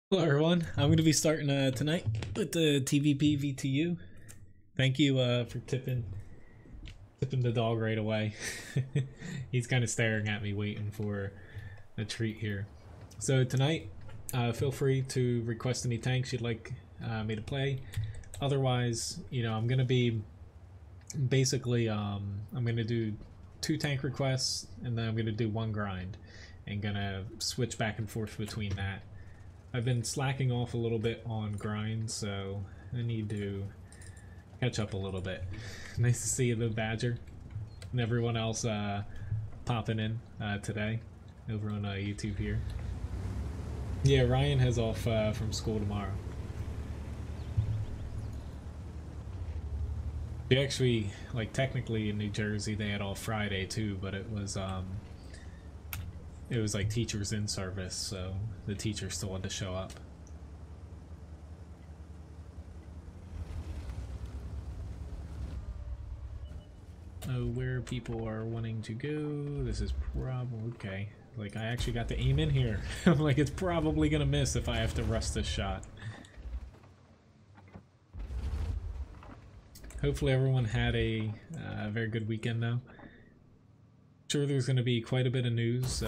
Hello everyone, I'm going to be starting tonight with the TVP VTU. Thank you for tipping the dog right away. He's kind of staring at me waiting for a treat here. So tonight, feel free to request any tanks you'd like me to play. Otherwise, I'm going to be basically, I'm going to do 2 tank requests and then I'm going to do 1 grind and going to switch back and forth between that. I've been slacking off a little bit on grinds, so I need to catch up a little bit. Nice to see you, the Badger, and everyone else popping in today over on YouTube here. Yeah, Ryan has off from school tomorrow. We actually, technically in New Jersey they had off Friday too, but it was like teachers in service, so the teachers still had to show up. Oh, where people are wanting to go, this is probably okay. Like, I actually got to aim in here. I'm like, it's probably gonna miss if I have to rush this shot. Hopefully everyone had a very good weekend though. Sure, there's going to be quite a bit of news.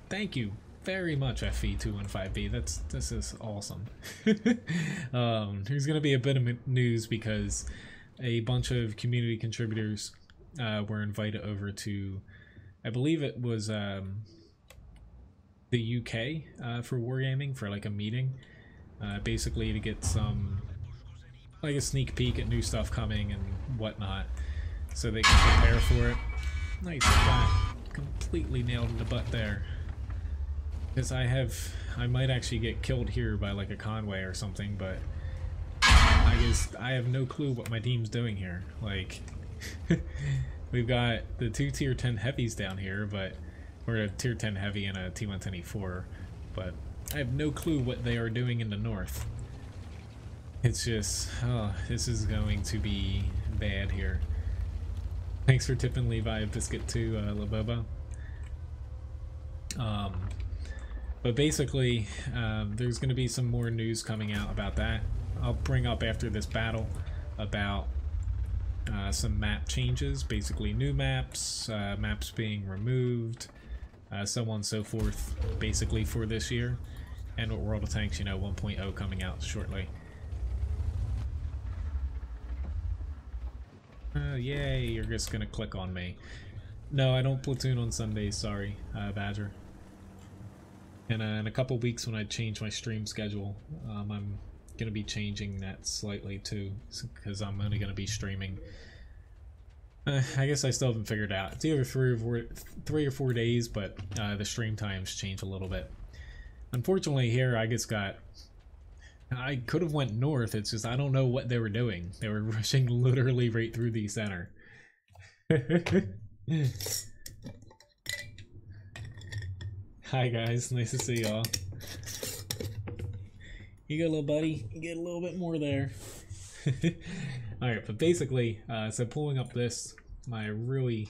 Thank you very much, FE215B. This is awesome. There's going to be a bit of news because a bunch of community contributors were invited over to, I believe it was the UK for wargaming for like a meeting, basically to get some like a sneak peek at new stuff coming and whatnot, so they can prepare for it. Nice shot. Completely nailed in the butt there. Because I might actually get killed here by like a convoy or something, but I have no clue what my team's doing here. Like, we've got the 2 tier 10 heavies down here, but we're a tier 10 heavy and a T110E4, but I have no clue what they are doing in the north. It's just, oh, this is going to be bad here. Thanks for tipping Levi Biscuit to Labobo. But basically, there's going to be some more news coming out about that. I'll bring up after this battle about some map changes, basically new maps, maps being removed, so on and so forth, basically for this year, and World of Tanks, 1.0 coming out shortly. Yay, you're just gonna click on me. No, I don't platoon on Sundays, sorry, Badger. And in a couple weeks when I change my stream schedule, I'm gonna be changing that slightly too, because I'm only gonna be streaming. I guess I still haven't figured out. It's either 3 or 4 days, but the stream times change a little bit. Unfortunately here, I could have went north, it's just I don't know what they were doing. They were rushing literally right through the center. Hi guys, nice to see y'all. You go, little buddy, you get a little bit more there. Alright, but basically, so pulling up this, my really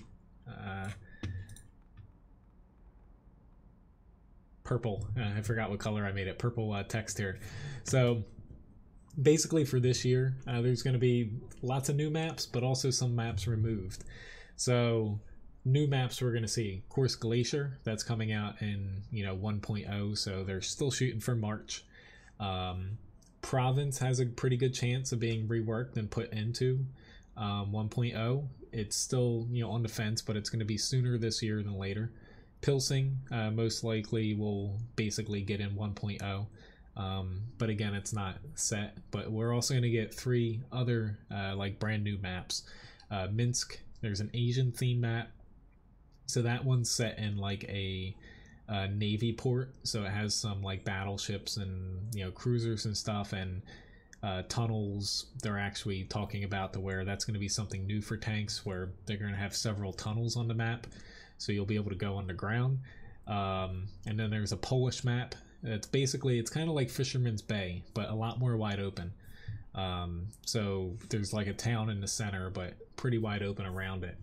purple, I forgot what color I made it, purple text here. So basically for this year, there's going to be lots of new maps, but also some maps removed. So new maps we're going to see, of course, Glacier, that's coming out in 1.0, so they're still shooting for March. Province has a pretty good chance of being reworked and put into 1.0. It's still on the fence, but it's going to be sooner this year than later. Pilsing most likely will basically get in 1.0, but again, it's not set. But we're also going to get 3 other like brand new maps. Minsk, there's an Asian theme map, so that one's set in like a navy port, so it has some like battleships and cruisers and stuff, and tunnels. They're actually talking about where that's going to be something new for tanks, where they're going to have several tunnels on the map, so you'll be able to go underground. And then there's a Polish map. It's kind of like Fisherman's Bay, but a lot more wide open. So there's like a town in the center, but pretty wide open around it.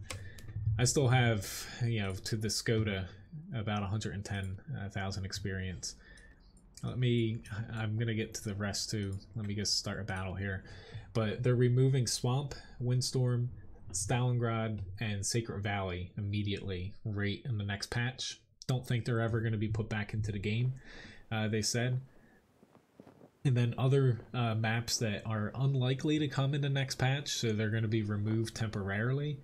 I still have, to the Skoda, about 110,000 experience. I'm gonna get to the rest too. Let me just start a battle here. But they're removing Swamp, Windstorm, Stalingrad, and Sacred Valley immediately, right in the next patch. Don't think they're ever going to be put back into the game, they said. And then other maps that are unlikely to come in the next patch, so they're going to be removed temporarily.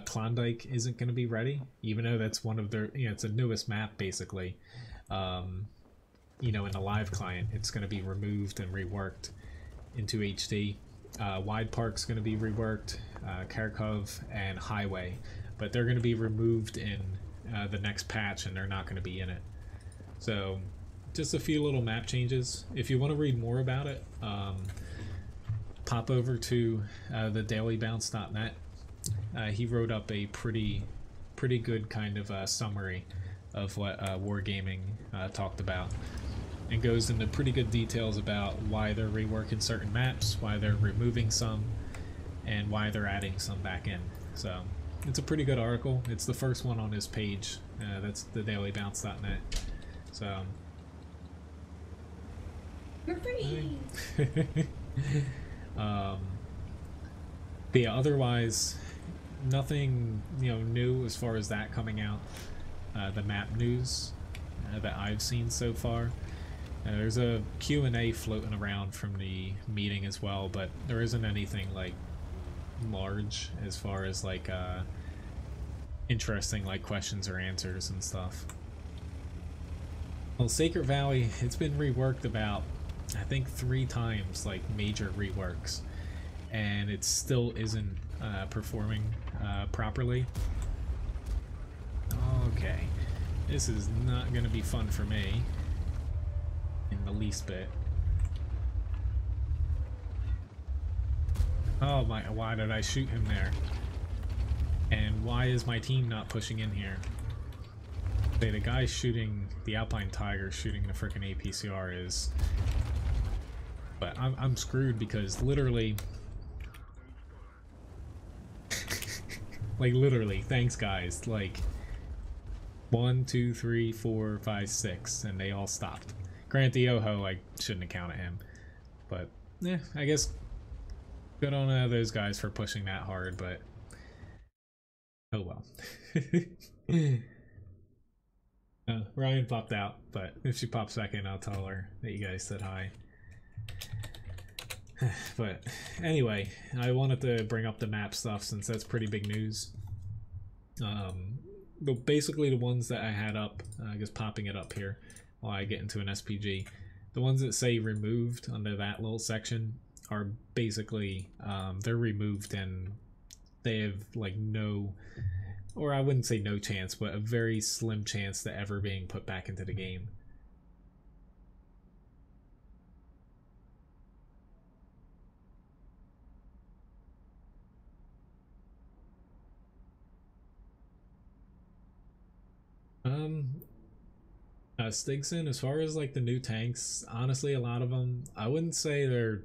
Klondike isn't going to be ready, even though that's one of their, it's the newest map basically. In the live client, it's going to be removed and reworked into HD. Wide Park's going to be reworked, Kharkov and Highway, but they're going to be removed in the next patch and they're not going to be in it. So just a few little map changes. If you want to read more about it, pop over to the dailybounce.net. He wrote up a pretty good kind of summary of what Wargaming talked about, and goes into pretty good details about why they're reworking certain maps, why they're removing some, and why they're adding some back in. So it's a pretty good article. It's the first one on his page. That's the dailybounce.net. So You're pretty. But yeah, otherwise nothing new as far as that coming out. The map news that I've seen so far. There's a Q&A floating around from the meeting as well, but there isn't anything like large as far as like interesting like questions or answers and stuff. Well, Sacred Valley, it's been reworked about, I think 3 times, like major reworks, and it still isn't performing properly. Okay, this is not going to be fun for me in the least bit. Oh my, why did I shoot him there? And why is my team not pushing in here? The guy shooting, the Alpine Tiger shooting the frickin' APCR is... But I'm screwed because literally... like literally, thanks guys, like 1, 2, 3, 4, 5, 6, and they all stopped. Grant the Oho, I shouldn't have counted him, but yeah, I guess good on those guys for pushing that hard, but oh well. Ryan popped out, but if she pops back in, I'll tell her that you guys said hi. But anyway, I wanted to bring up the map stuff since that's pretty big news. But basically the ones that I had up, just popping it up here while I get into an SPG, the ones that say removed under that little section are basically, they're removed and they have like no, or I wouldn't say no chance, but a very slim chance to ever being put back into the game. Stigson, as far as like the new tanks, honestly, a lot of them, I wouldn't say they're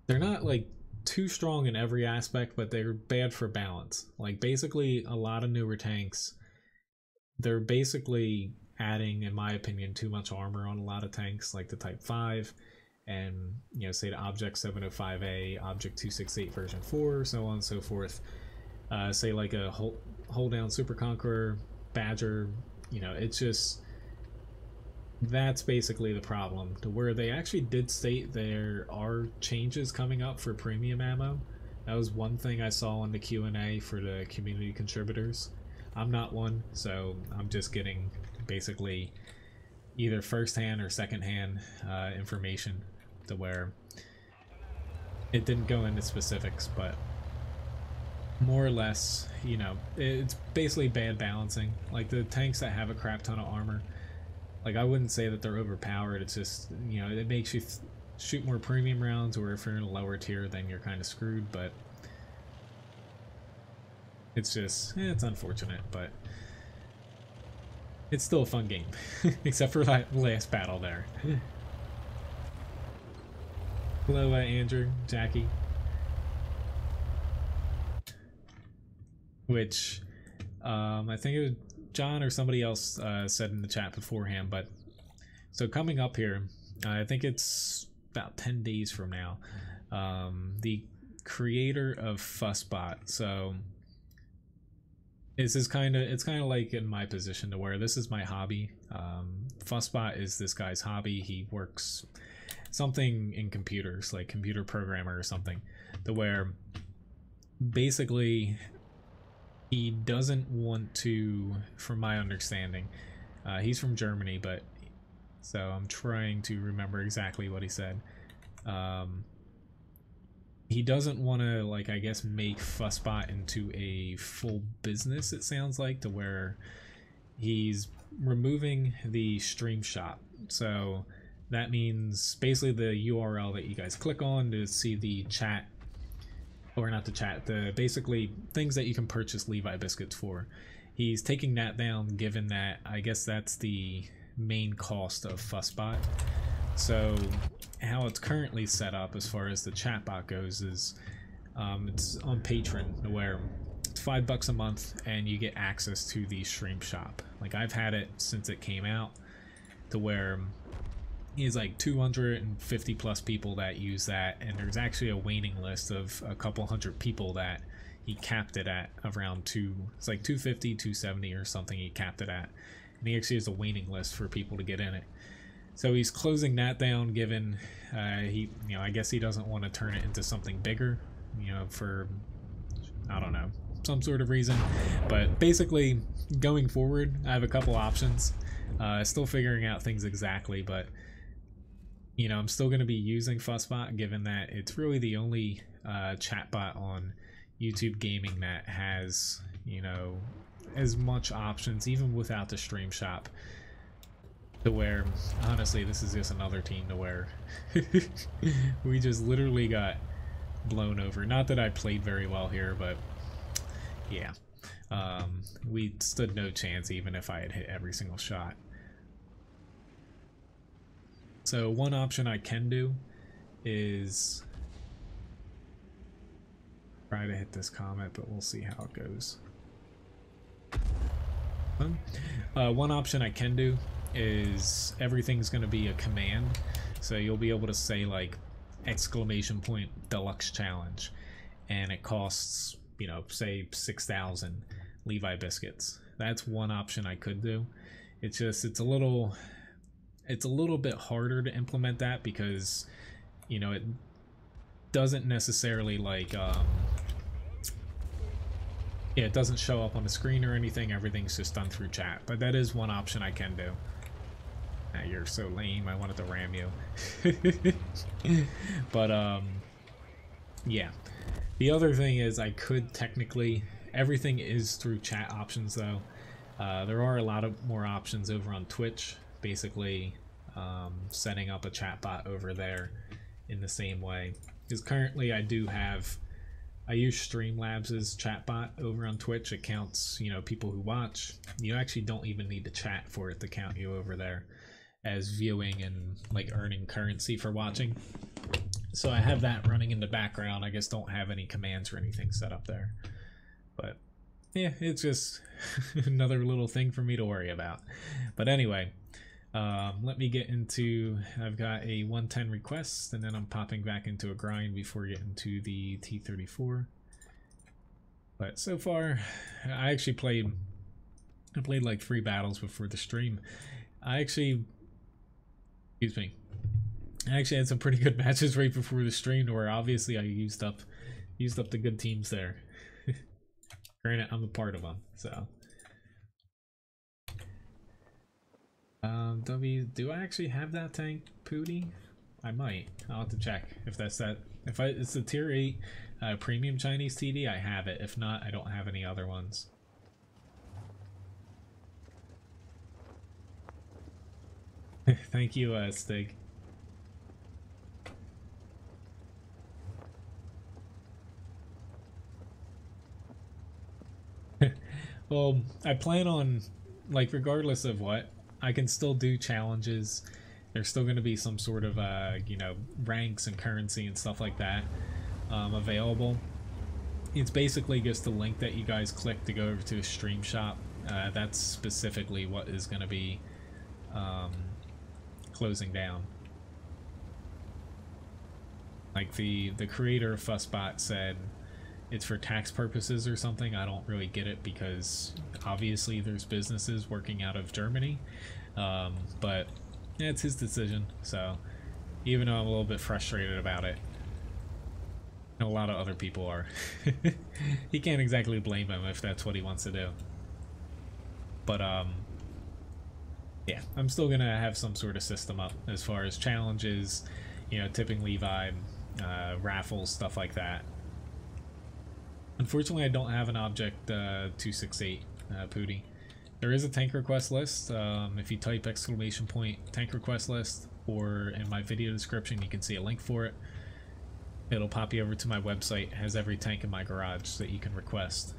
not like too strong in every aspect, but they're bad for balance. Like basically a lot of newer tanks, they're basically adding, in my opinion, too much armor on a lot of tanks, like the Type 5 and say the Object 705A, Object 268 version 4, so on and so forth. Say like a hold down Super Conqueror, Badger, it's just, that's basically the problem, to where they actually did state there are changes coming up for premium ammo. That was one thing I saw in the Q&A for the community contributors. I'm not one, so I'm just getting basically either first-hand or second-hand information, to where it didn't go into specifics, but more or less, it's basically bad balancing. Like the tanks that have a crap ton of armor, like I wouldn't say that they're overpowered, it's just, it makes you shoot more premium rounds, or if you're in a lower tier then you're kind of screwed, but it's just, it's unfortunate, but it's still a fun game, except for that last battle there. Hello, Andrew, Jackie. Which, I think it was John or somebody else said in the chat beforehand, but So coming up here, I think it's about 10 days from now, the creator of Fussbot. So it's kind of like in my position to where this is my hobby. Fussbot is this guy's hobby. He works something in computers, like computer programmer or something, to where basically he doesn't want to, from my understanding, he's from Germany, but so I'm trying to remember exactly what he said. He doesn't want to, like, I guess, make Fussbot into a full business, it sounds like, to where he's removing the stream shop. So that means basically the URL that you guys click on to see the chat, or not the chat, the basically things that you can purchase Levi biscuits for. He's taking that down, given that I guess that's the main cost of Fussbot. So how it's currently set up as far as the chatbot goes is it's on Patreon, where it's $5 a month and you get access to the stream shop. Like, I've had it since it came out, to where he's like 250 plus people that use that, and there's actually a waiting list of a couple hundred people that he capped it at around it's like 250, 270 or something he capped it at, and he actually has a waiting list for people to get in it. So he's closing that down, given he, I guess he doesn't want to turn it into something bigger, for, I don't know, some sort of reason. But basically, going forward, I have a couple options. Still figuring out things exactly, but I'm still going to be using Fussbot, given that it's really the only chatbot on YouTube gaming that has, as much options, even without the stream shop. To where, honestly, this is just another team to where we just literally got blown over. Not that I played very well here, but yeah, we stood no chance even if I had hit every single shot. So one option I can do is try to hit this comment, but we'll see how it goes. One option I can do is everything's going to be a command, so you'll be able to say like !deluxe challenge, and it costs, say 6,000 Levi biscuits. That's one option I could do. It's a little bit harder to implement that, because it doesn't necessarily like it doesn't show up on the screen or anything. Everything's just done through chat, but that is one option I can do. You're so lame, I wanted to ram you. But yeah, the other thing is I could technically, everything is through chat options though. There are a lot of more options over on Twitch, basically setting up a chat bot over there in the same way, because currently I use Streamlabs' chatbot over on Twitch. It counts, people who watch. You actually don't even need to chat for it to count you over there as viewing and like earning currency for watching. So I have that running in the background. I just don't have any commands or anything set up there. But yeah, it's just another little thing for me to worry about. But anyway, let me get into, I've got a 110 request, and then I'm popping back into a grind before getting to the T34. But so far, I played like 3 battles before the stream. I actually had some pretty good matches right before the stream, where obviously I used up the good teams there. Granted, I'm a part of them, so. Do I actually have that tank, Pooty? I might. I'll have to check if that's that. If it's the tier 8 premium Chinese TD, I have it. If not, I don't have any other ones. Thank you, Stig. Well, I plan on, like, regardless of what, I can still do challenges. There's still going to be some sort of, ranks and currency and stuff like that available. It's basically just the link that you guys click to go over to a stream shop. That's specifically what is going to be closing down. Like the creator of Fussbot said it's for tax purposes or something. I don't really get it because obviously there's businesses working out of Germany, but yeah, it's his decision. So even though I'm a little bit frustrated about it, and a lot of other people are, he can't exactly blame him if that's what he wants to do. But yeah, I'm still gonna have some sort of system up as far as challenges, you know, tipping Levi, raffles, stuff like that. Unfortunately, I don't have an object 268 Pooty. There is a tank request list. If you type !tank request list, or in my video description, you can see a link for it. It'll pop you over to my website. It has every tank in my garage that you can request.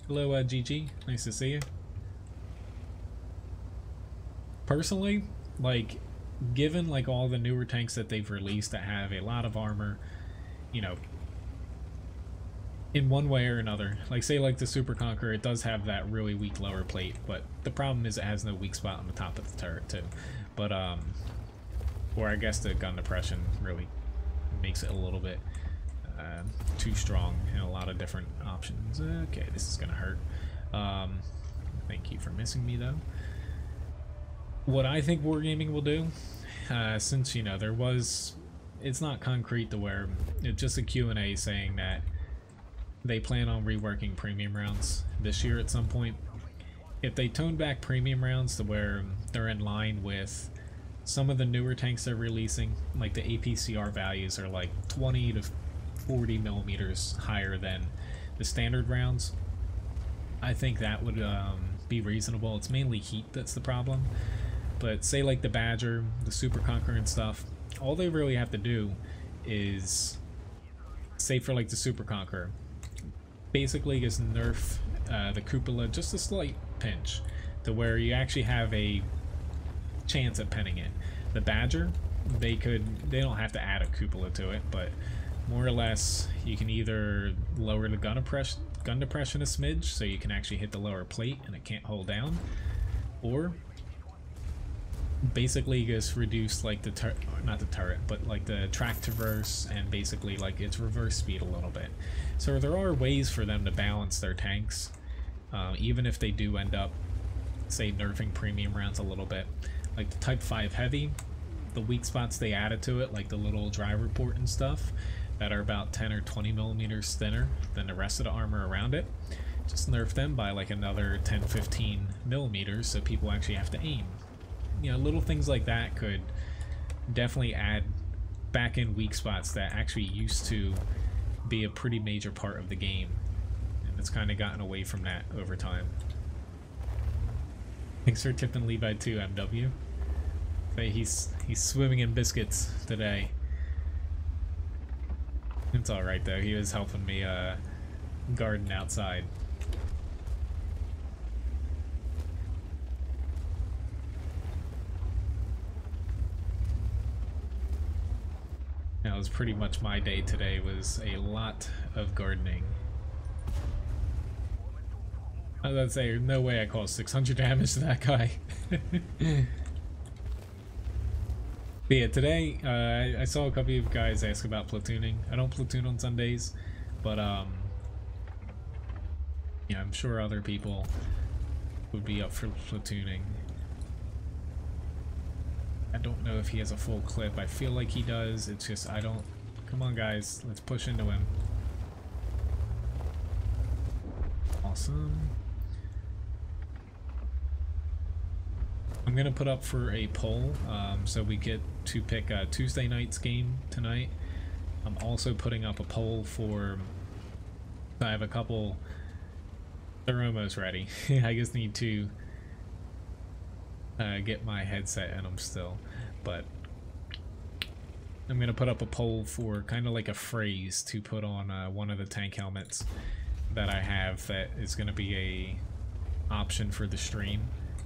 Hello, GG. Nice to see you. Personally, like, given like all the newer tanks that they've released that have a lot of armor, you know, in one way or another, like say like the Super Conqueror, it does have that really weak lower plate, but the problem is it has no weak spot on the top of the turret too. But or I guess the gun depression really makes it a little bit too strong in a lot of different options. Okay, this is gonna hurt. Thank you for missing me though. What I think Wargaming will do, since, you know, there was, it's not concrete to where it's just a Q&A saying that they plan on reworking premium rounds this year at some point. If they tone back premium rounds to where they're in line with some of the newer tanks they're releasing, like the APCR values are like 20 to 40 millimeters higher than the standard rounds, I think that would be reasonable. It's mainly heat that's the problem. But say like the Badger, the Super Conqueror and stuff, all they really have to do is, say for like the Super Conqueror, basically just nerf the cupola just a slight pinch to where you actually have a chance at penning it. The Badger, they don't have to add a cupola to it, but more or less you can either lower the gun depression a smidge so you can actually hit the lower plate and it can't hold down, or basically just reduce like the not the turret, but like the track traverse and basically like its reverse speed a little bit. So there are ways for them to balance their tanks, even if they do end up, say, nerfing premium rounds a little bit. Like the Type 5 Heavy, the weak spots they added to it, like the little driver port and stuff, that are about 10 or 20 millimeters thinner than the rest of the armor around it, just nerf them by like another 10-15 millimeters so people actually have to aim. You know, little things like that could definitely add back in weak spots that actually used to be a pretty major part of the game, and it's kind of gotten away from that over time. Thanks for tipping Levi too, MW. He's swimming in biscuits today. It's all right though. He was helping me garden outside. That was pretty much my day today, was a lot of gardening. I was about to say, no way I caused 600 damage to that guy. But yeah, today I saw a couple of guys ask about platooning. I don't platoon on Sundays, but yeah, I'm sure other people would be up for platooning. I don't know if he has a full clip. I feel like he does. It's just I don't. Come on, guys. Let's push into him. Awesome. I'm going to put up for a poll so we get to pick Tuesday night's game tonight. I'm also putting up a poll for... I have a couple... They're almost ready. I just need to... get my headset in them still, but I'm gonna put up a poll for kind of like a phrase to put on one of the tank helmets that I have that is gonna be a option for the stream,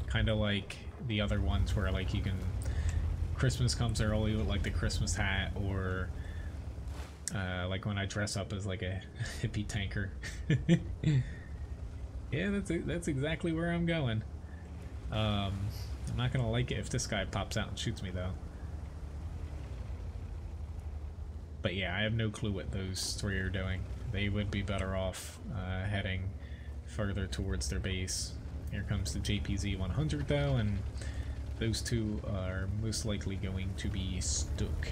kind of like the other ones where like you can, Christmas comes early with like the Christmas hat, or like when I dress up as like a hippie tanker. Yeah, that's exactly where I'm going. I'm not gonna like it if this guy pops out and shoots me though. But yeah, I have no clue what those three are doing. They would be better off heading further towards their base. Here comes the JPZ 100 though, and those two are most likely going to be stuck.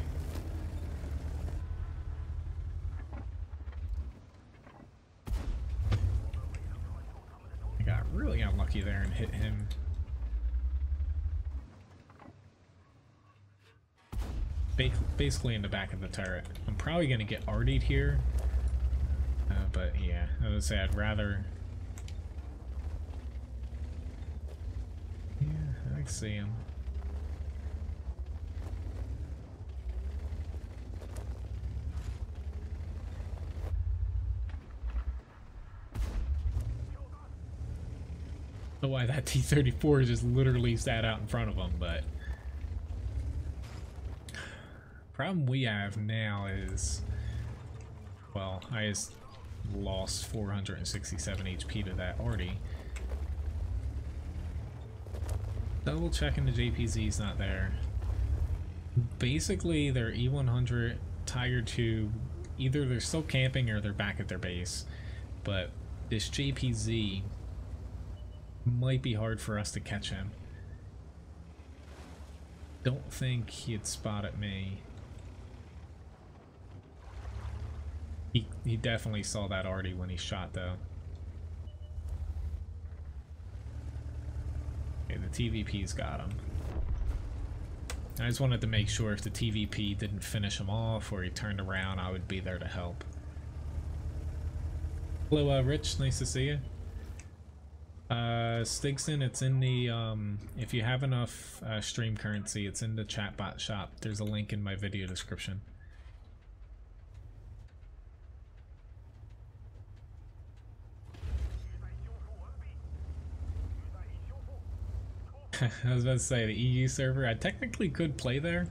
I got really unlucky there and hit him. Basically in the back of the turret. I'm probably going to get RD'd here. But yeah, I would say I'd rather... Yeah, I can see him. I don't know why that T-34 just literally sat out in front of him, but... Problem we have now is... Well, I just lost 467 HP to that already. Double checking the JPZ's not there. Basically, their E100, Tiger 2, either they're still camping or they're back at their base. But this JPZ might be hard for us to catch him. Don't think he'd spot at me. He definitely saw that already when he shot though. Okay, the TVP's got him. I just wanted to make sure if the TVP didn't finish him off or he turned around, I would be there to help. Hello, Rich. Nice to see you. Stigson, it's in the, if you have enough stream currency, it's in the chatbot shop. There's a link in my video description. I was about to say, the EU server, I technically could play there.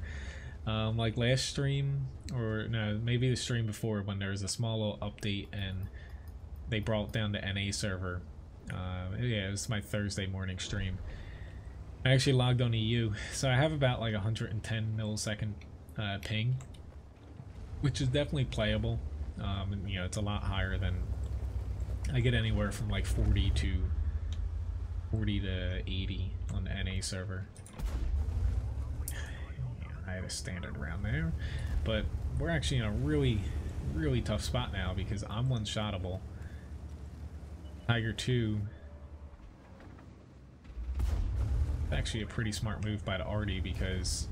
Like last stream, or no, maybe the stream before when there was a small little update and they brought down the NA server. Yeah, it was my Thursday morning stream. I actually logged on EU, so I have about like 110 millisecond ping, which is definitely playable. And, you know, it's a lot higher than, I get anywhere from like 40 to 80 on the NA server. I had a standard round there, but we're actually in a really tough spot now because I'm one-shottable. Tiger 2, it's actually a pretty smart move by the RD because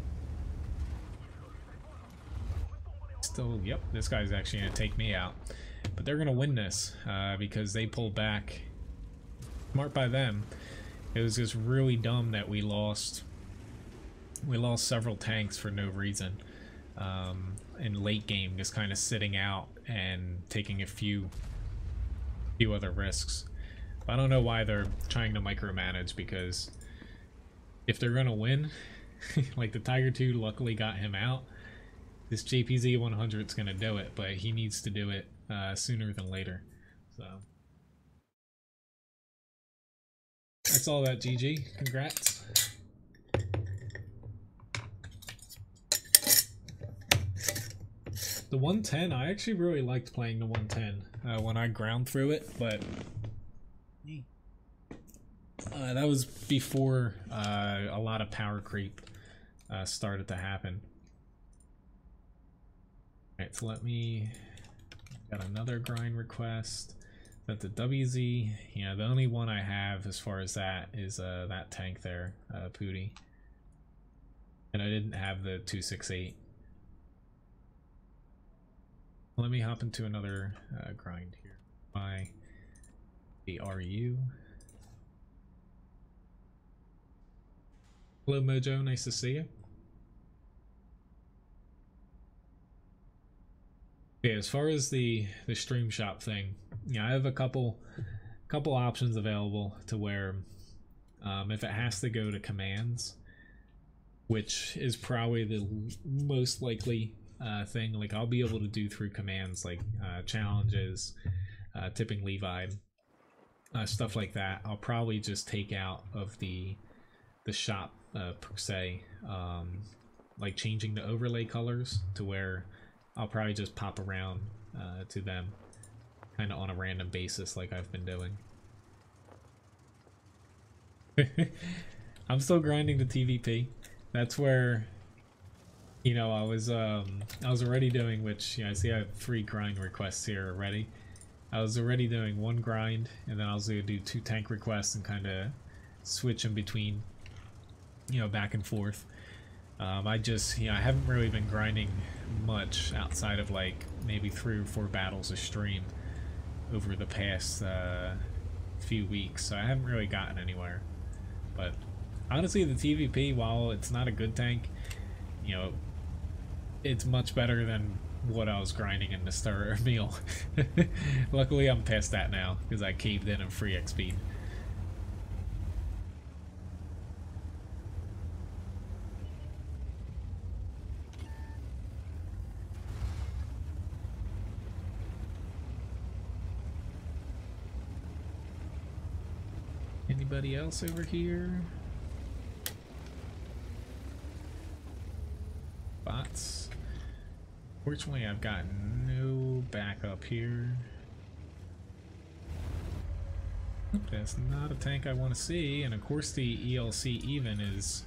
still, yep, this guy's actually going to take me out, but they're going to win this because they pulled back. Smart by them. It was just really dumb that we lost several tanks for no reason in late game, just kind of sitting out and taking a few other risks. But I don't know why they're trying to micromanage, because if they're gonna win, like the Tiger 2 luckily got him out, this JPZ 100 is gonna do it, but he needs to do it sooner than later. So that's all that, GG. Congrats. The 110, I actually really liked playing the 110 when I ground through it, but that was before a lot of power creep started to happen. Alright, so let me... Got another grind request. That the WZ, you know, the only one I have as far as that is that tank there, Pooty. And I didn't have the 268. Let me hop into another grind here. By the RU. Hello Mojo, nice to see you. Okay, as far as the stream shop thing, yeah, I have a couple options available to where if it has to go to commands, which is probably the most likely thing, like I'll be able to do through commands like challenges, tipping Levi, stuff like that. I'll probably just take out of the shop per se, like changing the overlay colors to where I'll probably just pop around to them kind of on a random basis like I've been doing. I'm still grinding the TVP. That's where, you know, I was already doing, which, you know, I see I have 3 grind requests here already. I was already doing 1 grind, and then I was going to do 2 tank requests and kind of switch in between, you know, back and forth. I just, you know, I haven't really been grinding much outside of like maybe 3 or 4 battles a stream over the past few weeks, so I haven't really gotten anywhere. But honestly, the TVP, while it's not a good tank, you know, it's much better than what I was grinding in the starter meal. Luckily, I'm past that now because I caved in and free XP. Anybody else over here? Bots. Fortunately, I've got no backup here. That's not a tank I want to see, and of course the ELC even is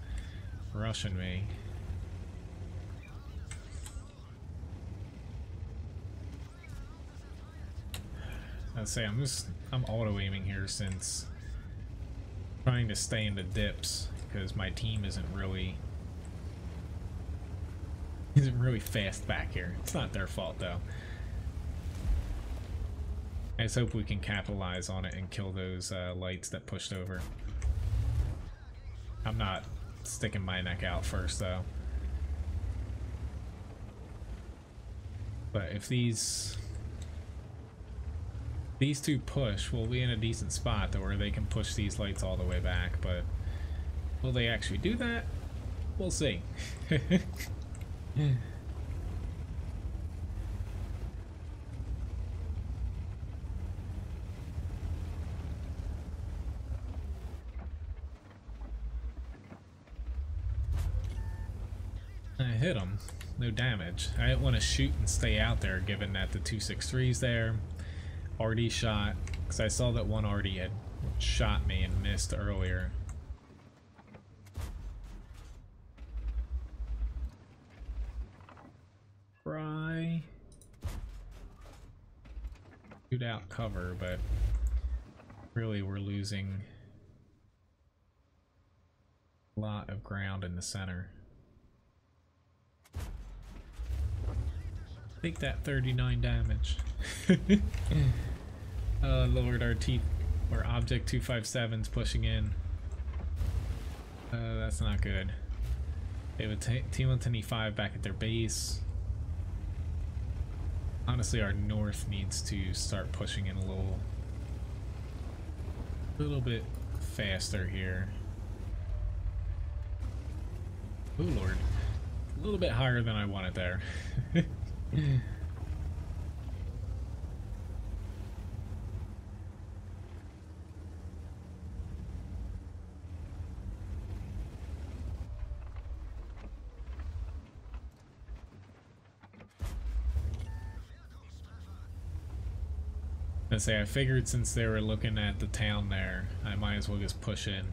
rushing me. I'd say I'm auto aiming here since trying to stay in the dips because my team isn't really fast back here. It's not their fault though. I just hope we can capitalize on it and kill those lights that pushed over. I'm not sticking my neck out first though. But if these 2 push, we'll be in a decent spot though, where they can push these lights all the way back, but will they actually do that? We'll see. I hit him. No damage. I didn't want to shoot and stay out there given that the 263's there. RD shot, because I saw that one RD had shot me and missed earlier. Try shoot out cover, but really we're losing a lot of ground in the center. Take that 39 damage. Oh Lord, our Object 257's pushing in. That's not good. They have a T-125 back at their base. Honestly, our north needs to start pushing in a little bit faster here. Oh Lord, a little bit higher than I wanted there. I figured since they were looking at the town there, I might as well just push in.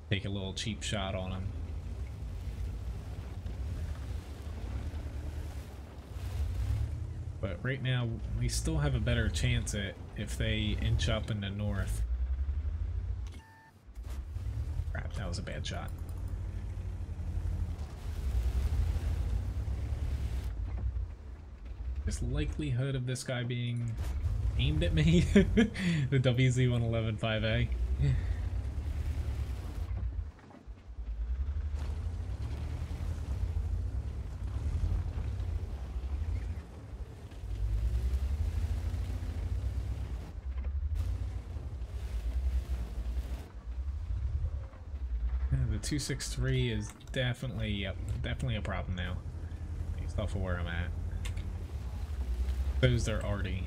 Take a little cheap shot on them. But right now, we still have a better chance at if they inch up in the north. Crap, that was a bad shot. This likelihood of this guy being aimed at me. The WZ-111-5A. The 263 is definitely a problem now, based off of where I'm at. Those they're already.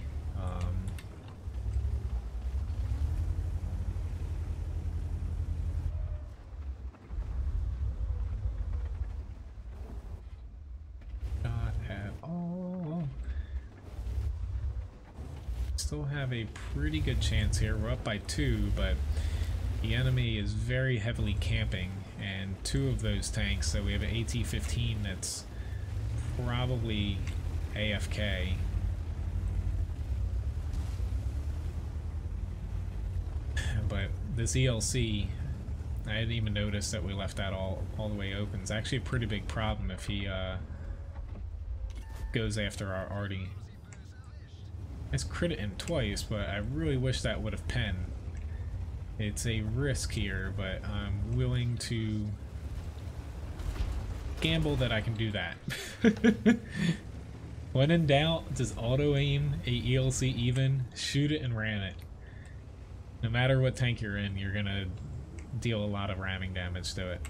still have a pretty good chance here. We're up by 2, but the enemy is very heavily camping, and 2 of those tanks, so we have an AT-15 that's probably AFK. But this ELC, I didn't even notice that we left that all the way open. It's actually a pretty big problem if he goes after our arty. It's crit him twice, but I really wish that would have penned. It's a risk here, but I'm willing to gamble that I can do that. When in doubt, just auto aim a ELC even, shoot it and ram it. No matter what tank you're in, you're gonna deal a lot of ramming damage to it.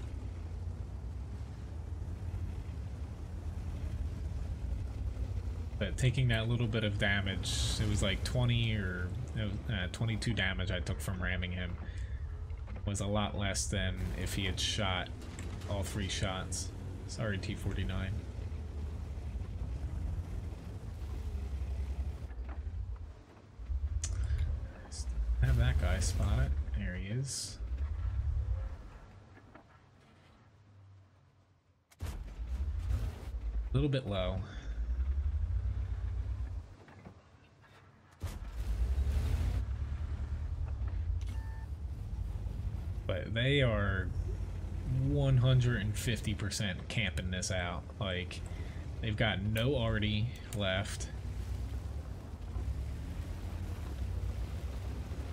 But taking that little bit of damage, it was like 20 or 22 damage I took from ramming him, was a lot less than if he had shot all 3 shots. Sorry, T-49. Have that guy spotted. There he is. A little bit low. But they are 150% camping this out. Like, they've got no arty left.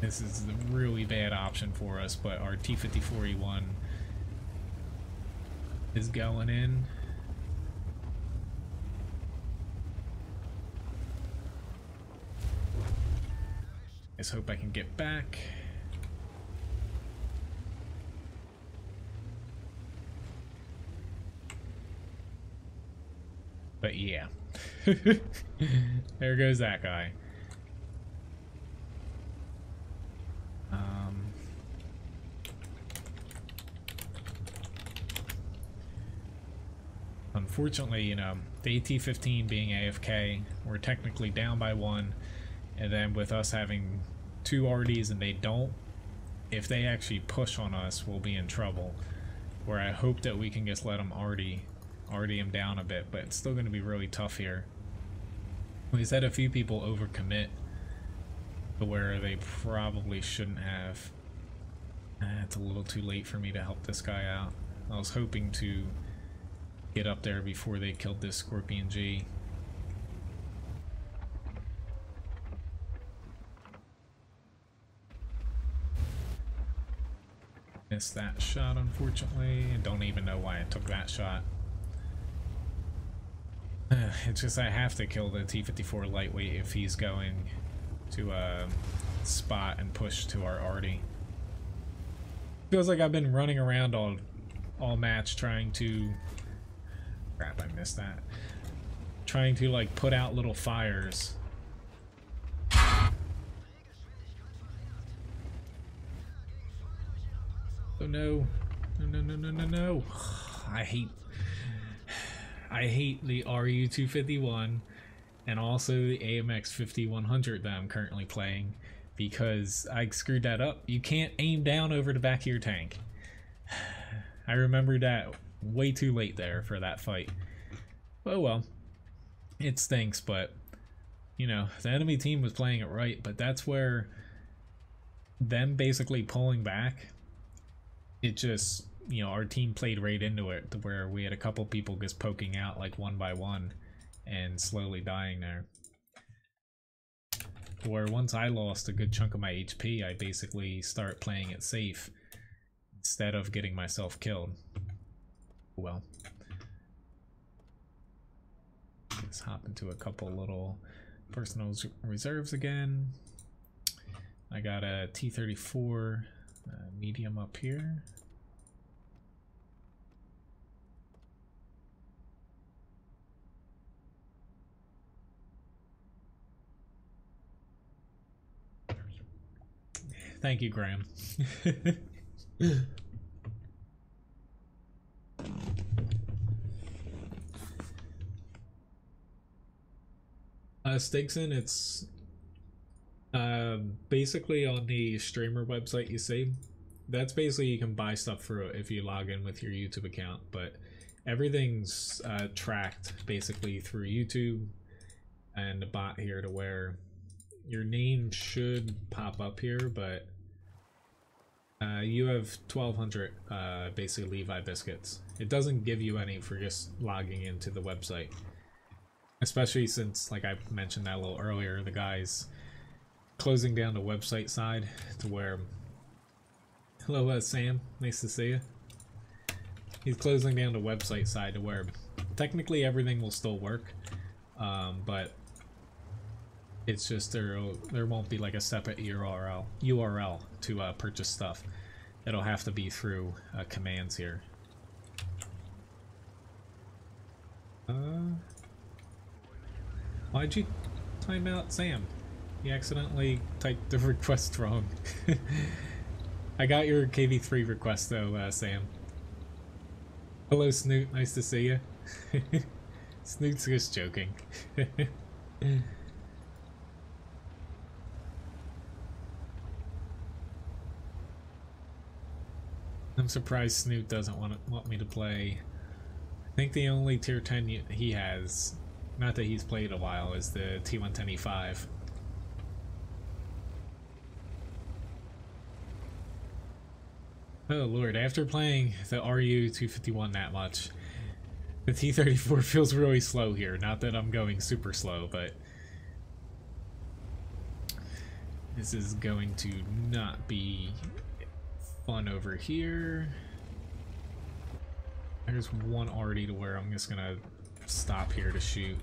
This is a really bad option for us, but our T-54E1 is going in. Just hope I can get back. But yeah. There goes that guy. Unfortunately, you know, the AT-15 being AFK, we're technically down by 1, and then with us having 2 RDs and they don't, if they actually push on us, we'll be in trouble. Where I hope that we can just let them RD him down a bit, but it's still going to be really tough here. We've had a few people overcommit to where they probably shouldn't have. It's a little too late for me to help this guy out. I was hoping to get up there before they killed this Scorpion G. Missed that shot, unfortunately. I don't even know why I took that shot. It's just I have to kill the T-54 lightweight if he's going to spot and push to our arty. Feels like I've been running around all match trying to... Crap, I missed that. Trying to like put out little fires. Oh no. No. I hate the RU-251 and also the AMX 5100 that I'm currently playing because I screwed that up. You can't aim down over the back of your tank. I remember that way too late there for that fight. Oh well, it stinks, but you know, the enemy team was playing it right, but that's where them basically pulling back, it just, you know, our team played right into it to where we had a couple people just poking out like one by one and slowly dying there. Where once I lost a good chunk of my HP, I basically start playing it safe instead of getting myself killed. Well, let's hop into a couple little personal reserves again. I got a T-34 medium up here. Thank you, Graham. Stakes in, it's Basically on the streamer website you see, that's basically you can buy stuff for if you log in with your YouTube account, but everything's tracked basically through YouTube and the bot here to where your name should pop up here, but you have 1,200 basically Levi biscuits. It doesn't give you any for just logging into the website, especially since, like I mentioned that a little earlier, the guy's closing down the website side to where, hello Sam, nice to see you. He's closing down the website side to where technically everything will still work, but it's just there won't be like a separate URL to purchase stuff. It'll have to be through commands here. Why'd you time out Sam? You accidentally typed the request wrong. I got your KV3 request though, Sam. Hello Snoot, nice to see you. Snoot's just joking. I'm surprised Snoot doesn't want me to play. I think the only tier 10 he has, not that he's played a while, is the T110E5. Oh lord, after playing the RU-251 that much, the T-34 feels really slow here. Not that I'm going super slow, but this is going to not be fun over here. There's one already to where I'm just gonna stop here to shoot.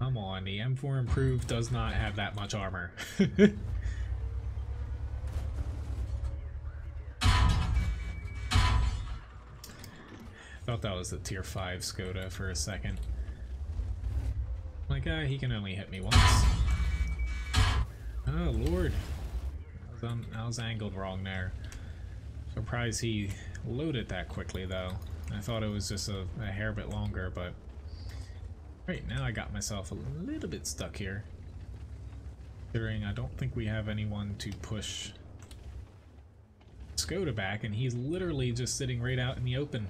Come on, the M4 Improved does not have that much armor. Thought that was a tier 5 Skoda for a second. My guy, he can only hit me once. Oh lord, I was angled wrong there. Surprised he loaded that quickly though. I thought it was just a hair bit longer, but right now I got myself a little bit stuck here. Considering I don't think we have anyone to push Skoda back, and he's literally just sitting right out in the open.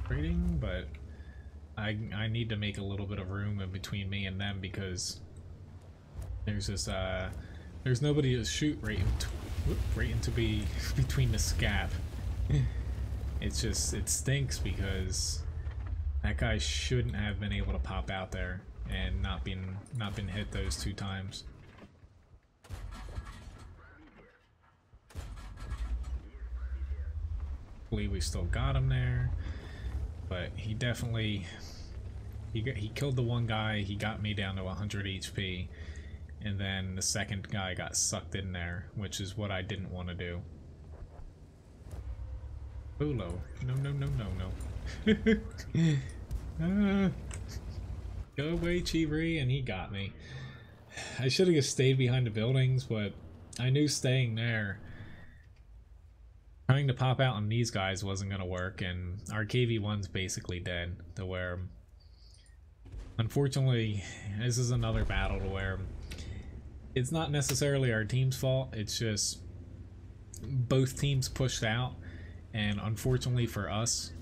Rating, but I need to make a little bit of room in between me and them because there's this there's nobody to shoot right into between the scab. It's just, it stinks because that guy shouldn't have been able to pop out there and not been hit those 2 times. I believe we still got him there. But he definitely, he killed the one guy, he got me down to 100 HP, and then the second guy got sucked in there, which is what I didn't want to do. Olo, no, no, no, no, no. Go away, Chivri, and he got me. I should have just stayed behind the buildings, but I knew staying there, trying to pop out on these guys wasn't going to work, and our KV1's basically dead, to where, unfortunately, this is another battle to where it's not necessarily our team's fault, it's just both teams pushed out, and unfortunately for us,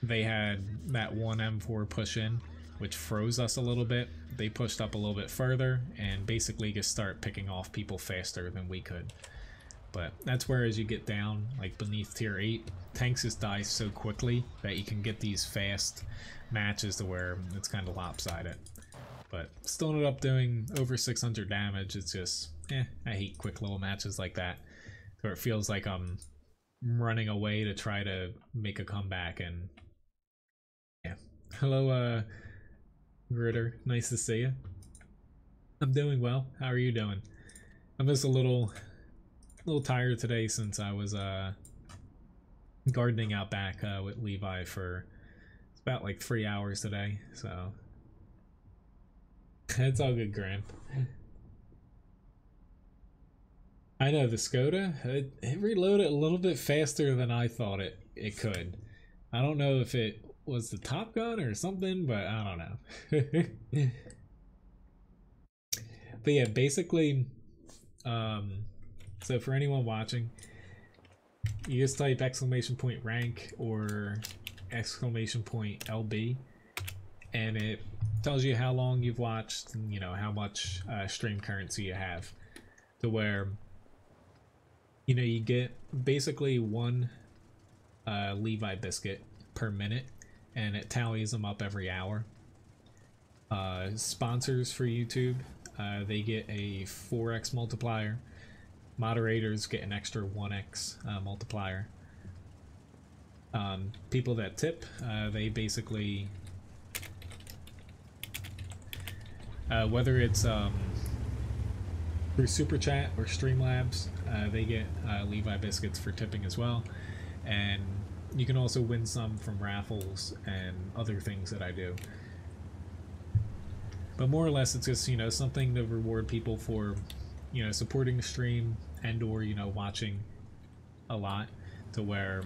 they had that one M4 push in, which froze us a little bit. They pushed up a little bit further, and basically just start picking off people faster than we could. But that's where, as you get down, like beneath tier 8, tanks just die so quickly that you can get these fast matches to where it's kind of lopsided. But still ended up doing over 600 damage. It's just, I hate quick little matches like that, where it feels like I'm running away to try to make a comeback. And yeah, hello, Gritter, nice to see you. I'm doing well. How are you doing? I'm just a little tired today since I was gardening out back with Levi for about like 3 hours today, so it's all good, Graham. I know the Skoda, it reloaded a little bit faster than I thought it could. I don't know if it was the Top Gun or something, but I don't know. But yeah, basically, so for anyone watching, you just type !rank or !LB, and it tells you how long you've watched and, you know, how much stream currency you have, to where, you know, you get basically one Levi biscuit per minute, and it tallies them up every hour. Sponsors for YouTube, they get a 4x multiplier. Moderators get an extra 1x multiplier. People that tip, they basically, whether it's through Super Chat or Streamlabs, they get Levi biscuits for tipping as well. And you can also win some from raffles and other things that I do. But more or less, it's just, you know, something to reward people for, you know, supporting the stream and or, you know, watching a lot, to where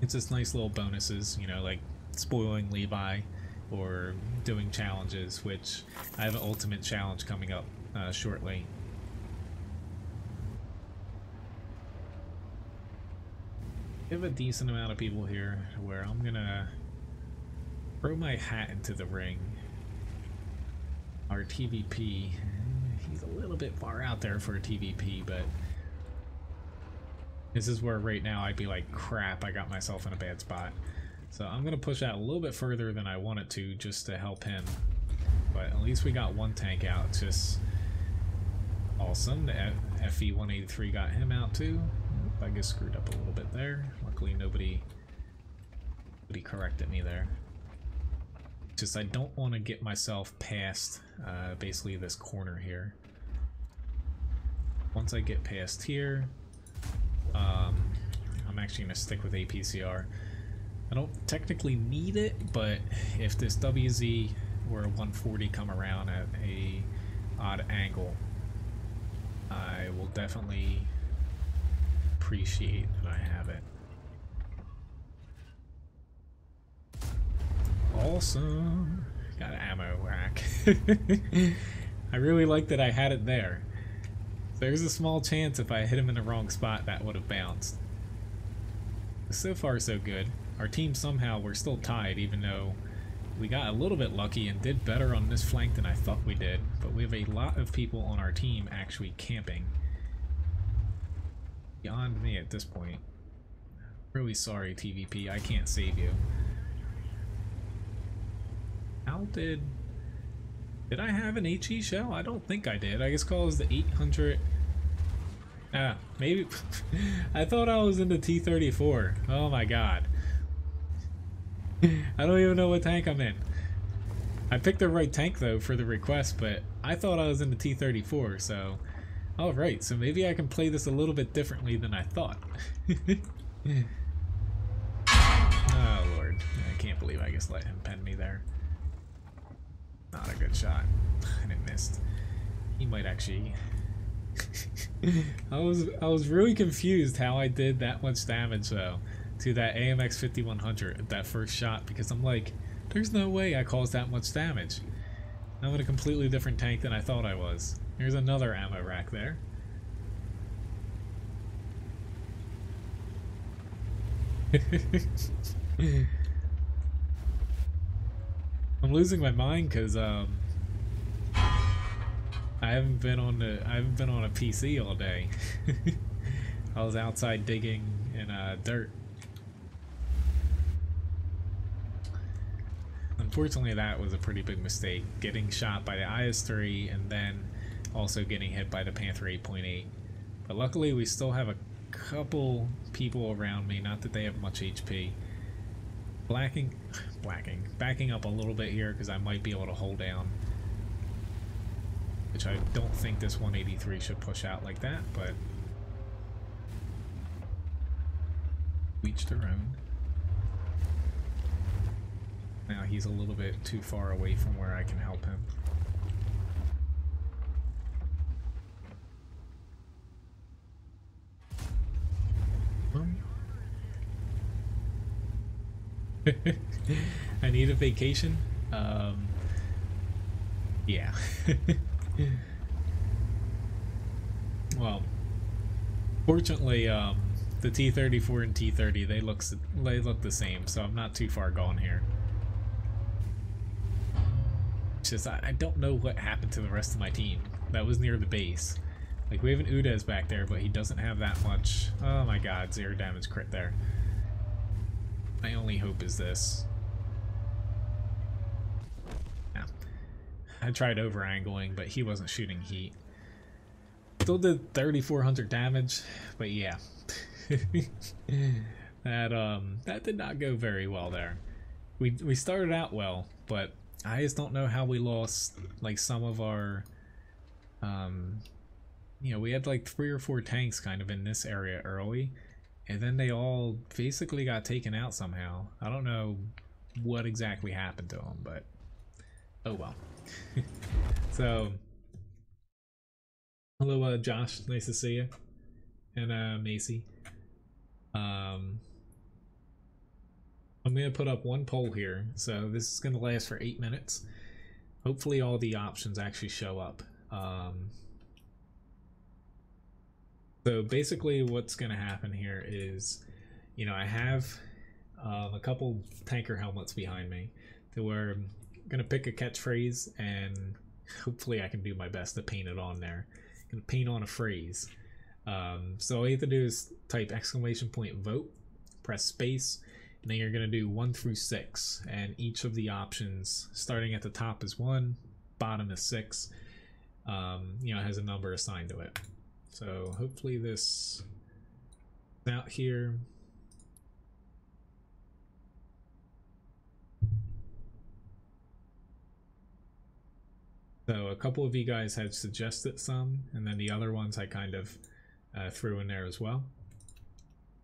it's just nice little bonuses, you know, like spoiling Levi or doing challenges, which I have an ultimate challenge coming up shortly. We have a decent amount of people here where I'm gonna throw my hat into the ring. Our TVP, he's a little bit far out there for a TVP, but this is where right now I'd be like, crap, I got myself in a bad spot. So I'm gonna push out a little bit further than I wanted to just to help him. But at least we got one tank out, just awesome. The FE-183 got him out too. I guess screwed up a little bit there. Luckily nobody corrected me there. Just I don't want to get myself past basically this corner here. Once I get past here, I'm actually going to stick with APCR. I don't technically need it, but if this WZ or a 140 come around at a odd angle, I will definitely appreciate that I have it. Awesome! Got an ammo rack. I really like that I had it there. There's a small chance if I hit him in the wrong spot that would have bounced. So far so good. Our team somehow, we're still tied, even though we got a little bit lucky and did better on this flank than I thought we did. But we have a lot of people on our team actually camping. Beyond me at this point. Really sorry, TVP, I can't save you. How did I have an HE shell? I don't think I did. I guess calls the 800. Maybe. I thought I was in the T-34. Oh my god. I don't even know what tank I'm in. I picked the right tank though for the request, but I thought I was in the T-34, so. Alright, so maybe I can play this a little bit differently than I thought. Oh lord. I can't believe I just let him pen me there. Not a good shot. And it missed. He might actually. I was really confused how I did that much damage though to that AMX 5100 at that first shot, because I'm like, there's no way I caused that much damage. I'm in a completely different tank than I thought I was. There's another ammo rack there. I'm losing my mind because I haven't been on a PC all day. I was outside digging in dirt. Unfortunately, that was a pretty big mistake, getting shot by the IS-3 and then also getting hit by the Panther 8.8. But luckily, we still have a couple people around me, not that they have much HP. Backing up a little bit here because I might be able to hold down, which I don't think this 183 should push out like that, but each their own. Now he's a little bit too far away from where I can help him. I need a vacation. Yeah. Well, fortunately, the T-34 and T-30 they look the same, so I'm not too far gone here. It's just I don't know what happened to the rest of my team that was near the base. Like, we have an Udez back there, but he doesn't have that much. Oh my god, 0 damage crit there. My only hope is this. Yeah. I tried over angling, but he wasn't shooting heat. Still did 3,400 damage, but yeah. That did not go very well there. We started out well, but I just don't know how we lost like some of our you know, we had like 3 or 4 tanks kind of in this area early, and then they all basically got taken out somehow. I don't know what exactly happened to them, but oh well. So hello, Josh, nice to see you, and Macy. I'm gonna put up one poll here, so this is gonna last for 8 minutes. Hopefully all the options actually show up. So basically what's gonna happen here is, you know, I have a couple tanker helmets behind me that we're gonna pick a catchphrase, and hopefully I can do my best to paint it on there. I'm gonna paint on a phrase. So all you have to do is type !vote, press space, and then you're going to do 1 through 6, and each of the options starting at the top is 1, bottom is 6, you know, it has a number assigned to it. So hopefully this is out here. So a couple of you guys had suggested some, and then the other ones I kind of threw in there as well.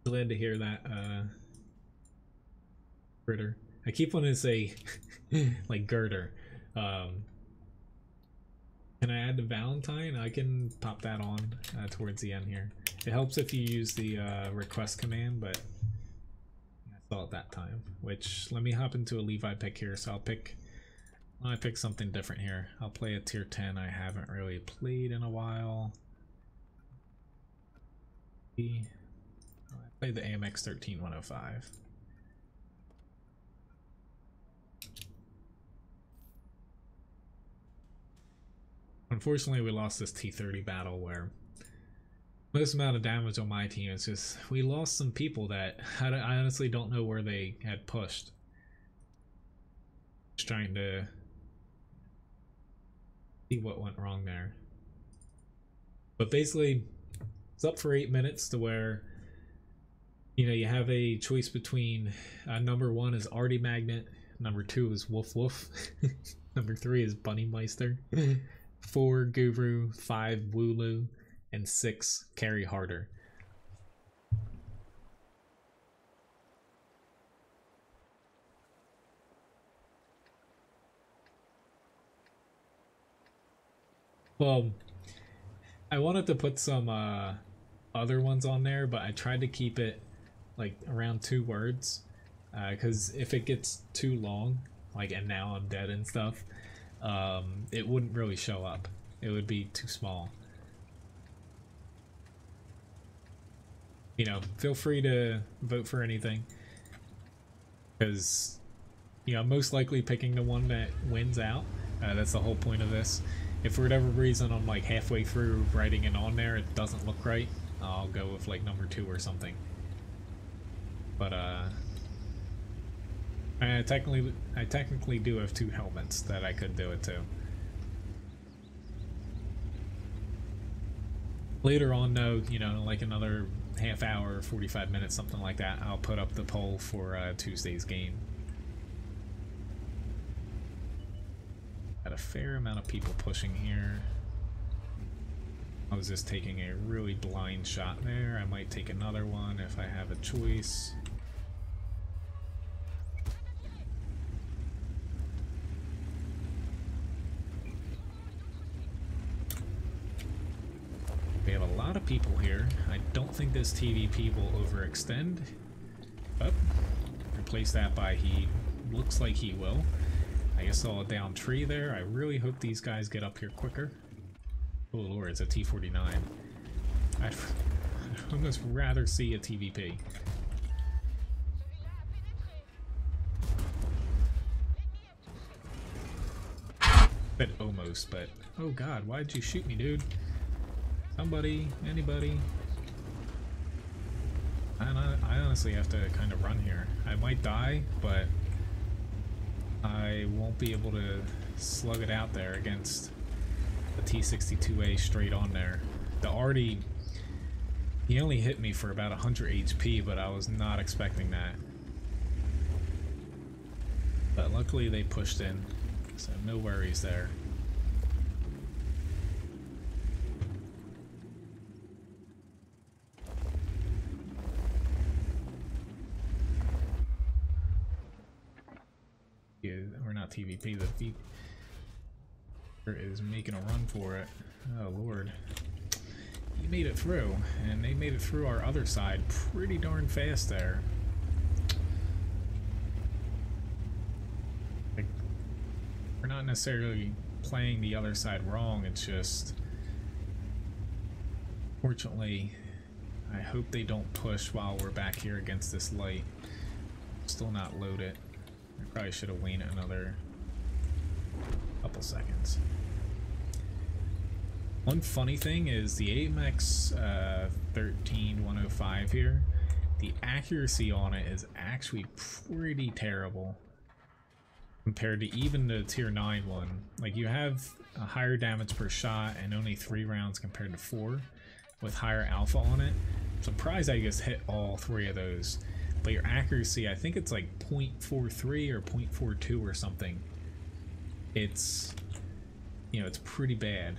Glad to hear that, Girder. I keep wanting to say like Girder. Can I add the Valentine? I can pop that on towards the end here. It helps if you use the request command, but I saw it that time. Which, let me hop into a Levi pick here. So I'll pick something different here. I'll play a tier 10 I haven't really played in a while. I played the AMX 13105. Unfortunately, we lost this T30 battle where most amount of damage on my team is just we lost some people that I honestly don't know where they had pushed. Just trying to see what went wrong there. But basically, it's up for 8 minutes to where, you know, you have a choice between number 1 is Artie Magnet, number 2 is Woof Woof, number 3 is Bunny Meister, 4 Guru, 5 Wooloo, and 6 Carry Harder. Well, I wanted to put some other ones on there, but I tried to keep it like around 2 words, because if it gets too long, like and now I'm dead and stuff, it wouldn't really show up. It would be too small. You know, feel free to vote for anything, because, you know, I'm most likely picking the one that wins out. That's the whole point of this. If for whatever reason I'm like halfway through writing it on there, it doesn't look right, I'll go with like number 2 or something. But I technically do have 2 helmets that I could do it to. Later on though, you know, like another half hour, 45 minutes, something like that, I'll put up the poll for Tuesday's game. Got a fair amount of people pushing here. I was just taking a really blind shot there. I might take another one if I have a choice. We have a lot of people here. I don't think this TVP will overextend. Oh, replace that by he looks like he will. I just saw a down tree there. I really hope these guys get up here quicker. Oh lord, it's a T-49. I'd almost rather see a TVP. But almost, but oh god, why'd you shoot me, dude? Somebody, anybody. I honestly have to kind of run here. I might die, but I won't be able to slug it out there against the T-62A straight on there. The Artie, he only hit me for about 100 HP, but I was not expecting that. But luckily they pushed in, so no worries there. Or not TVP, the V is making a run for it. Oh lord. He made it through, and they made it through our other side pretty darn fast there. Like, we're not necessarily playing the other side wrong, it's just fortunately I hope they don't push while we're back here against this light. Still not loaded. I probably should have waited another couple seconds. One funny thing is the AMX 13105 here, the accuracy on it is actually pretty terrible compared to even the tier 9 one. Like, you have a higher damage per shot and only 3 rounds compared to 4 with higher alpha on it. I'm surprised I just hit all 3 of those. But your accuracy, I think it's like 0.43 or 0.42 or something. It's, you know, it's pretty bad.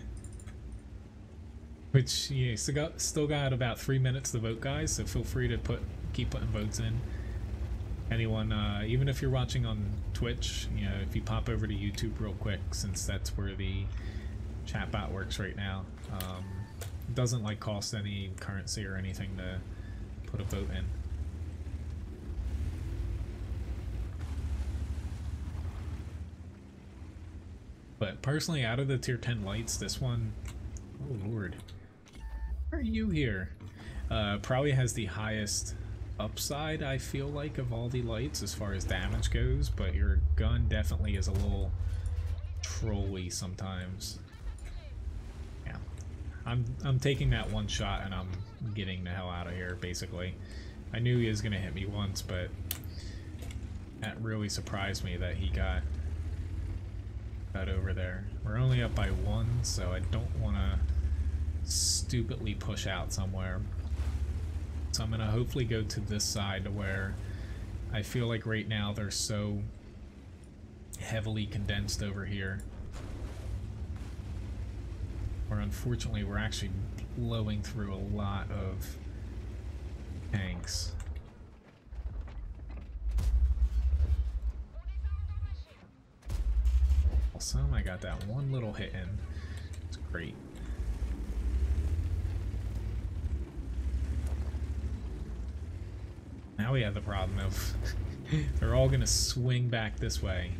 Which, yeah, still got about 3 minutes to vote, guys, so feel free to keep putting votes in. Anyone, even if you're watching on Twitch, you know, if you pop over to YouTube real quick, since that's where the chat bot works right now. It doesn't like cost any currency or anything to put a vote in. But personally, out of the tier 10 lights, this one, oh lord, why are you here? Probably has the highest upside, I feel like, of all the lights as far as damage goes, but your gun definitely is a little trolly sometimes. Yeah, I'm taking that one shot and I'm getting the hell out of here, basically. I knew he was gonna hit me once, but that really surprised me that he got over there. We're only up by 1, so I don't want to stupidly push out somewhere. So I'm going to hopefully go to this side to where I feel like right now they're so heavily condensed over here. Or unfortunately we're actually blowing through a lot of tanks. Awesome, I got that one little hit in. It's great. Now we have the problem of they're all gonna swing back this way,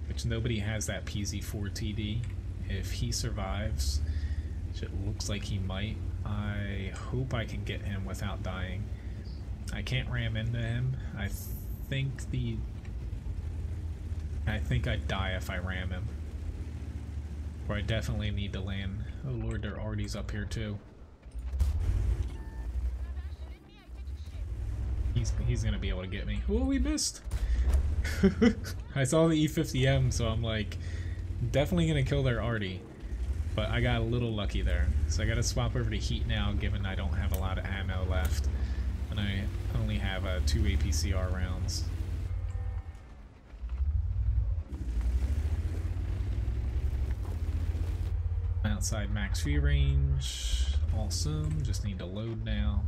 which nobody has that PZ4 TD. If he survives, which it looks like he might, I hope I can get him without dying. I can't ram into him. I think I'd die if I ram him. Or I definitely need to land. Oh lord, there are Arties up here too. He's gonna be able to get me. Oh, we missed! I saw the E50M, so I'm like, definitely gonna kill their Artie. But I got a little lucky there. So I gotta swap over to Heat now, given I don't have a lot of ammo left. And I only have 2 APCR rounds. Outside max view range. Awesome. Just need to load now.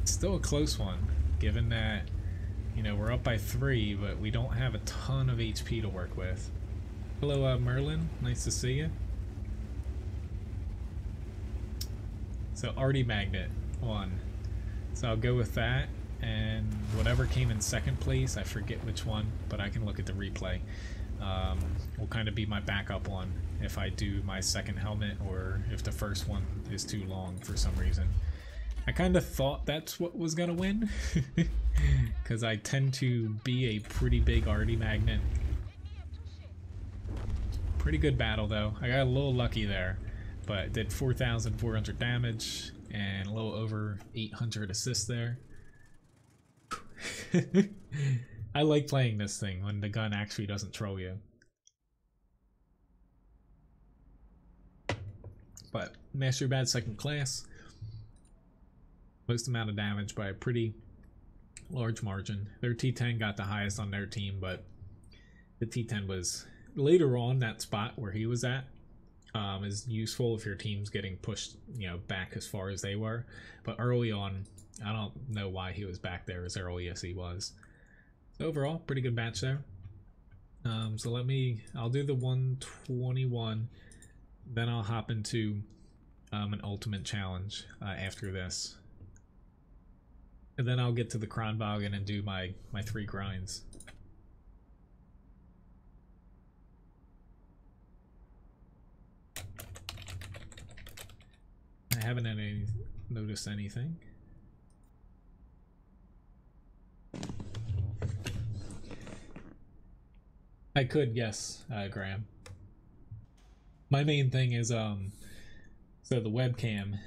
Still a close one, given that, you know, we're up by 3, but we don't have a ton of HP to work with. Hello, Merlin. Nice to see you. So Artie Magnet won. So I'll go with that, and whatever came in second place, I forget which one, but I can look at the replay. Will kind of be my backup one if I do my second helmet, or if the first one is too long for some reason. I kind of thought that's what was gonna win, because I tend to be a pretty big Artie Magnet. Pretty good battle though. I got a little lucky there, but did 4,400 damage and a little over 800 assists there. I like playing this thing when the gun actually doesn't troll you. But Master Bad second class. Most amount of damage by a pretty large margin. Their T10 got the highest on their team, but the T10 was later on that spot where he was at. Is useful if your team's getting pushed, you know, back as far as they were. But early on, I don't know why he was back there as early as he was. So overall, pretty good match there. So I'll do the 121, then I'll hop into an ultimate challenge after this. And then I'll get to the Kronwagen and do my 3 grinds. I haven't noticed anything. I could, yes, Graham. My main thing is so the webcam,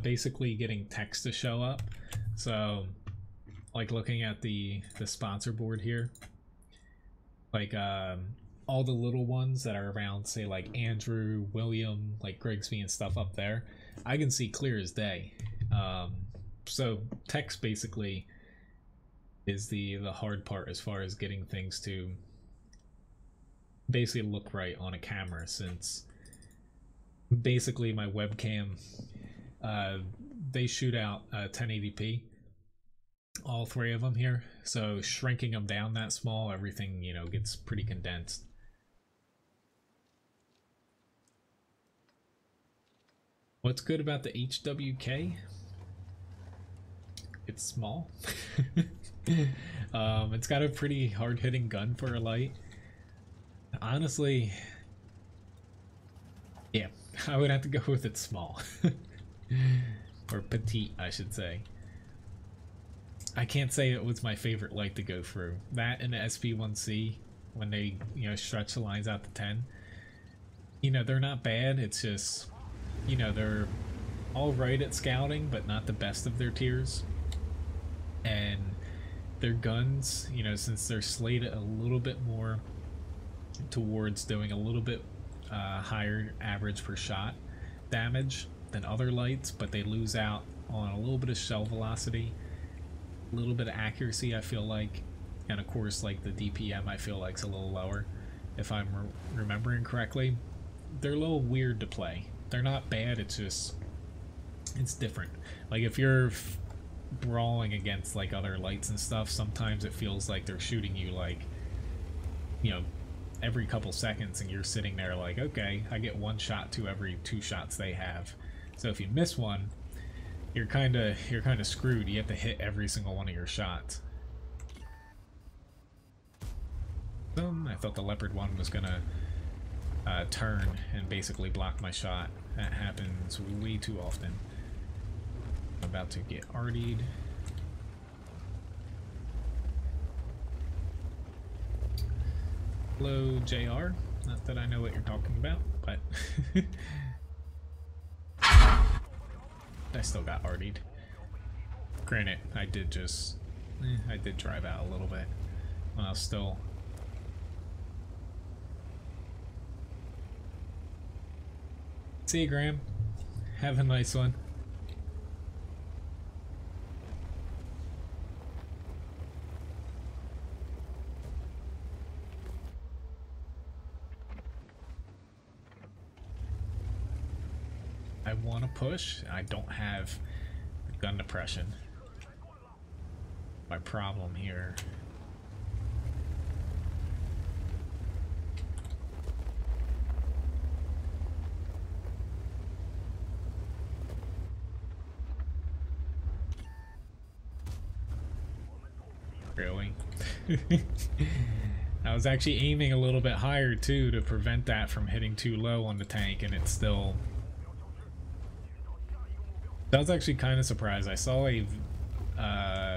basically getting text to show up. So like looking at the sponsor board here, like all the little ones that are around, say like Andrew, William, like Grigsby and stuff up there, I can see clear as day. So text basically is the hard part as far as getting things to basically look right on a camera, since basically my webcam, they shoot out 1080p, all 3 of them here, so shrinking them down that small, everything, you know, gets pretty condensed. What's good about the HWK? It's small. It's got a pretty hard-hitting gun for a light. Honestly, yeah, I would have to go with it small. Or petite, I should say. I can't say it was my favorite light to go through. That and the SP1C, when they, you know, stretch the lines out to 10. You know, they're not bad, it's just, you know, they're alright at scouting, but not the best of their tiers. And their guns, you know, since they're slated a little bit more towards doing a little bit higher average per shot damage than other lights, but they lose out on a little bit of shell velocity, a little bit of accuracy, I feel like, and of course like the DPM I feel like is a little lower if I'm remembering correctly. They're a little weird to play. They're not bad, it's just, it's different. Like if you're brawling against like other lights and stuff, sometimes it feels like they're shooting you like, you know, every couple seconds, and you're sitting there like, okay, I get 1 shot to every 2 shots they have. So if you miss one, you're kind of screwed. You have to hit every single one of your shots. I thought the leopard one was gonna turn and basically block my shot. That happens way too often. I'm about to get artied. Hello, JR. Not that I know what you're talking about, but I still got artied. Granted, I did just, I did drive out a little bit when I was still. See you, Graham. Have a nice one. I want to push. I don't have gun depression. My problem here. Really? I was actually aiming a little bit higher too to prevent that from hitting too low on the tank, and it's still... I was actually kind of surprised. I saw a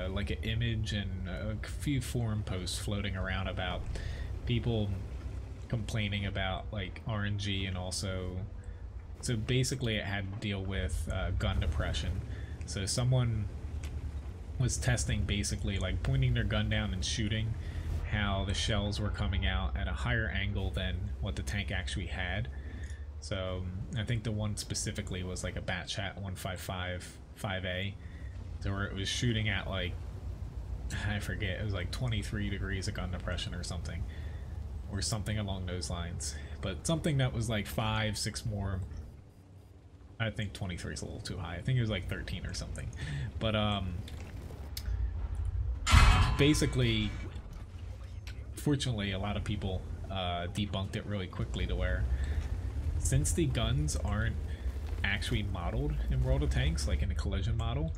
like an image and a few forum posts floating around about people complaining about like RNG, and also so basically it had to deal with gun depression. So someone was testing basically like pointing their gun down and shooting how the shells were coming out at a higher angle than what the tank actually had. So I think the one specifically was like a Batchat 155 5A, so where it was shooting at like, I forget, it was like 23 degrees of gun depression or something along those lines, but something that was like 5-6 more. I think 23 is a little too high. I think it was like 13 or something, but basically fortunately a lot of people debunked it really quickly, to where since the guns aren't actually modeled in World of Tanks like in a collision model,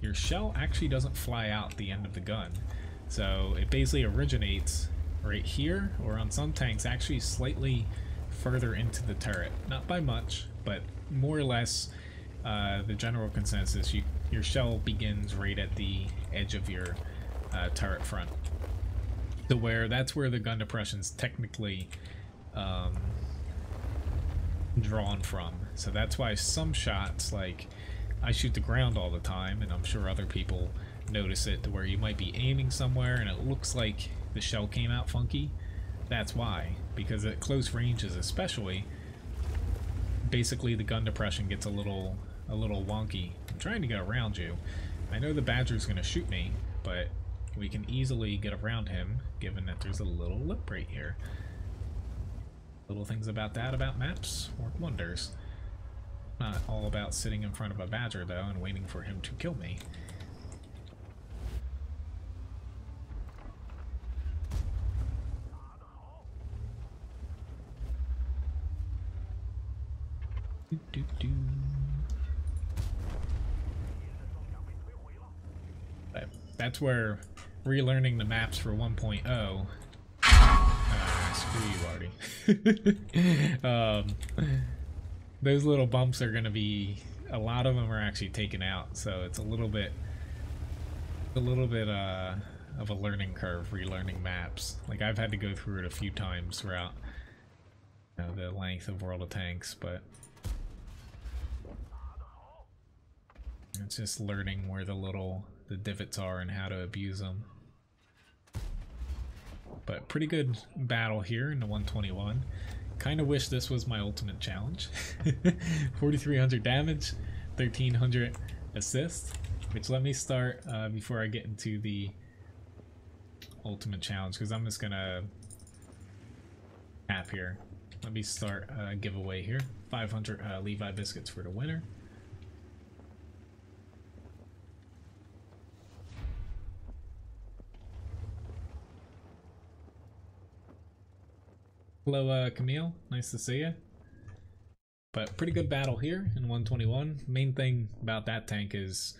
your shell actually doesn't fly out the end of the gun. So it basically originates right here, or on some tanks actually slightly further into the turret. Not by much, but more or less the general consensus, your shell begins right at the edge of your turret front. To where that's where the gun depression's technically drawn from. So that's why some shots, like I shoot the ground all the time, and I'm sure other people notice it, to where you might be aiming somewhere and it looks like the shell came out funky. That's why, because at close ranges especially, basically the gun depression gets a little wonky. I'm trying to get around you. I know the badger's gonna shoot me, but we can easily get around him given that there's a little lip right here. Little things about maps work wonders. Not all about sitting in front of a badger though and waiting for him to kill me. But that's where relearning the maps for 1.0 screw you, Artie. Those little bumps are going to be, a lot of them are actually taken out, so it's a little bit of a learning curve relearning maps. Like I've had to go through it a few times throughout the length of World of Tanks, but it's just learning where the divots are and how to abuse them. But pretty good battle here in the 121. Kind of wish this was my ultimate challenge. 4,300 damage, 1,300 assists. Which, let me start before I get into the ultimate challenge, because I'm just gonna tap here. Let me start a giveaway here. 500 Levi biscuits for the winner. Hello, Camille. Nice to see you. But pretty good battle here in 121. Main thing about that tank is,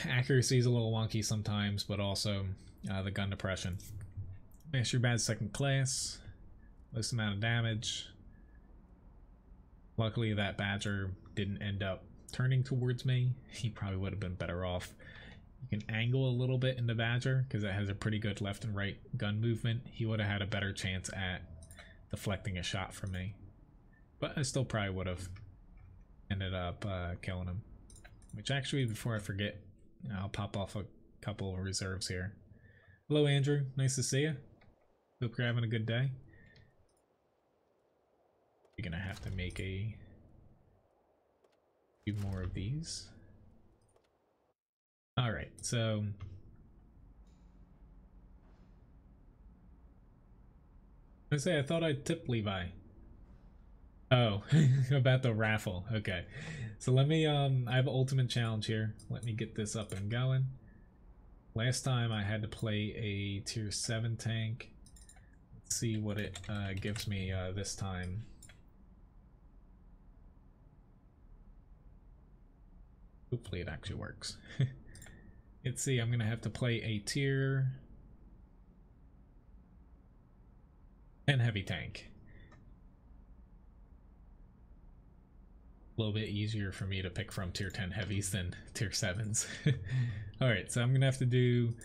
accuracy is a little wonky sometimes, but also the gun depression. Master bad second class. Most amount of damage. Luckily, that badger didn't end up turning towards me. He probably would have been better off. You can angle a little bit in the badger because it has a pretty good left and right gun movement. He would have had a better chance at deflecting a shot from me, but I still probably would have ended up killing him. Which actually, before I forget, I'll pop off a couple of reserves here. Hello Andrew, nice to see you. Hope you're having a good day. You're gonna have to make a few more of these. Alright, so I thought I'd tip Levi. Oh, about the raffle. Okay. So let me I have an ultimate challenge here. Let me get this up and going. Last time I had to play a tier 7 tank. Let's see what it gives me this time. Hopefully it actually works. let's see, I'm gonna have to play a tier 10 heavy tank. A little bit easier for me to pick from tier 10 heavies than tier 7s. Alright, so I'm gonna have to do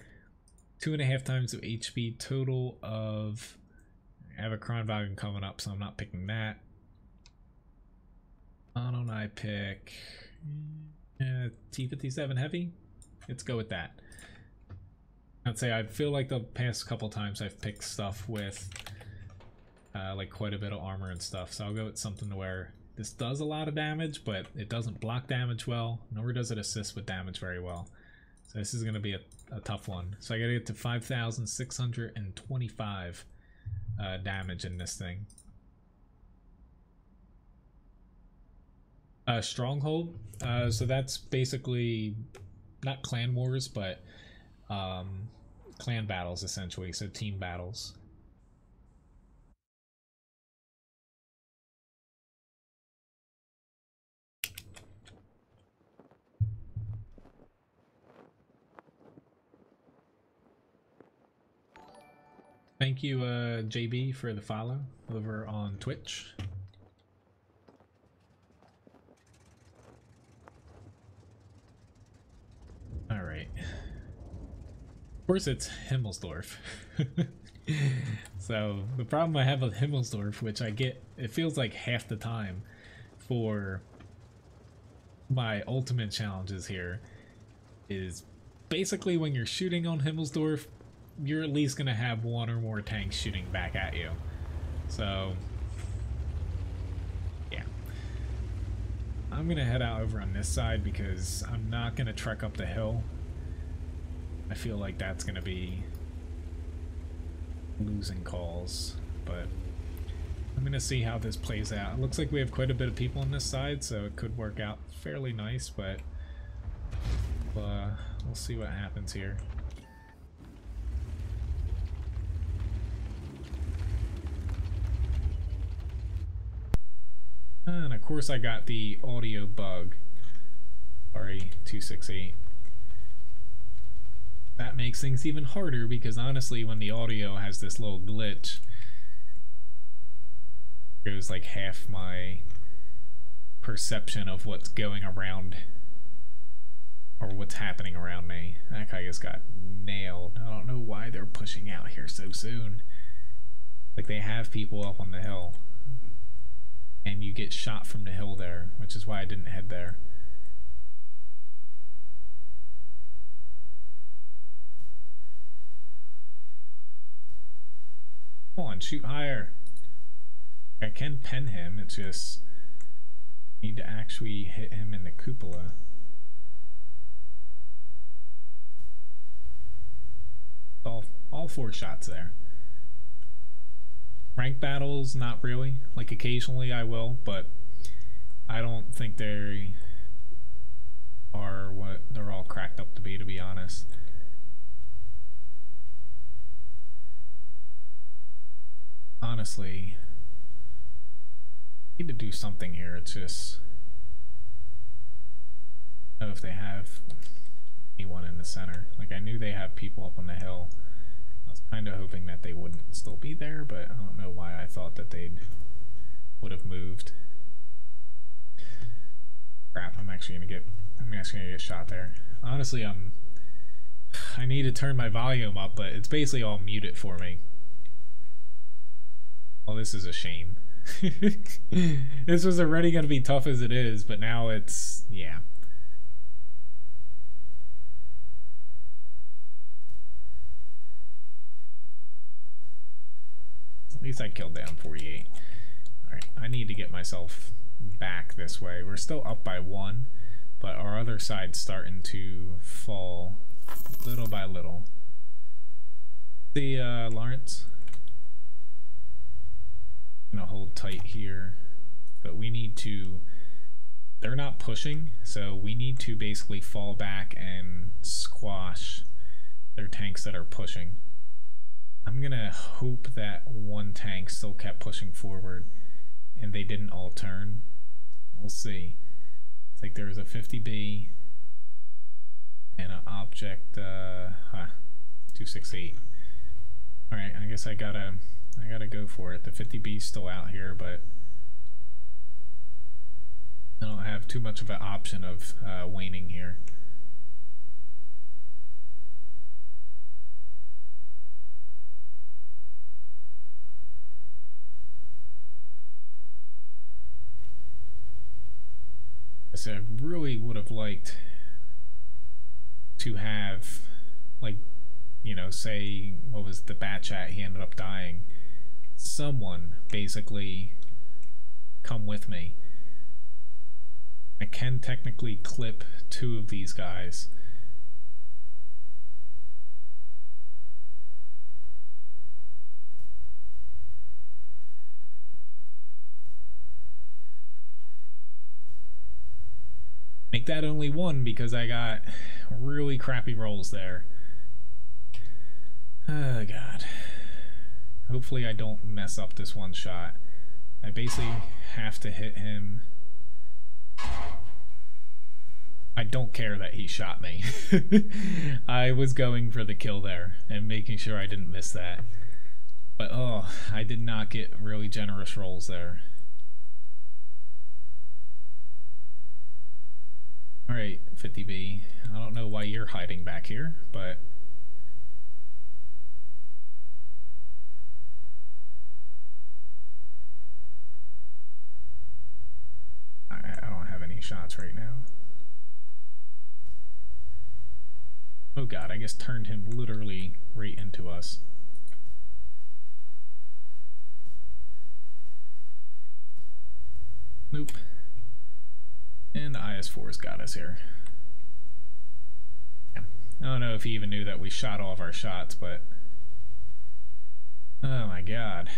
2.5 times of HP, total of, I have a Kronwagen coming up, so I'm not picking that. Why don't I pick T57 heavy? Let's go with that. I'd say I feel like the past couple times I've picked stuff with like quite a bit of armor and stuff, so I'll go with something to where this does a lot of damage, but it doesn't block damage well, nor does it assist with damage very well. So this is going to be a tough one. So I got to get to 5,625 damage in this thing. Stronghold. So that's basically not clan wars, but clan battles essentially. So team battles. Thank you, JB, for the follow over on Twitch. All right. Of course, it's Himmelsdorf. So the problem I have with Himmelsdorf, which I get, it feels like half the time for my ultimate challenges here, is basically when you're shooting on Himmelsdorf, you're at least going to have one or more tanks shooting back at you. So, yeah. I'm going to head out over on this side because I'm not going to trek up the hill. I feel like that's going to be losing calls, but I'm going to see how this plays out. It looks like we have quite a bit of people on this side, so it could work out fairly nice, but we'll see what happens here. And of course I got the audio bug. Sorry, 268. That makes things even harder because honestly when the audio has this little glitch, it goes like half my perception of what's going around or what's happening around me. That guy just got nailed. I don't know why they're pushing out here so soon. Like they have people up on the hill. And you get shot from the hill there, which is why I didn't head there. Come on, shoot higher. I can pen him, it's just need to actually hit him in the cupola. All 4 shots there. Rank battles, not really. Like occasionally I will, but I don't think they are what they're all cracked up to be honest. Honestly, I need to do something here. It's just, I don't know if they have anyone in the center. Like I knew they have people up on the hill. I was kind of hoping that they wouldn't still be there, but I don't know why I thought that they would have moved. Crap, I'm actually gonna get shot there. Honestly, I need to turn my volume up, but it's basically all muted for me. Well, this is a shame. This was already gonna be tough as it is, but now it's, yeah. At least I killed down 48. Alright, I need to get myself back this way. We're still up by 1, but our other side's starting to fall little by little. See, Lawrence? I'm gonna hold tight here, but we need to, they're not pushing, so we need to basically fall back and squash their tanks that are pushing. I'm gonna hope that one tank still kept pushing forward and they didn't all turn. We'll see. It's like there was a 50B And an object, 268. Alright, I guess I gotta go for it. The 50B's still out here, but I don't have too much of an option of waning here. So I really would have liked to have, like, you know, say, what was the bat chat, he ended up dying. Someone basically come with me. I can technically clip 2 of these guys. Make that only 1 because I got really crappy rolls there. Oh god. Hopefully I don't mess up this one shot. I basically have to hit him. I don't care that he shot me. I was going for the kill there and making sure I didn't miss that. But oh, I did not get really generous rolls there. Alright, 50B. I don't know why you're hiding back here, but... I don't have any shots right now. Oh god, I guess turned him literally right into us. Nope. And the IS-4's got us here. Yeah. I don't know if he even knew that we shot all of our shots, but... Oh my god.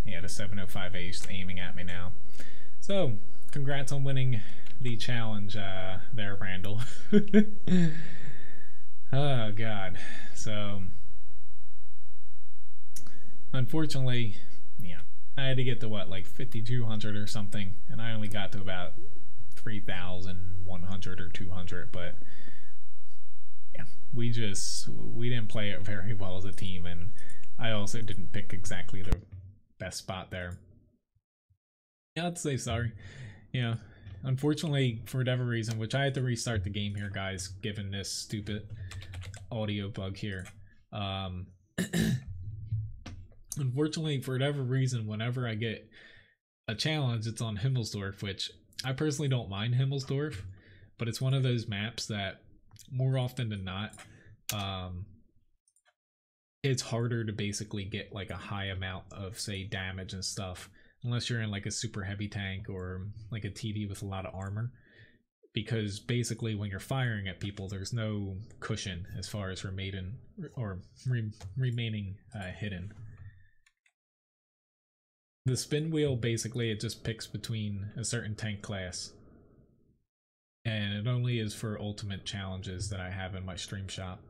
He had a 705 ace aiming at me now. So, congrats on winning the challenge there, Randall. Oh god. So, unfortunately, yeah, I had to get to what, like 5,200 or something, and I only got to about 3,100 or 200, but yeah, we didn't play it very well as a team, and I also didn't pick exactly the best spot there. Yeah, I'd say sorry. Yeah, unfortunately, for whatever reason, which I had to restart the game here, guys, given this stupid audio bug here. Unfortunately, for whatever reason, whenever I get a challenge, it's on Himmelsdorf, which I personally don't mind Himmelsdorf, but it's one of those maps that more often than not, it's harder to basically get like a high amount of, say, damage and stuff, unless you're in like a super heavy tank or like a TD with a lot of armor, because basically when you're firing at people, there's no cushion as far as remaining hidden. The spin wheel, basically, it just picks between a certain tank class, and it only is for ultimate challenges that I have in my stream shop.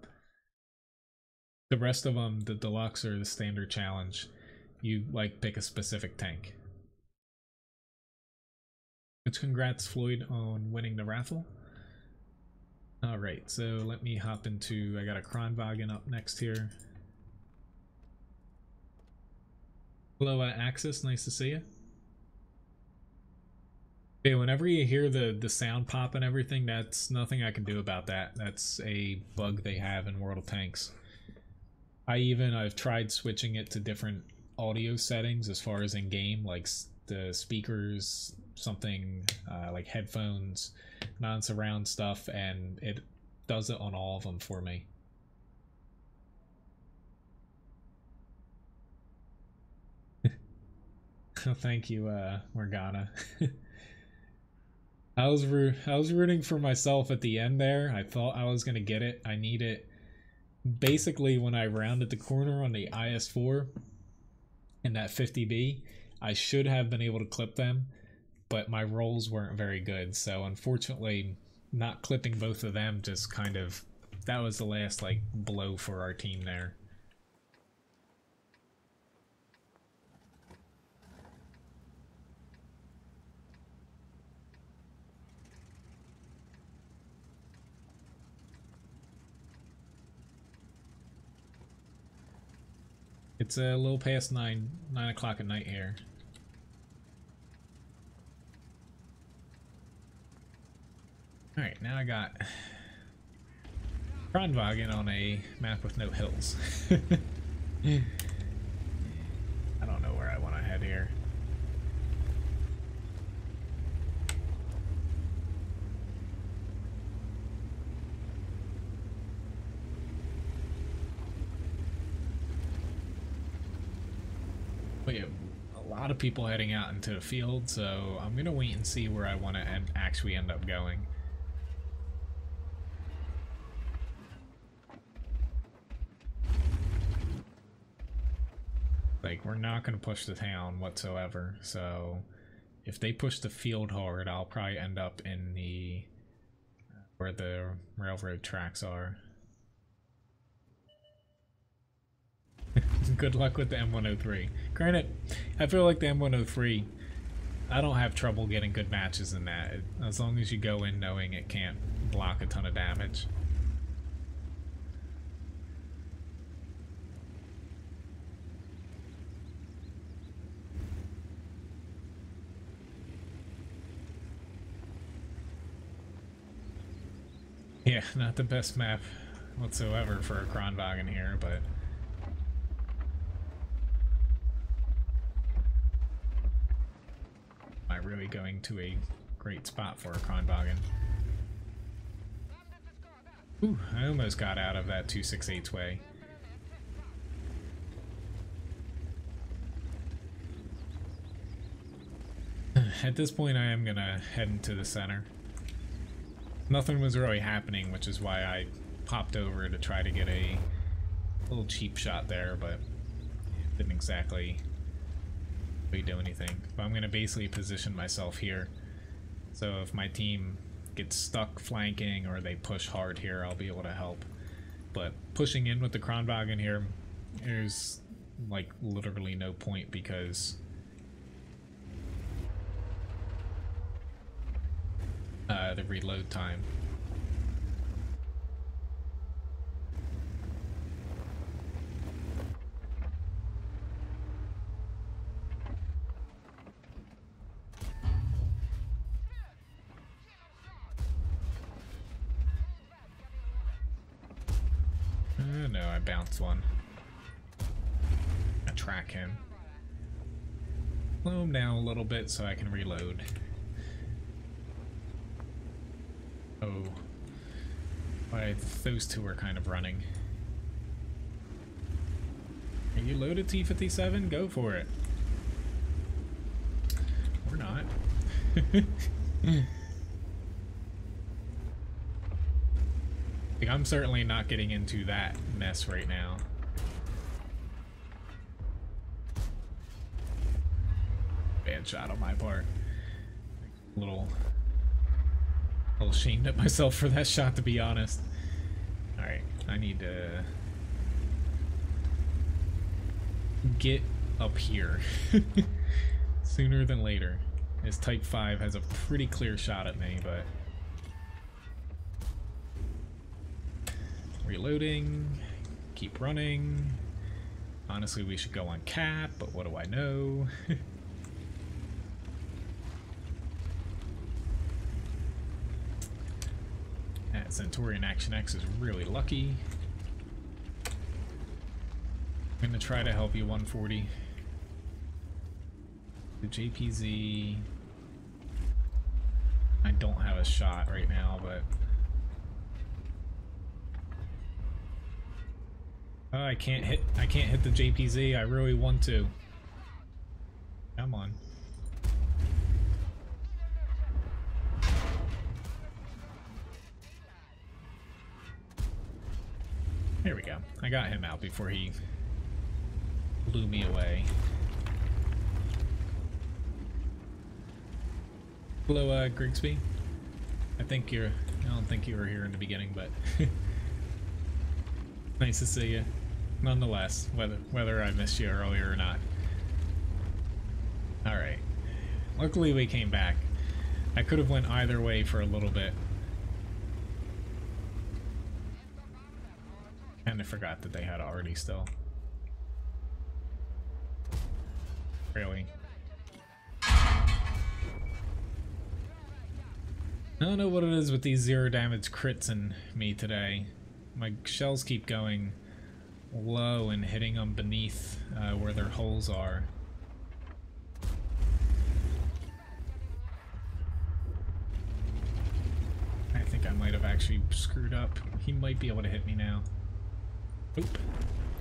The rest of them, the deluxe or the standard challenge, you like pick a specific tank. Which, congrats Floyd on winning the raffle. Alright, so let me hop into, I got a Kronwagen up next here. Hello, Axis, nice to see you. Okay, whenever you hear the sound pop and everything, that's nothing I can do about that. That's a bug they have in World of Tanks. I've tried switching it to different audio settings as far as in game, like the speakers, something like headphones, non-surround stuff, and it does it on all of them for me. Thank you, Morgana. I was rooting for myself at the end there. I thought I was gonna get it. I need it. Basically, when I rounded the corner on the IS-4 and that 50B, I should have been able to clip them, but my rolls weren't very good. So unfortunately, not clipping both of them just kind of, that was the last like blow for our team there. It's a little past 9 o'clock at night here. Alright, now I got Kronwagen on a map with no hills. I don't know where I want to head here. But yeah, a lot of people heading out into the field, so I'm gonna wait and see where I want to actually end up going. Like, we're not going to push the town whatsoever, so if they push the field hard, I'll probably end up in the where the railroad tracks are. Good luck with the M103. Granted, I feel like the M103, I don't have trouble getting good matches in that, as long as you go in knowing it can't block a ton of damage. Yeah, not the best map whatsoever for a Kronwagen here, but am I really going to a great spot for a Kronwagen? Ooh, I almost got out of that 268's way. At this point, I am gonna head into the center. Nothing was really happening, which is why I popped over to try to get a little cheap shot there, but didn't exactly really do anything. But I'm going to basically position myself here, so if my team gets stuck flanking or they push hard here, I'll be able to help. But pushing in with the Kronwagen here, there's like literally no point because the reload time. No, I bounced one. I track him. Slow him down a little bit so I can reload. Oh, why those two are kind of running. Are you loaded, T-57? Go for it. Or not. Like, I'm certainly not getting into that mess right now. Bad shot on my part. A little ashamed at myself for that shot, to be honest. Alright, I need to get up here sooner than later. This Type 5 has a pretty clear shot at me, but reloading, keep running. Honestly, we should go on cap, but what do I know? That Centurion Action X is really lucky. I'm gonna try to help you, 140. The JPZ, I don't have a shot right now, but oh, I can't hit the JPZ. I really want to. Come on. There we go. I got him out before he blew me away. Hello, Grigsby. I don't think you were here in the beginning, but nice to see you. Nonetheless, whether I missed you earlier or not. Alright. Luckily we came back. I could have went either way for a little bit. And I forgot that they had already still. Really. I don't know what it is with these 0 damage crits in me today. My shells keep going low and hitting them beneath where their holes are. I think I might have actually screwed up. He might be able to hit me now. Oop.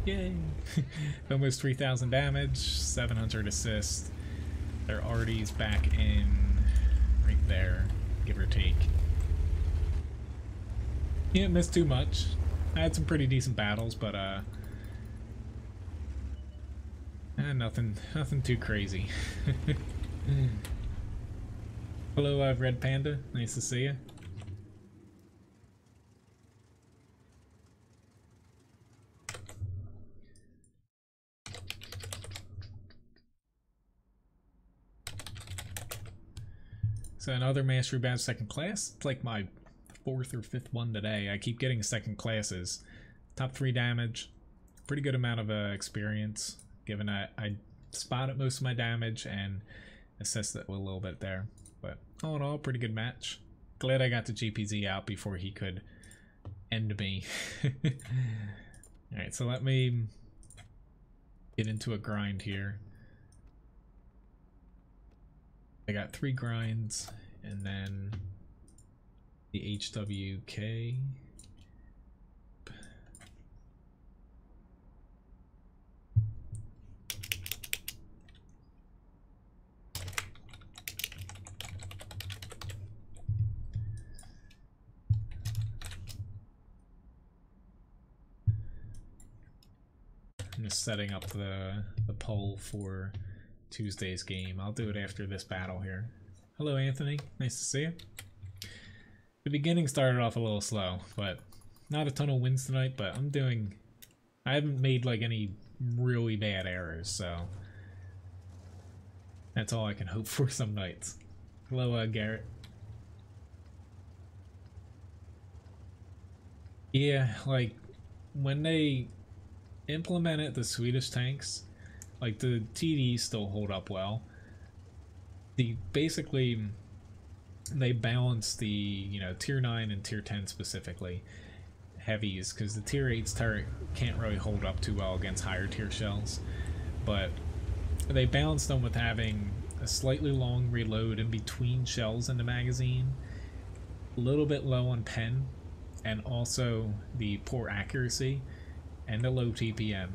Yay! Almost 3,000 damage, 700 assist. Their arty's back in right there, give or take. He didn't miss too much. I had some pretty decent battles, but nothing too crazy. Hello, Red Panda. Nice to see you. So another mastery badge, second class. It's like my 4th or 5th one today. I keep getting second classes. Top 3 damage. Pretty good amount of experience, given I spotted most of my damage and assessed it a little bit there. But all in all, pretty good match. Glad I got the GPZ out before he could end me. Alright, so let me get into a grind here. I got 3 grinds, and then the HWK. I'm just setting up the poll for Tuesday's game. I'll do it after this battle here. Hello, Anthony. Nice to see you. The beginning started off a little slow, but not a ton of wins tonight, but I haven't made like any really bad errors, so that's all I can hope for some nights. Hello, Garrett. Yeah, like when they implemented the Swedish tanks, like the TDs still hold up well. Basically they balance the tier 9 and tier 10 specifically heavies, because the tier 8's turret can't really hold up too well against higher tier shells, but they balance them with having a slightly long reload in between shells in the magazine, a little bit low on pen, and also the poor accuracy and the low TPM,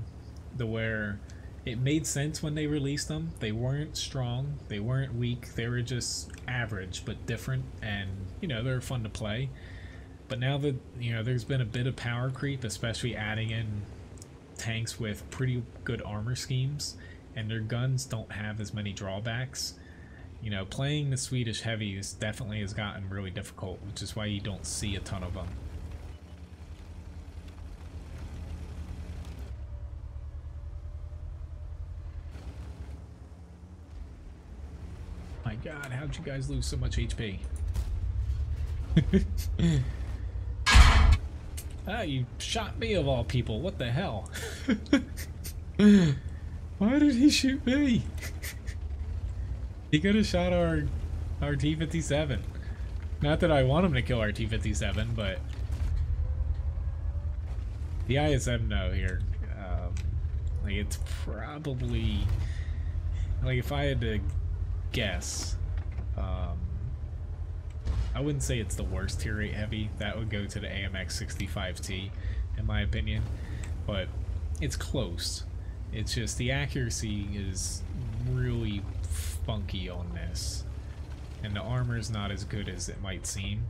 where it made sense when they released them. They weren't strong, they weren't weak, they were just average but different, and they're fun to play. But now that there's been a bit of power creep, especially adding in tanks with pretty good armor schemes, and their guns don't have as many drawbacks. Playing the Swedish heavies definitely has gotten really difficult, which is why you don't see a ton of them. My god, how'd you guys lose so much HP? Ah, you shot me of all people. What the hell? Why did he shoot me? He could have shot our T-57. Not that I want him to kill our T-57, but the ISM no here. Like it's probably, like if I had to guess, I wouldn't say it's the worst tier 8 heavy. That would go to the AMX 65T in my opinion, but it's close. It's just the accuracy is really funky on this, and the armor is not as good as it might seem.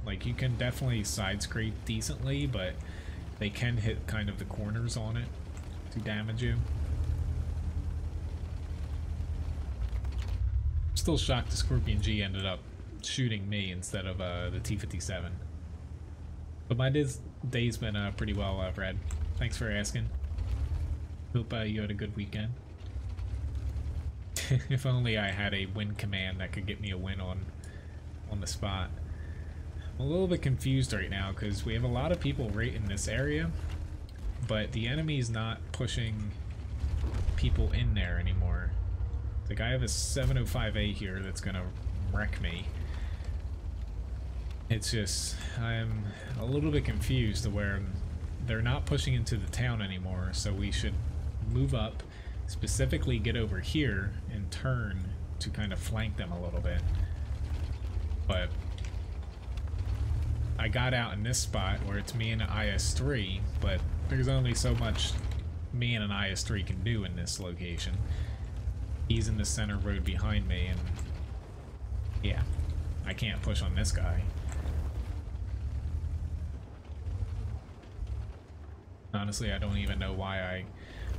Like you can definitely side scrape decently, but they can hit kind of the corners on it to damage you. Still shocked the Scorpion G ended up shooting me instead of the T-57. But my day's been pretty well, Red. Thanks for asking. Hope you had a good weekend. If only I had a win command that could get me a win on the spot. I'm a little bit confused right now because we have a lot of people right in this area, but the enemy's not pushing people in there anymore. Like, I have a 705A here that's gonna wreck me. It's just, I'm a little bit confused to where they're not pushing into the town anymore, so we should move up, specifically get over here, and turn to kind of flank them a little bit. But I got out in this spot where it's me and an IS-3, but there's only so much me and an IS-3 can do in this location. He's in the center road behind me, and yeah, I can't push on this guy. Honestly, I don't even know why I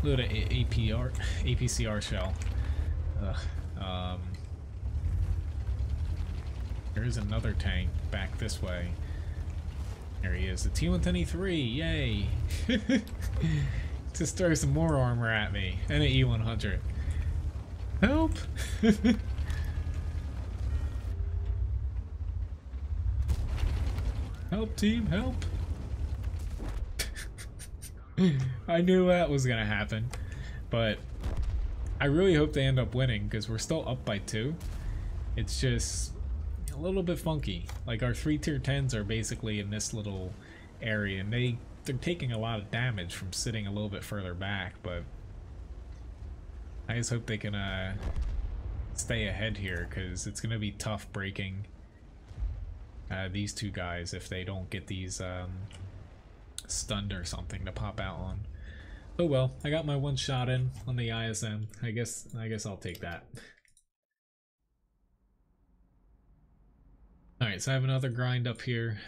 load an APCR shell. There's another tank back this way. There he is, the T-123, yay! Just throw some more armor at me, and an E-100. Help! Help, team, help! I knew that was gonna happen, but I really hope they end up winning because we're still up by 2. It's just a little bit funky. Like, our 3 tier 10s are basically in this little area, and they're taking a lot of damage from sitting a little bit further back, but I just hope they can stay ahead here because it's gonna be tough breaking these 2 guys if they don't get these stunned or something to pop out on. Oh well, I got my 1 shot in on the ISM. I guess I'll take that. Alright, so I have another grind up here.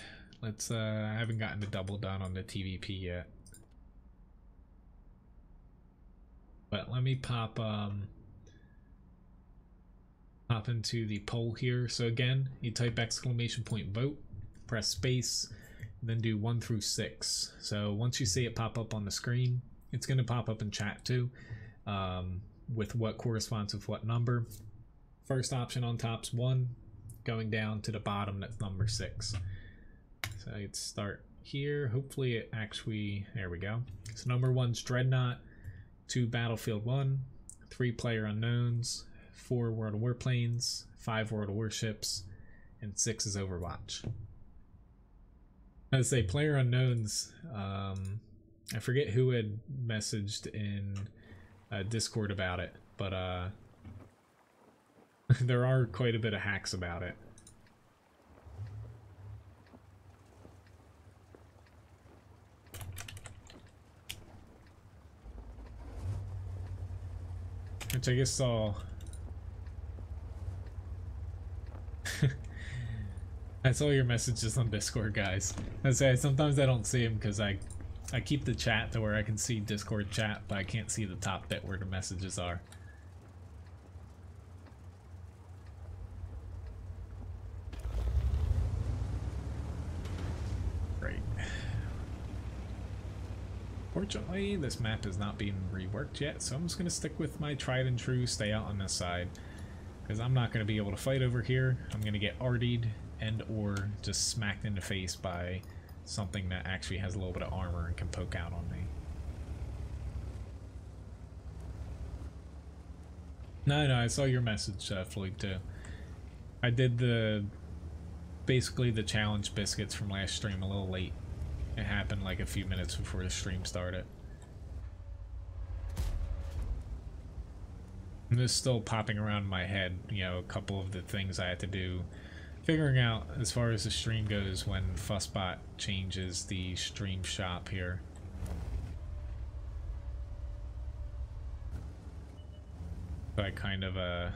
Let's I haven't gotten the double done on the TVP yet. But let me pop into the poll here. So again, you type !vote, press space, then do 1 through 6. So once you see it pop up on the screen, it's going to pop up in chat too, with what corresponds with what number. First option on top's 1, going down to the bottom, that's number 6. So I'd start here. Hopefully it actually, there we go. So number 1's Dreadnought, 2 Battlefield 1, 3 Player Unknowns, 4 World of Warplanes, 5 World of Warships, and 6 is Overwatch. I'd say Player Unknowns, I forget who had messaged in Discord about it, but there are quite a bit of hacks about it. Which I guess saw... I saw your messages on Discord, guys. I say sometimes I don't see them because I keep the chat to where I can see Discord chat, but I can't see the top bit where the messages are. Great. Fortunately, this map is not being reworked yet, so I'm just going to stick with my tried and true stay out on this side. Because I'm not going to be able to fight over here. I'm going to get artied and or just smacked in the face by something that actually has a little bit of armor and can poke out on me. No, I saw your message, Floyd, too. I did basically the challenge biscuits from last stream a little late. It happened like a few minutes before the stream started. And this is still popping around in my head, you know, a couple of the things I had to do. Figuring out as far as the stream goes when Fussbot changes the stream shop here. So I kind of I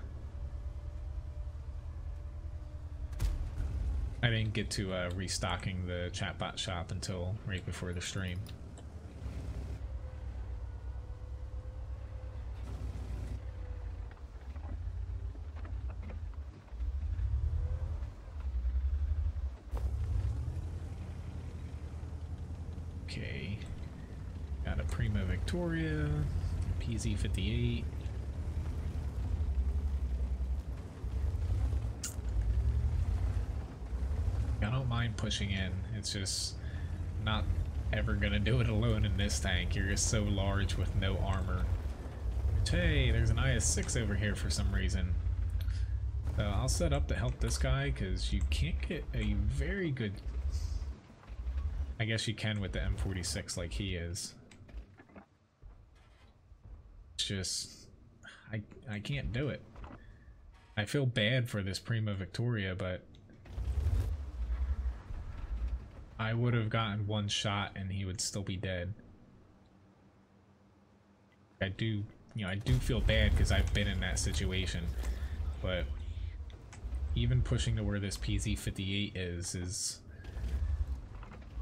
didn't get to restocking the chatbot shop until right before the stream. Okay, got a Prima Victoria, PZ-58. I don't mind pushing in, it's just not ever gonna do it alone in this tank. You're just so large with no armor. Hey, there's an IS-6 over here for some reason. So I'll set up to help this guy, because you can't get a very good... I guess you can with the M46 like he is. It's just... I can't do it. I feel bad for this Prima Victoria, but... I would have gotten one shot and he would still be dead. I do feel bad because I've been in that situation, but even pushing to where this PZ-58 is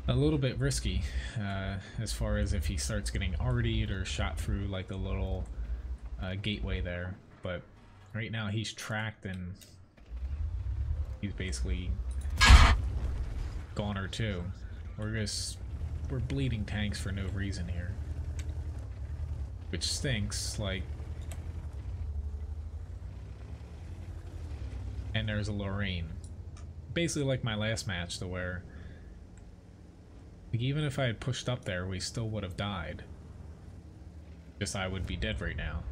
a little bit risky, as far as if he starts getting RD'd or shot through like the little gateway there. But right now he's tracked and he's basically goner too. We're bleeding tanks for no reason here, which stinks. Like, and there's a Lorraine, basically like my last match, to where like, even if I had pushed up there, we still would have died. Just I would be dead right now.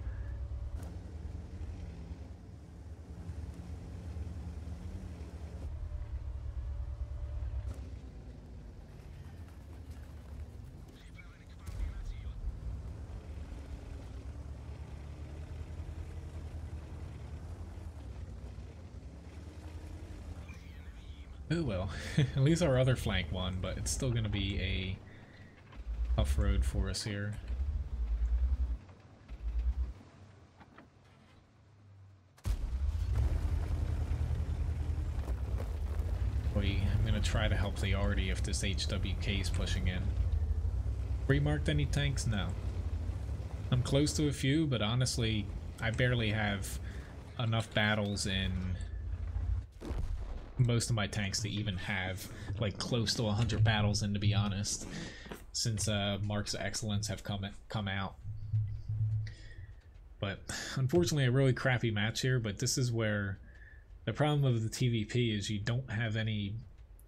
Oh well, at least our other flank won, but it's still going to be a tough road for us here. I'm going to try to help the Artie if this HWK is pushing in. Remarked any tanks? No. I'm close to a few, but honestly, I barely have enough battles in most of my tanks to even have like close to 100 battles in, to be honest, since Marks of Excellence have come out. But unfortunately a really crappy match here, but this is where the problem of the TVP is you don't have any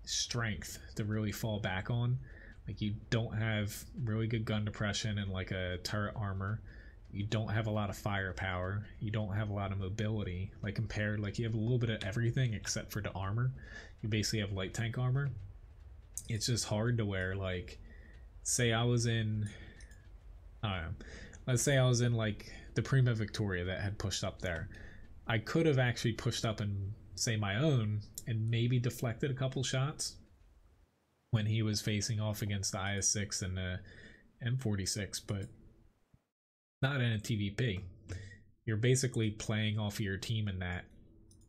strength to really fall back on. Like, you don't have really good gun depression and like a turret armor. You don't have a lot of firepower. You don't have a lot of mobility. Like, compared, like, you have a little bit of everything except for the armor. You basically have light tank armor. It's just hard to wear. Like, say I was in, I don't know, let's say I was in like the Prima Victoria that had pushed up there. I could have actually pushed up and say my own and maybe deflected a couple shots when he was facing off against the IS-6 and the M46, but not in a TVP. You're basically playing off of your team in that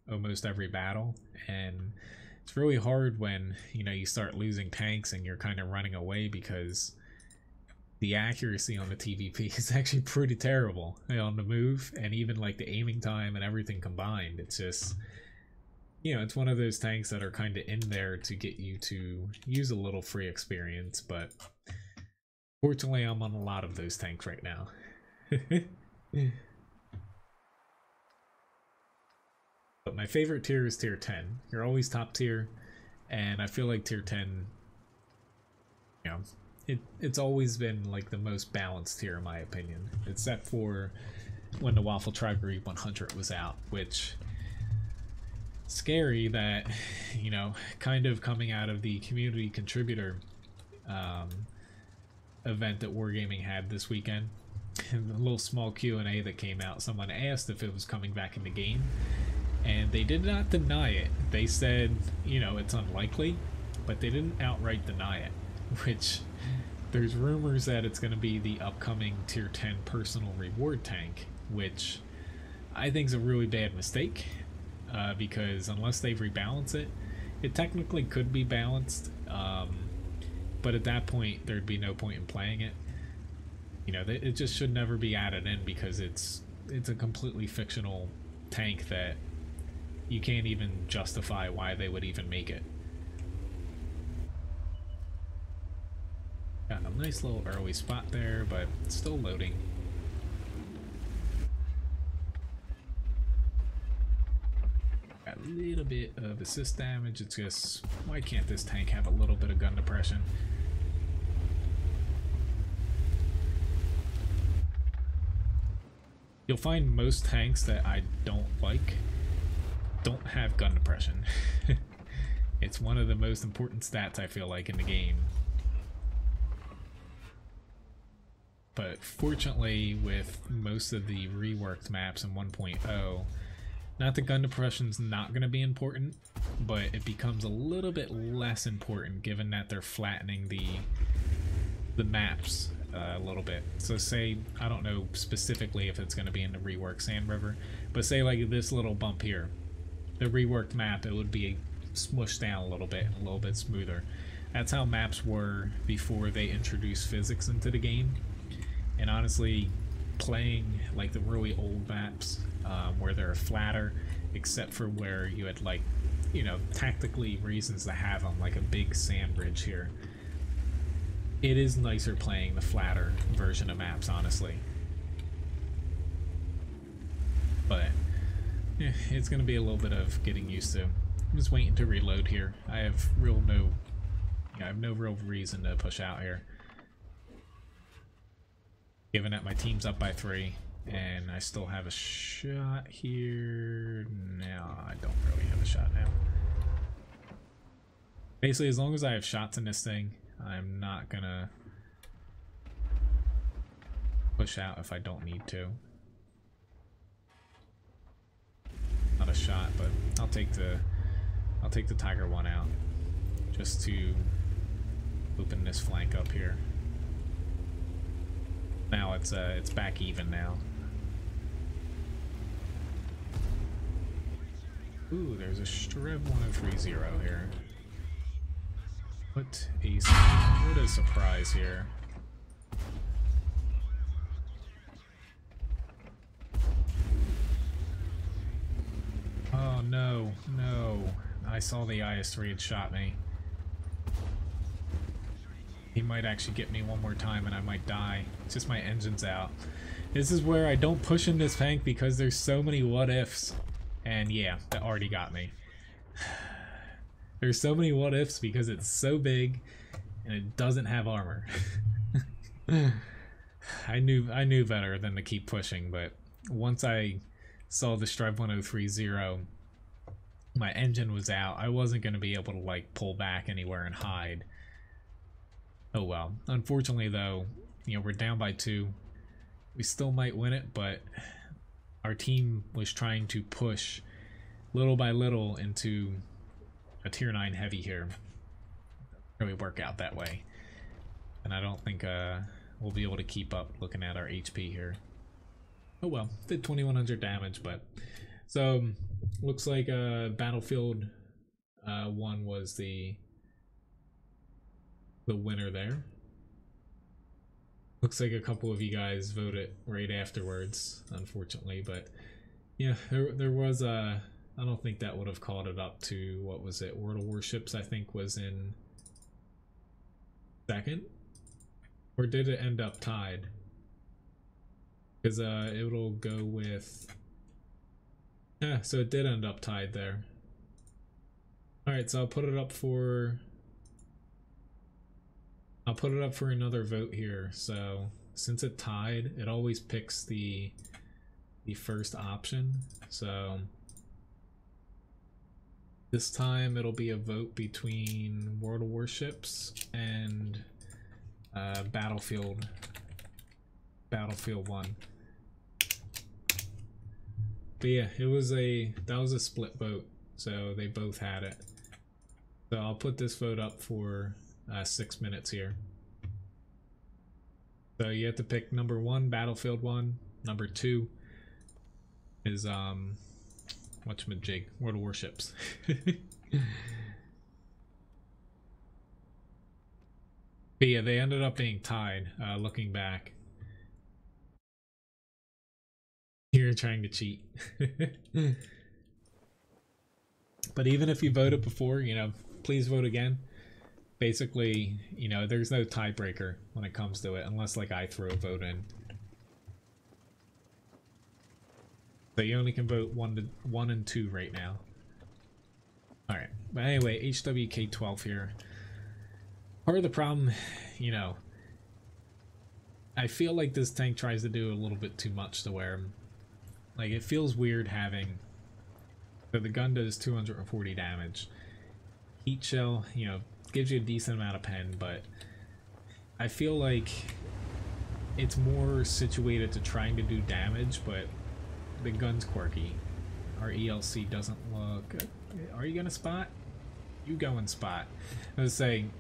almost every battle, and it's really hard when, you know, you start losing tanks and you're kind of running away, because the accuracy on the TVP is actually pretty terrible, you know, on the move, and even like the aiming time and everything combined. It's just, you know, it's one of those tanks that are kind of in there to get you to use a little free experience, but fortunately I'm on a lot of those tanks right now. But my favorite tier is tier 10. You're always top tier, and I feel like tier 10, you know, it's always been like the most balanced tier in my opinion, except for when the Waffle Tribal 100 was out, which, scary that, you know, kind of coming out of the community contributor event that Wargaming had this weekend, and the little small Q&A that came out, someone asked if it was coming back in the game, and they did not deny it. They said, you know, it's unlikely, but they didn't outright deny it, which there's rumors that it's going to be the upcoming tier 10 personal reward tank, which I think is a really bad mistake, because unless they rebalance it, it technically could be balanced, but at that point there'd be no point in playing it. You know, it just should never be added in, because it's a completely fictional tank that you can't even justify why they would even make it. Got a nice little early spot there, but still loading. Got a little bit of assist damage. It's just, why can't this tank have a little bit of gun depression? You'll find most tanks that I don't like don't have gun depression. It's one of the most important stats I feel like in the game. But fortunately, with most of the reworked maps in 1.0, not that gun depression's not going to be important, but it becomes a little bit less important given that they're flattening the maps a little bit. So say, I don't know specifically if it's going to be in the reworked Sand River, but say like this little bump here, the reworked map, it would be smushed down a little bit smoother. That's how maps were before they introduced physics into the game. And honestly, playing like the really old maps where they're flatter, except for where you had like, you know, tactically reasons to have them, like a big sand bridge here. It is nicer playing the flatter version of maps, honestly. But yeah, it's going to be a little bit of getting used to. I'm just waiting to reload here. I have no real reason to push out here. Given that my team's up by 3, and I still have a shot here. No, I don't really have a shot now. Basically, as long as I have shots in this thing, I'm not gonna push out if I don't need to. Not a shot, but I'll take the Tiger 1 out just to open this flank up here. Now it's back even now. Ooh, there's a Strev 1030 here. What a surprise here. Oh no, no. I saw the IS-3 had shot me. He might actually get me one more time and I might die. It's just my engine's out. This is where I don't push in this tank because there's so many what ifs. And yeah, that already got me. There's so many what ifs because it's so big and it doesn't have armor. I knew better than to keep pushing, but once I saw the Strive 1030, my engine was out. I wasn't going to be able to like pull back anywhere and hide. Oh well. Unfortunately though, you know, we're down by 2. We still might win it, but our team was trying to push little by little into a tier 9 heavy here. Really work out that way. And I don't think we'll be able to keep up looking at our HP here. Oh well, did 2100 damage, but so looks like Battlefield 1 was the winner there. Looks like a couple of you guys voted right afterwards, unfortunately, but yeah, there was I don't think that would have caught it up to, what was it, World of Warships I think was in 2nd? Or did it end up tied? Because it'll go with, yeah, so it did end up tied there. Alright, so I'll put it up for another vote here. So since it tied, it always picks the first option. So this time it'll be a vote between World of Warships and Battlefield 1. But yeah, that was a split vote, so they both had it. So I'll put this vote up for 6 minutes here. So you have to pick number 1, Battlefield 1. Number 2 is whatchamajig, World of Warships. But yeah, they ended up being tied, looking back. You're trying to cheat. But even if you voted before, you know, please vote again. Basically, you know, there's no tiebreaker when it comes to it, unless like I throw a vote in. So you only can vote 1 and 2 right now. Alright, but anyway, HWK12 here. Part of the problem, you know, I feel like this tank tries to do a little bit too much to where Like, it feels weird having... So the gun does 240 damage. Heat shell, you know, gives you a decent amount of pen, but I feel like it's more situated to trying to do damage, but the gun's quirky. Our ELC doesn't look... Are you gonna spot? You go and spot. I was saying,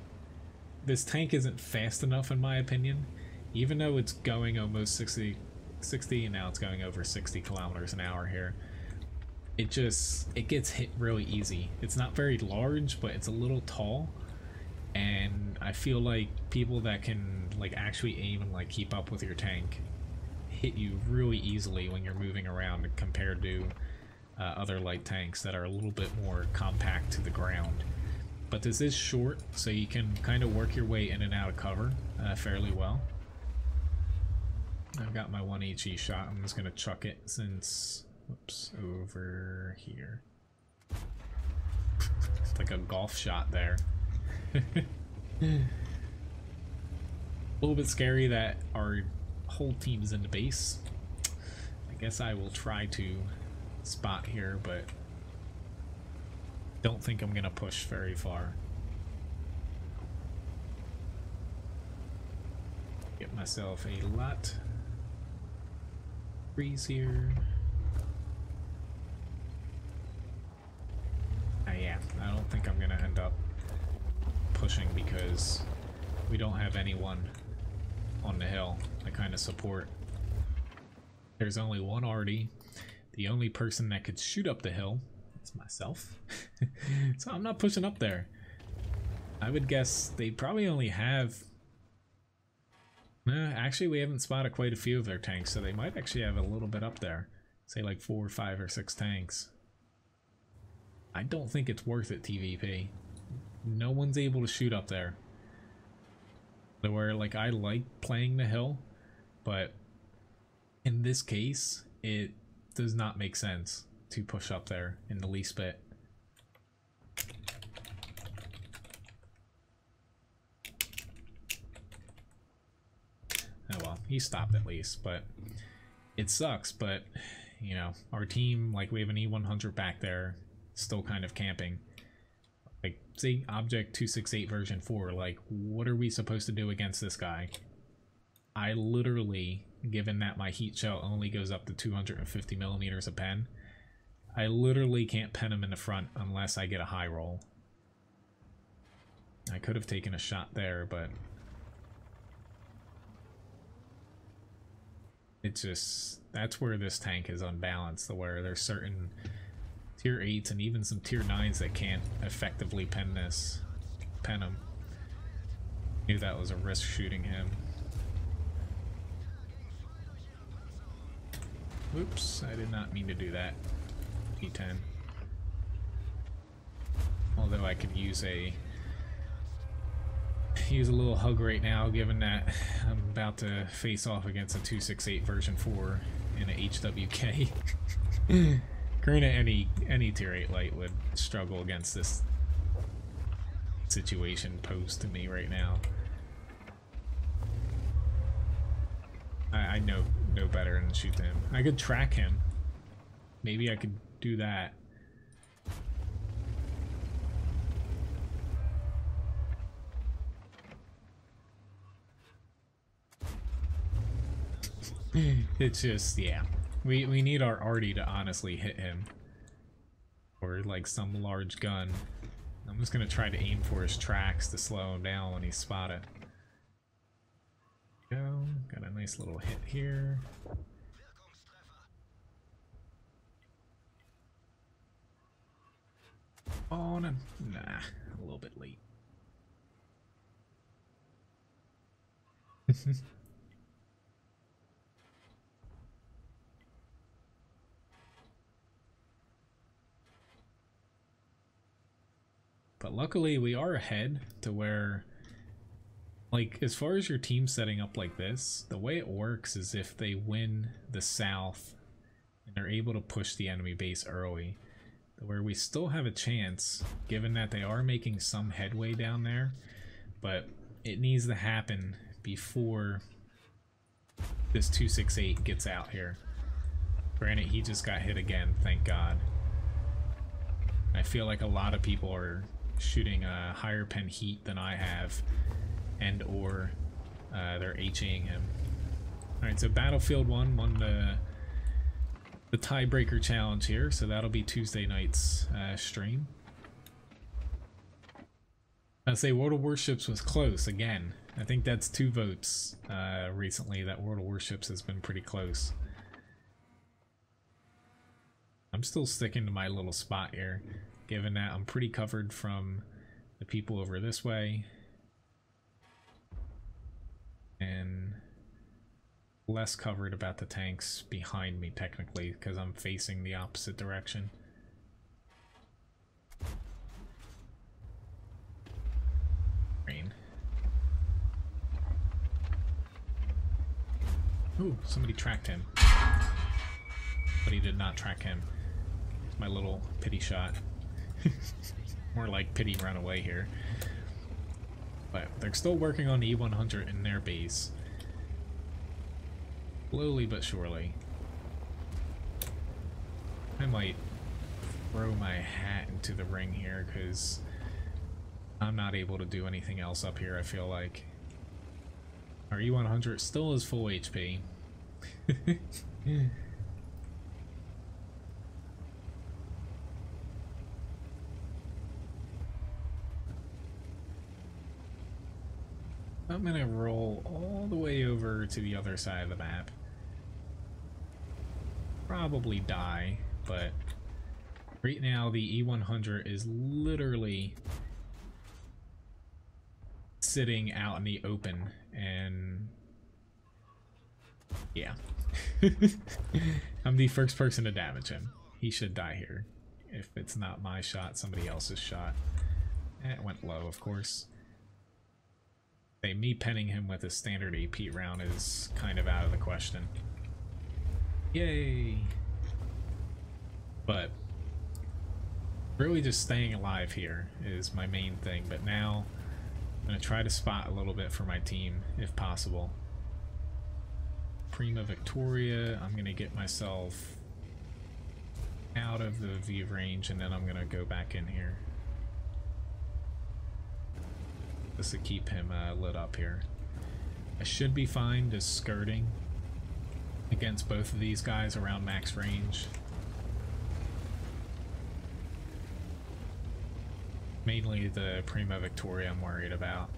this tank isn't fast enough in my opinion, even though it's going almost 60 and now it's going over 60 kilometers an hour here. It gets hit really easy. It's not very large, but it's a little tall, and I feel like people that can like actually aim and like keep up with your tank hit you really easily when you're moving around compared to other light tanks that are a little bit more compact to the ground. But this is short, so you can kind of work your way in and out of cover fairly well. I've got my 1 HE shot. I'm just going to chuck it since, whoops, over here. It's like a golf shot there. A little bit scary that our whole team is in the base. I guess I will try to spot here, but don't think I'm going to push very far. Get myself a lot. Freeze here. Yeah, I don't think I'm gonna end up pushing because we don't have anyone on the hill to kind of support. There's only one arty. The only person that could shoot up the hill is myself. So I'm not pushing up there. I would guess they probably only have... actually, we haven't spotted quite a few of their tanks, so they might actually have a little bit up there. Say like 4, 5, or 6 tanks. I don't think it's worth it, TVP. No one's able to shoot up there. Where, like, I like playing the hill, but in this case, it does not make sense to push up there in the least bit. Oh well, he stopped at least, but it sucks. But, you know, our team, like, we have an E100 back there, still kind of camping. Like, say, Object 268 version 4, like, what are we supposed to do against this guy? I literally, given that my heat shell only goes up to 250 millimeters of pen, I literally can't pen him in the front unless I get a high roll. I could have taken a shot there, but it's just, that's where this tank is unbalanced, where there's certain tier 8s and even some tier 9s that can't effectively pen him. Knew that was a risk shooting him. Oops, I did not mean to do that. P10. Although I could use a little hug right now, given that I'm about to face off against a 268 version 4 in a HWK. Granted, any tier 8 light would struggle against this situation posed to me right now. I know better than shoot him. I could track him. Maybe I could do that. It's just, yeah. We need our arty to honestly hit him. Or like some large gun. I'm just gonna try to aim for his tracks to slow him down when he's spotted. Go. Got a nice little hit here. Oh, no. Nah, a little bit late. But luckily we are ahead to where, like, as far as your team setting up like this, the way it works is if they win the south and they're able to push the enemy base early, where we still have a chance, given that they are making some headway down there, but it needs to happen before this 268 gets out here. Granted, he just got hit again, thank God. I feel like a lot of people are shooting a higher pen heat than I have, and or they're HAing him. Alright, so Battlefield 1 won the tiebreaker challenge here, so that'll be Tuesday night's stream. I'd say World of Warships was close again. I think that's 2 votes recently that World of Warships has been pretty close. I'm still sticking to my little spot here, given that I'm pretty covered from the people over this way and less covered about the tanks behind me technically because I'm facing the opposite direction. Rain. Ooh, somebody tracked him. But he did not track him. It's my little pity shot. More like pity runaway here. But they're still working on E100 in their base. Slowly but surely. I might throw my hat into the ring here because I'm not able to do anything else up here, I feel like. Our E100 still is full HP. I'm gonna roll all the way over to the other side of the map. Probably die, but right now the E100 is literally sitting out in the open, and yeah. I'm the first person to damage him. He should die here. If it's not my shot, somebody else's shot. It went low, of course. Me penning him with a standard AP round is kind of out of the question. Yay! But really just staying alive here is my main thing, but now I'm going to try to spot a little bit for my team if possible. Prima Victoria, I'm going to get myself out of the view range and then I'm going to go back in here. Just to keep him lit up here. I should be fine just skirting against both of these guys around max range. Mainly the Prima Victoria I'm worried about.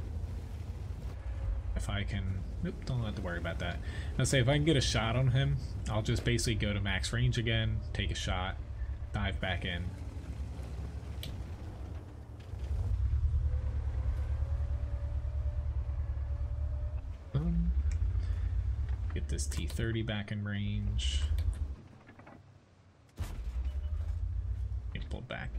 If I can... Nope, don't have to worry about that. I'll say if I can get a shot on him, I'll just basically go to max range again, take a shot, dive back in. Get this T-30 back in range. Get pulled back.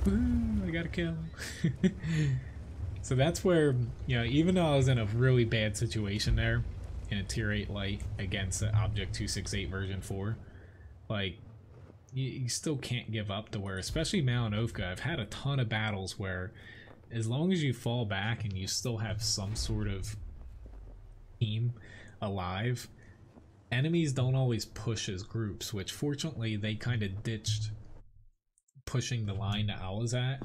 Woo, I got a kill. So that's where, you know, even though I was in a really bad situation there in a tier 8 light against the Object 268 version 4, like, you still can't give up to where, especially Malinovka, I've had a ton of battles where as long as you fall back and you still have some sort of team alive, enemies don't always push as groups, which fortunately they kind of ditched pushing the line that I was at,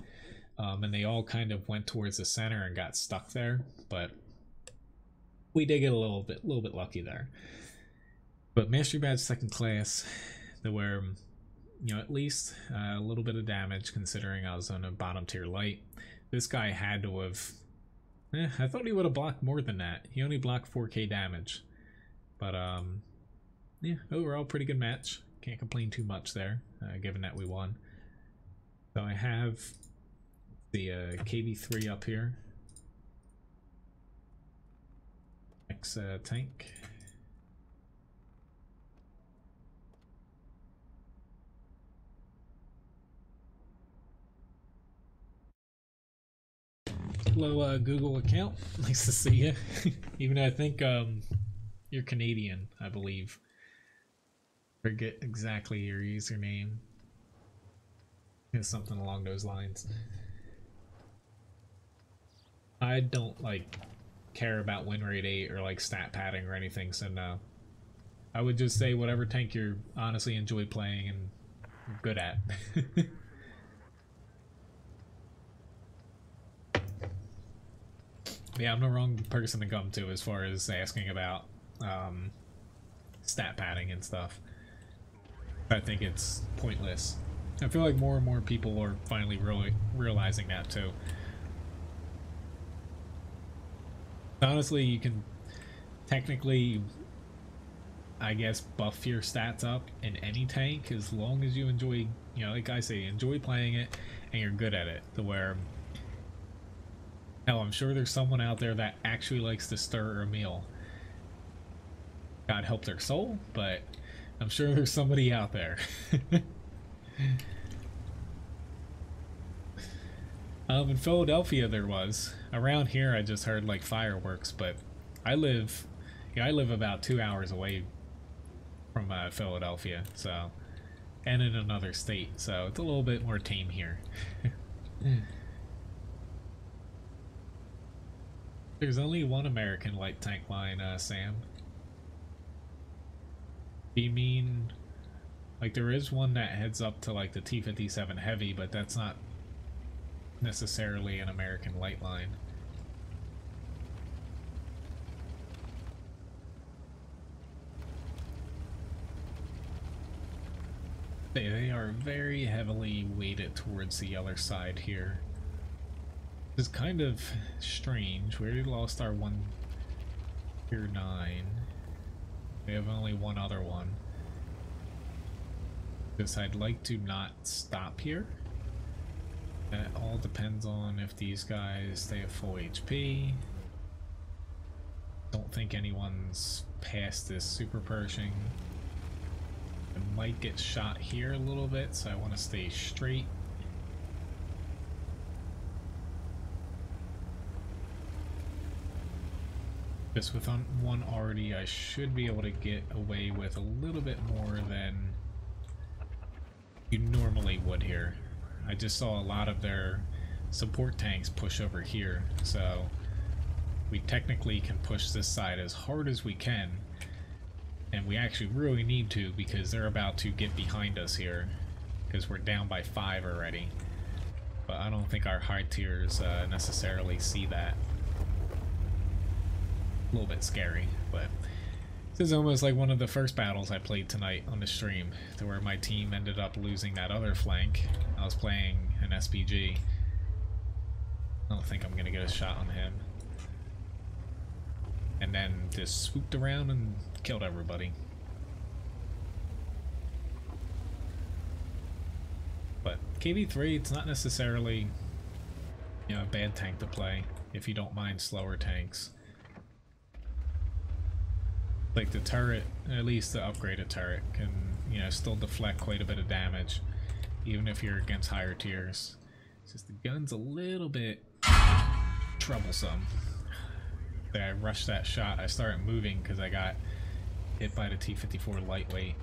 and they all kind of went towards the center and got stuck there, but we did get a little bit lucky there. But Mastery Badge 2nd class, where, you know, at least a little bit of damage considering I was on a bottom tier light. This guy had to have, I thought he would have blocked more than that. He only blocked 4k damage, but yeah, overall pretty good match. Can't complain too much there, given that we won. So I have the KB3 up here, X tank. Hello, Google account. Nice to see you. Even though I think you're Canadian, I believe. Forget exactly your username. It's something along those lines. I don't like care about win rate 8 or like stat padding or anything, so no. I would just say whatever tank you honestly enjoy playing and good at. Yeah, I'm the wrong person to come to as far as asking about stat padding and stuff. I think it's pointless. I feel like more and more people are finally really realizing that too. Honestly, you can technically, I guess, buff your stats up in any tank as long as you enjoy, you know, like I say, enjoy playing it and you're good at it. To where, hell, I'm sure there's someone out there that actually likes to stir a meal. God help their soul, but I'm sure there's somebody out there. In Philadelphia there was. Around here I just heard like fireworks, but I live about 2 hours away from Philadelphia, so, and in another state, so it's a little bit more tame here. There's only one American light tank line, Sam. Do you mean, like, there is one that heads up to like the T-57 heavy, but that's not necessarily an American light line. They are very heavily weighted towards the other side here. It's kind of strange. We already lost our one tier 9. We have only one other one. Because I'd like to not stop here. That all depends on if these guys stay at full HP. Don't think anyone's past this super Pershing. I might get shot here a little bit, so I want to stay straight. Just with one already, I should be able to get away with a little bit more than you normally would here. I just saw a lot of their support tanks push over here, so we technically can push this side as hard as we can, and we actually really need to because they're about to get behind us here because we're down by 5 already, but I don't think our high tiers necessarily see that. A little bit scary, but this is almost like one of the first battles I played tonight on the stream, to where my team ended up losing that other flank. I was playing an SPG. I don't think I'm gonna get a shot on him. And then just swooped around and killed everybody. But KV3, it's not necessarily, you know, a bad tank to play if you don't mind slower tanks. Like the turret, at least the upgraded turret, can, you know, still deflect quite a bit of damage, even if you're against higher tiers. It's just the gun's a little bit troublesome. I rushed that shot. I started moving because I got hit by the T-54 lightweight.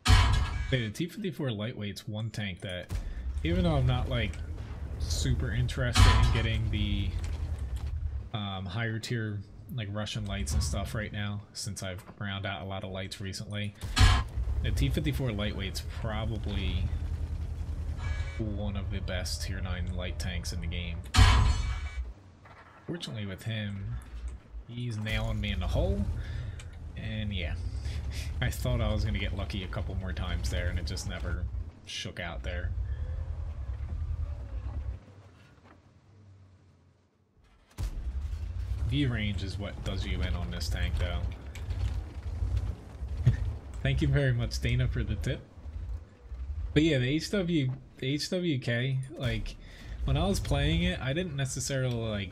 The T-54 lightweight's one tank that, even though I'm not like super interested in getting the higher tier like Russian lights and stuff right now, since I've ground out a lot of lights recently, the T-54 lightweight's probably one of the best tier 9 light tanks in the game. Fortunately with him, he's nailing me in the hole, and yeah, I thought I was gonna get lucky a couple more times there, and it just never shook out there. View range is what does you in on this tank, though. Thank you very much, Dana, for the tip. But yeah, the HWK, like, when I was playing it, I didn't necessarily, like,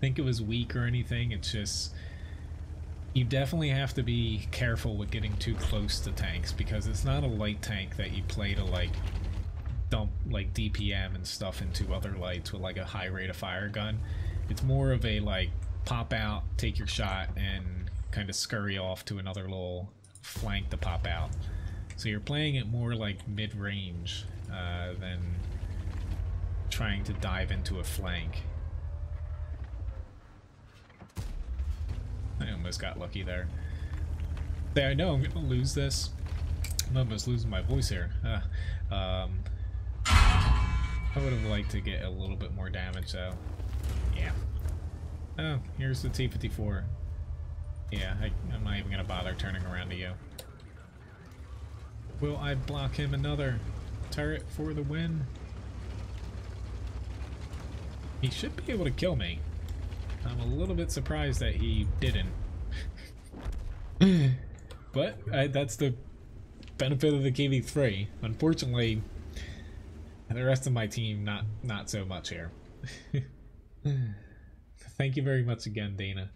think it was weak or anything. It's just, you definitely have to be careful with getting too close to tanks, because it's not a light tank that you play to, like, dump, like, DPM and stuff into other lights with, like, a high rate of fire gun. It's more of a, like, pop out, take your shot, and kind of scurry off to another little flank to pop out. So you're playing it more like mid-range than trying to dive into a flank. I almost got lucky there. I know I'm gonna lose this. I'm almost losing my voice here. I would have liked to get a little bit more damage though. Yeah. Oh, here's the T-54. Yeah, I'm not even gonna bother turning around to you. Will I block him another turret for the win? He should be able to kill me. I'm a little bit surprised that he didn't. But that's the benefit of the KV3. Unfortunately, the rest of my team not so much here. Thank you very much again, Dana,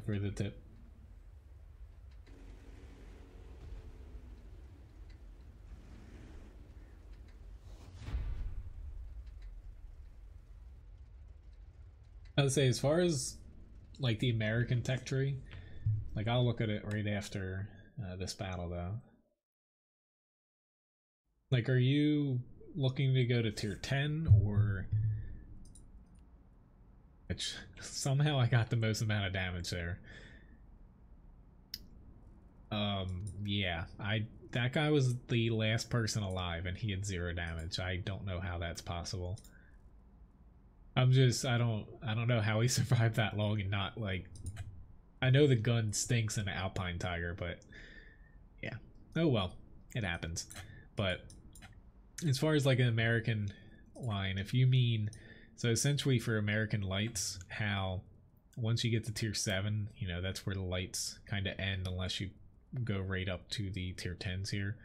for the tip. I would say, as far as like the American tech tree, like I'll look at it right after this battle though. Like, are you looking to go to tier 10 or... Which somehow I got the most amount of damage there. Yeah, that guy was the last person alive and he had 0 damage. I don't know how that's possible. I don't know how he survived that long and not, like... I know the gun stinks in an Alpine Tiger, but yeah. Oh well, it happens. But as far as like an American line, if you mean, so essentially for American lights, how once you get to tier 7, you know, that's where the lights kind of end unless you go right up to the tier 10s here.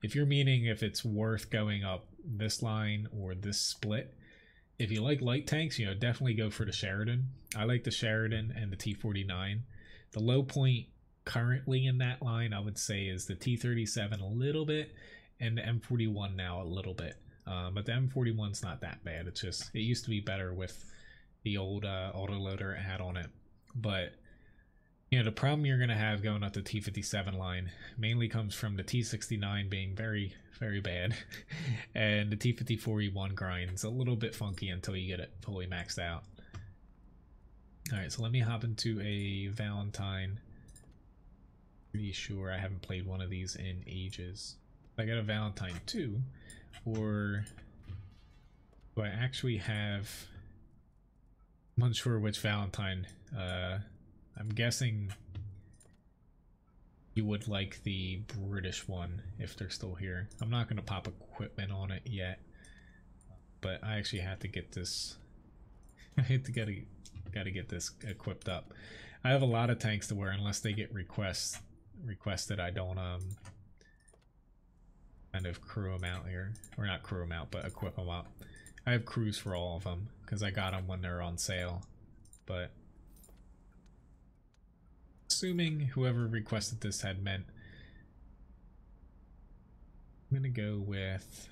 If you're meaning if it's worth going up this line or this split, if you like light tanks, you know, definitely go for the Sheridan. I like the Sheridan and the T-49. The low point currently in that line, I would say, is the T-37 a little bit and the M41 now a little bit. But the M41's not that bad. It's just, it used to be better with the old autoloader it had on it. But, you know, the problem you're going to have going up the T-57 line mainly comes from the T-69 being very, very bad. And the T-54E1 grind's a little bit funky until you get it fully maxed out. Alright, so let me hop into a Valentine. Pretty sure I haven't played one of these in ages. I got a Valentine 2, or do I actually have... I'm unsure which Valentine. I'm guessing you would like the British one if they're still here. I'm not going to pop equipment on it yet, but I actually have to get this... I hate to gotta get this equipped up. I have a lot of tanks to wear unless they get requested. I don't kind of crew them out here, or not crew them out, but equip them up. I have crews for all of them because I got them when they're on sale. But assuming whoever requested this had meant, I'm gonna go with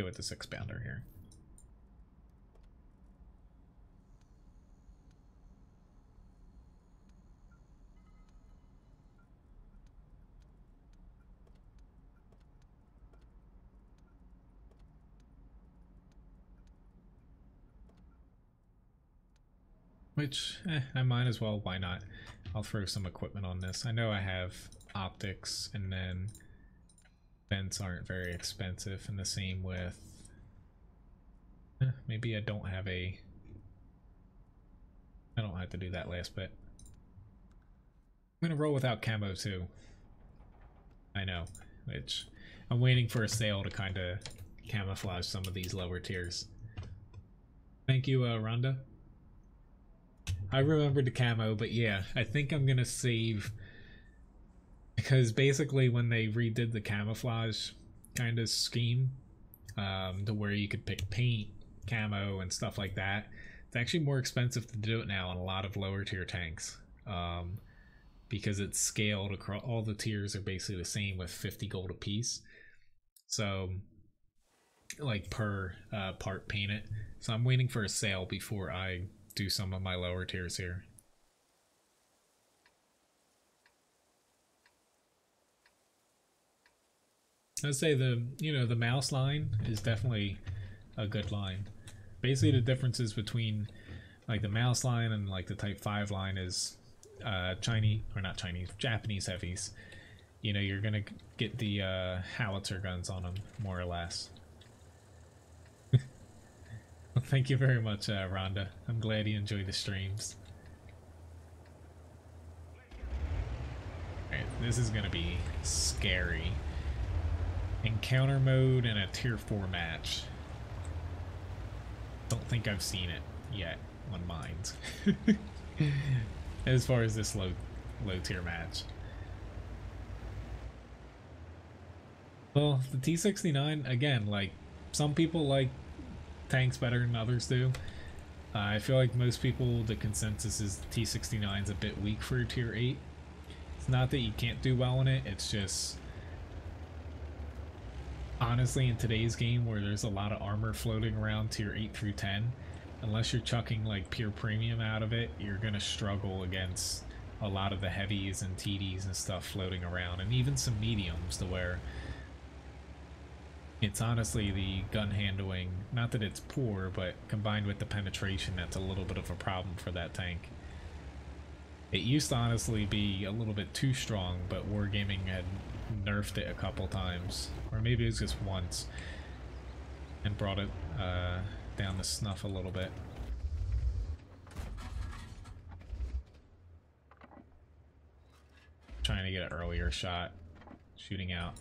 the 6-pounder here. Which, I might as well, why not? I'll throw some equipment on this. I know I have optics, and then vents aren't very expensive, and the same with... maybe I don't have a... I don't have to do that last bit. I'm gonna roll without camo too. I know, which I'm waiting for a sale to kind of camouflage some of these lower tiers. Thank you, Rhonda. I remembered the camo, but yeah, I think I'm gonna save, because basically when they redid the camouflage kind of scheme, to where you could pick paint, camo, and stuff like that, it's actually more expensive to do it now on a lot of lower tier tanks, because it's scaled across. All the tiers are basically the same with 50 gold a piece, so like per part painted. So I'm waiting for a sale before I do some of my lower tiers here. I'd say the the mouse line is definitely a good line. Basically, the differences between like the mouse line and like the Type 5 line is Chinese or not Chinese, Japanese heavies. You know, you're gonna get the howitzer guns on them more or less. Well, thank you very much, Rhonda. I'm glad you enjoy the streams. Alright, this is gonna be scary. Encounter mode and a tier 4 match. Don't think I've seen it yet on Menz. As far as this low tier match. Well, the T69, again, like, some people like tanks better than others do. I feel like most people, the consensus is the T69 is a bit weak for a tier 8. It's not that you can't do well in it, it's just honestly in today's game where there's a lot of armor floating around tier 8 through 10, unless you're chucking like pure premium out of it, you're gonna struggle against a lot of the heavies and TDs and stuff floating around, and even some mediums, to where it's honestly the gun handling, not that it's poor, but combined with the penetration, that's a little bit of a problem for that tank. It used to honestly be a little bit too strong, but Wargaming had nerfed it a couple times, or maybe it was just once, and brought it down to snuff a little bit. Trying to get an earlier shot, shooting out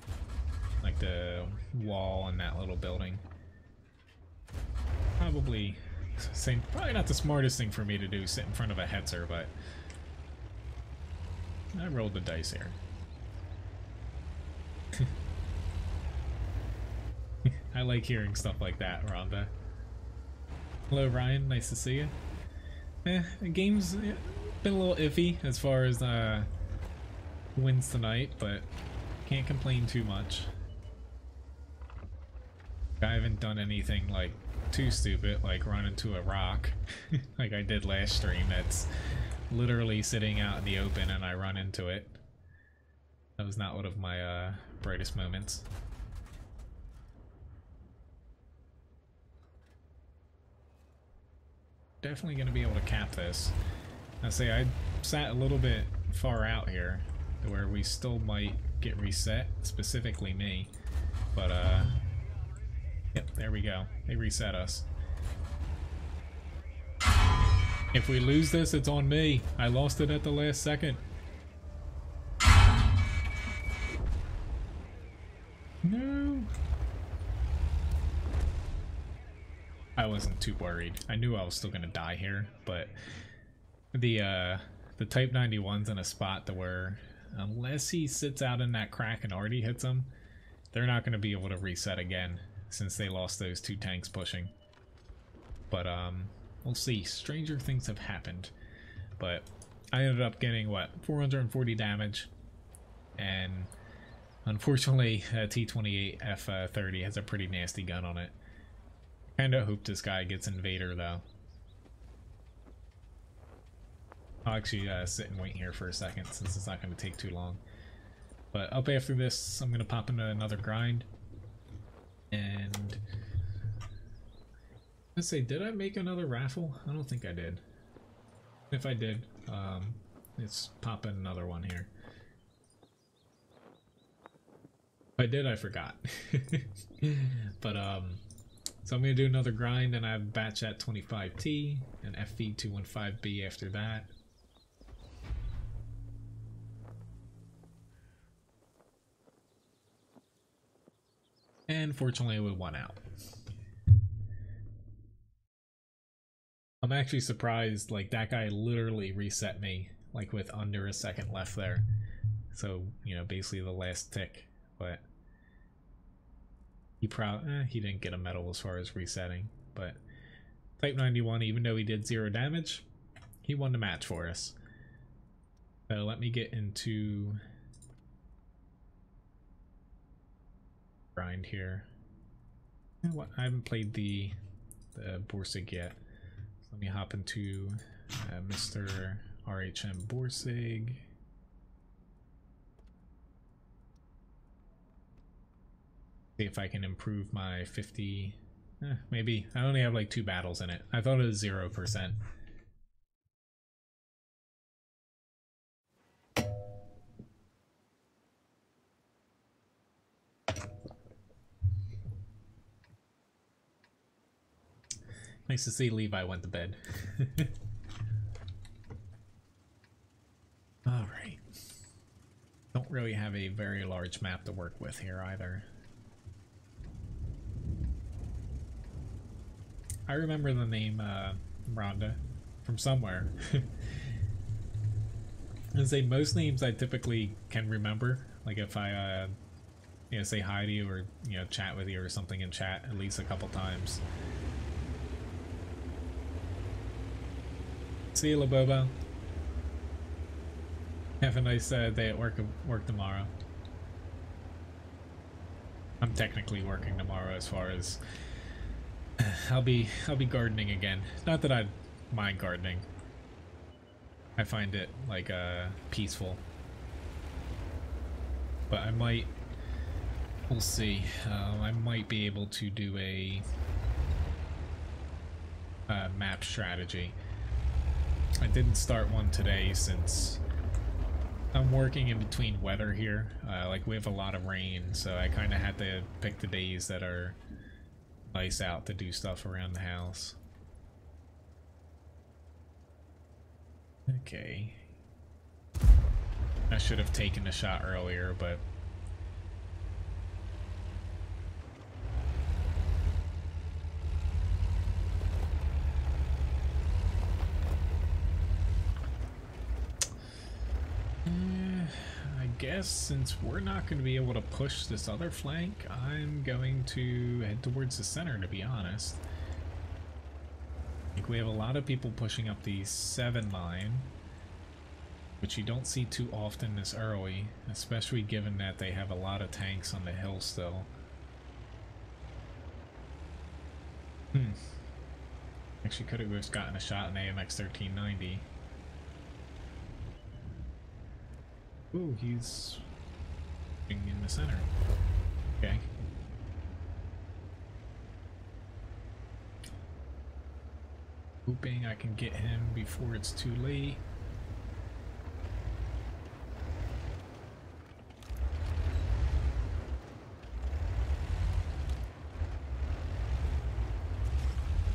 like the wall on that little building. Probably not the smartest thing for me to do, sit in front of a Hetzer, but I rolled the dice here. I like hearing stuff like that, Rhonda. Hello, Ryan. Nice to see you. The game's been a little iffy as far as wins tonight, but can't complain too much. I haven't done anything like too stupid, like run into a rock like I did last stream. That's literally sitting out in the open and I run into it. That was not one of my brightest moments. Definitely going to be able to cap this. I say I sat a little bit far out here to where we still might get reset, specifically me, but yep, there we go. They reset us. If we lose this, it's on me. I lost it at the last second. No. I wasn't too worried. I knew I was still gonna die here, but the Type 91's in a spot to where unless he sits out in that crack and already hits him, they're not gonna be able to reset again, since they lost those two tanks pushing. But we'll see. Stranger things have happened. But I ended up getting what, 440 damage, and unfortunately T28 F30 has a pretty nasty gun on it. Kinda hope this guy gets Invader though. I'll actually sit and wait here for a second since it's not going to take too long. But up after this, I'm going to pop into another grind. And let's say, did I make another raffle? I don't think I did. If I did, let's pop in another one here. If I did, I forgot. But so I'm going to do another grind, and I have batch at 25T and FV215B after that. And fortunately we won out. I'm actually surprised, like that guy literally reset me like with under a second left there. So, you know, basically the last tick, but he didn't get a medal as far as resetting, but Type 91, even though he did 0 damage, he won the match for us. So let me get into grind here. What, I haven't played the Borsig yet. So let me hop into Mr. RHM Borsig. See if I can improve my 50. Maybe I only have like 2 battles in it. I thought it was 0%. Nice to see Levi went to bed. Alright. Don't really have a very large map to work with here either. I remember the name Rhonda from somewhere. I say most names I typically can remember. Like if I you know, say hi to you or, you know, chat with you or something in chat at least a couple times. See you, Labobo. Have a nice day at work tomorrow. I'm technically working tomorrow as far as I'll be gardening again. Not that I mind gardening. I find it like peaceful. But I might, we'll see. I might be able to do a map strategy. I didn't start one today since I'm working in between weather here. Like we have a lot of rain, so I kind of had to pick the days that are nice out to do stuff around the house. Okay. I should have taken a shot earlier, but I guess since we're not going to be able to push this other flank, I'm going to head towards the center, to be honest. I think we have a lot of people pushing up the 7 line, which you don't see too often this early, especially given that they have a lot of tanks on the hill still. Actually could have just gotten a shot in AMX 1390. Ooh, he's in the center. Okay. Hoping I can get him before it's too late.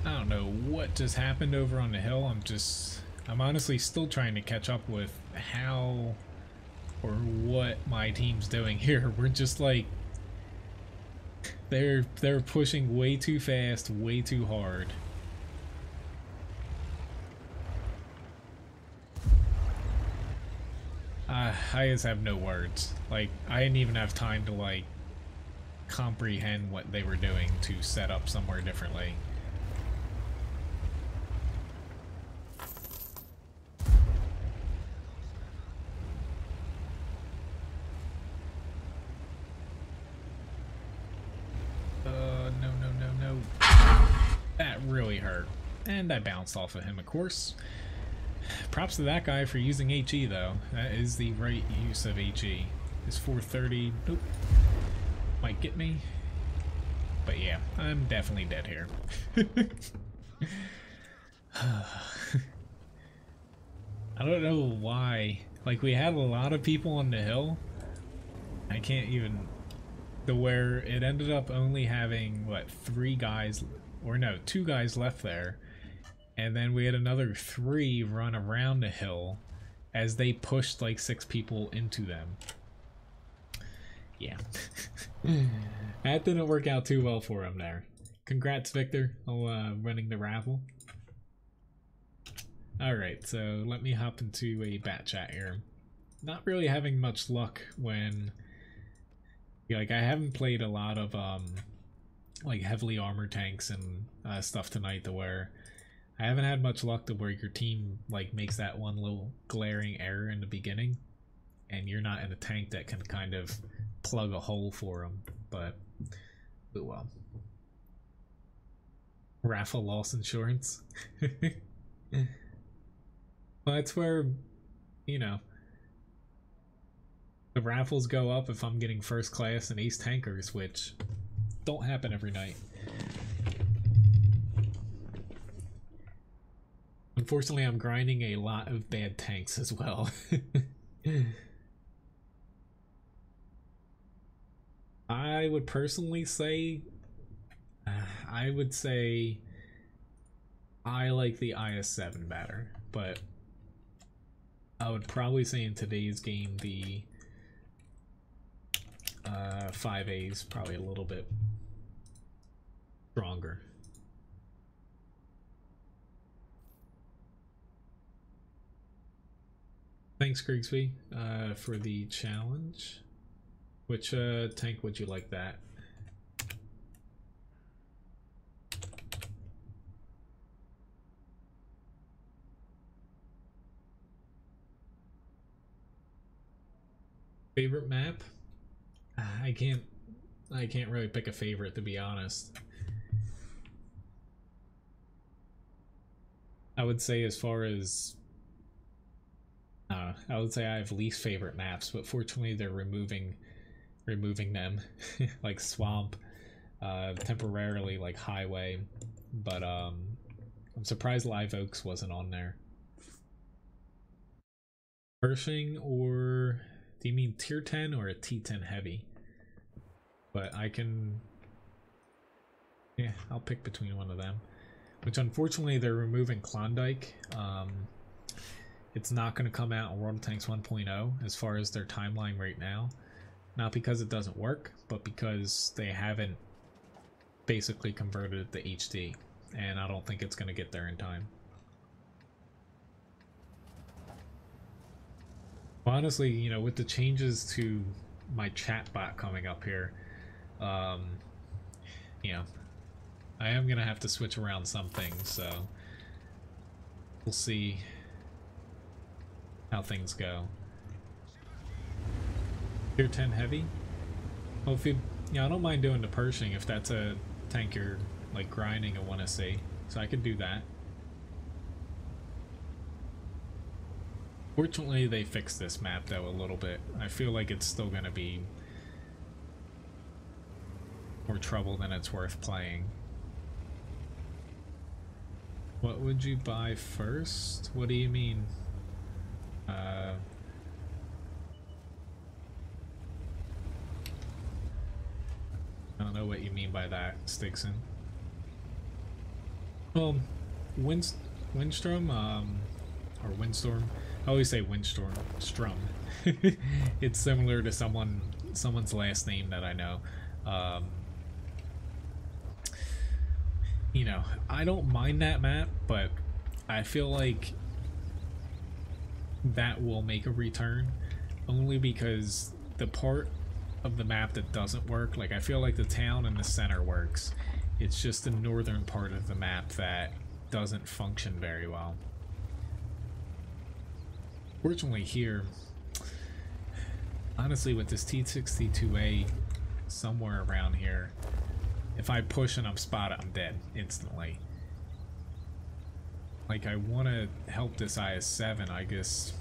I don't know what just happened over on the hill. I'm honestly still trying to catch up with how or what my team's doing here. We're just like they're pushing way too fast, way too hard. I just have no words. Like I didn't even have time to like comprehend what they were doing to set up somewhere differently. No. That really hurt. And I bounced off of him, of course. Props to that guy for using HE, though. That is the right use of HE. His 430, nope. Might get me. But yeah, I'm definitely dead here. I don't know why. Like, we had a lot of people on the hill. I can't even... where it ended up only having, what, 3 guys... or no, 2 guys left there. And then we had another 3 run around the hill as they pushed like 6 people into them. Yeah. That didn't work out too well for him there. Congrats, Victor, on running the raffle. Alright, so let me hop into a bat chat here. Not really having much luck when... like, I haven't played a lot of like heavily armored tanks and stuff tonight to where I haven't had much luck to where your team like makes that one little glaring error in the beginning and you're not in a tank that can kind of plug a hole for them. But oh well. Raffle loss insurance. Well, that's where, you know, the raffles go up if I'm getting first class and ace tankers, which don't happen every night. Unfortunately, I'm grinding a lot of bad tanks as well. I would personally say, I would say I like the IS-7 better, but I would probably say in today's game the 5A is probably a little bit stronger. Thanks, Grigsby, for the challenge. Which tank would you like that? Favorite map? I can't really pick a favorite, to be honest. I would say as far as I would say I have least favorite maps, but fortunately they're removing them like swamp, temporarily like highway, but I'm surprised Live Oaks wasn't on there. Pershing, or do you mean tier 10 or a T10 heavy? But I can, yeah, I'll pick between one of them, which unfortunately they're removing Klondike. It's not going to come out in World of Tanks 1.0 as far as their timeline right now. Not because it doesn't work, but because they haven't basically converted it to HD, and I don't think it's going to get there in time. Honestly, you know, with the changes to my chat bot coming up here, you know, I am going to have to switch around some things, so we'll see how things go. Tier 10 heavy? Well, if you, yeah, I don't mind doing the Pershing if that's a tank you're like grinding and want to see, so I could do that. Fortunately, they fixed this map though a little bit. I feel like it's still gonna be more trouble than it's worth playing. What would you buy first? What do you mean? I don't know what you mean by that, Stigson. Well, Windstorm, or Windstorm. I always say Windstorm. Strum. It's similar to someone's last name that I know. You know, I don't mind that map, but I feel like that will make a return only because the part of the map that doesn't work, like I feel like the town in the center works. It's just the northern part of the map that doesn't function very well. Fortunately here, honestly with this T62A somewhere around here, if I push and I'm spotted, I'm dead instantly. Like, I want to help this IS-7, I guess.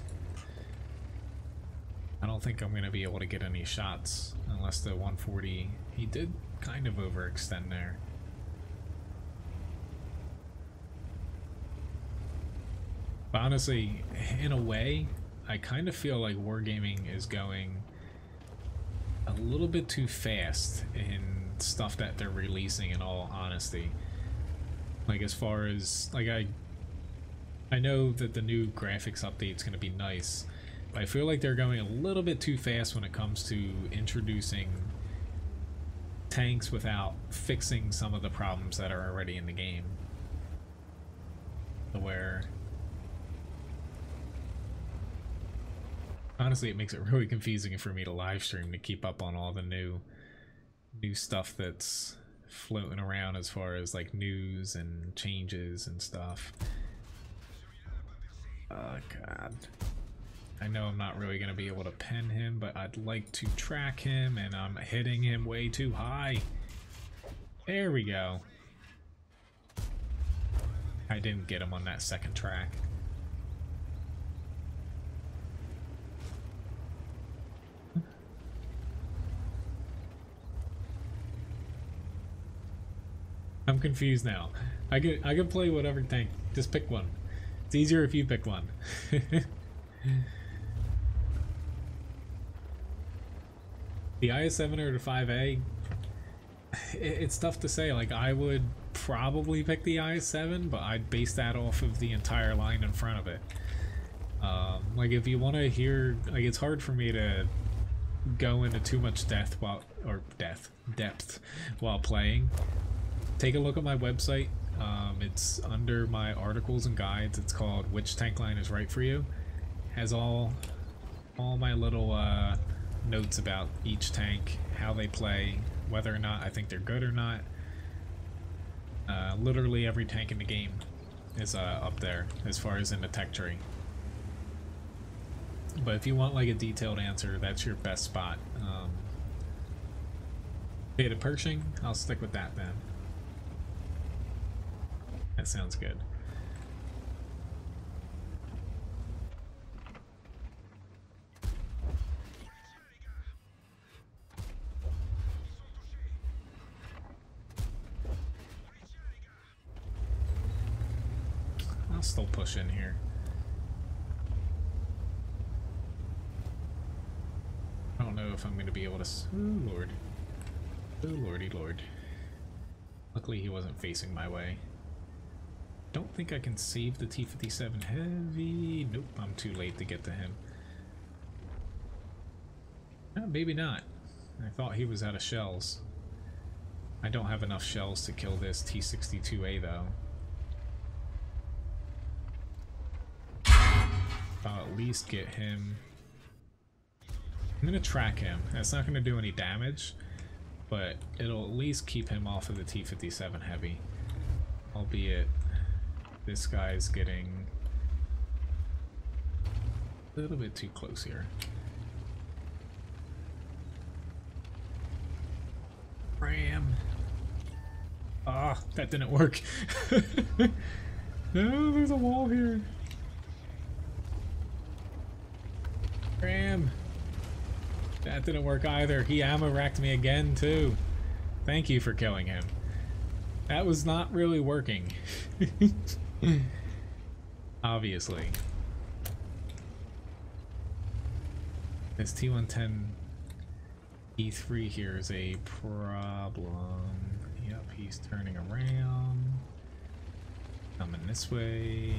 I don't think I'm going to be able to get any shots unless the 140... He did kind of overextend there. But honestly, in a way, I kind of feel like Wargaming is going a little bit too fast in stuff that they're releasing, in all honesty. Like, as far as... Like, I know that the new graphics update's going to be nice, but I feel like they're going a little bit too fast when it comes to introducing tanks without fixing some of the problems that are already in the game. Where honestly it makes it really confusing for me to live stream to keep up on all the new stuff that's floating around as far as like news and changes and stuff. Oh god. I know I'm not really going to be able to pen him, but I'd like to track him, and I'm hitting him way too high. There we go. I didn't get him on that second track. I'm confused now. I can play whatever tank. Just pick one. It's easier if you pick one. The IS-7 or the 5A, it's tough to say. Like, I would probably pick the IS-7, but I'd base that off of the entire line in front of it. Like, if you want to hear, like, it's hard for me to go into too much depth while playing. Take a look at my website. It's under my articles and guides. It's called "Which Tank Line is Right for You." Has all my little notes about each tank, how they play, whether or not I think they're good or not. Literally every tank in the game is up there as far as in the tech tree. But if you want like a detailed answer, that's your best spot. Data Pershing, I'll stick with that then. That sounds good. I'll still push in here. I don't know if I'm going to be able to... Oh, Lord. Oh, lordy lord. Luckily he wasn't facing my way. Don't think I can save the T-57 Heavy. Nope, I'm too late to get to him. Maybe not. I thought he was out of shells. I don't have enough shells to kill this T-62A though. I'll at least get him. I'm gonna track him. That's not gonna do any damage, but it'll at least keep him off of the T-57 Heavy. Albeit this guy's getting a little bit too close here. Ram! Ah, that didn't work. No, there's a wall here. Ram! That didn't work either. He ammo racked me again too. Thank you for killing him. That was not really working. Obviously. This T110 E3 here is a problem. Yep, he's turning around. Coming this way.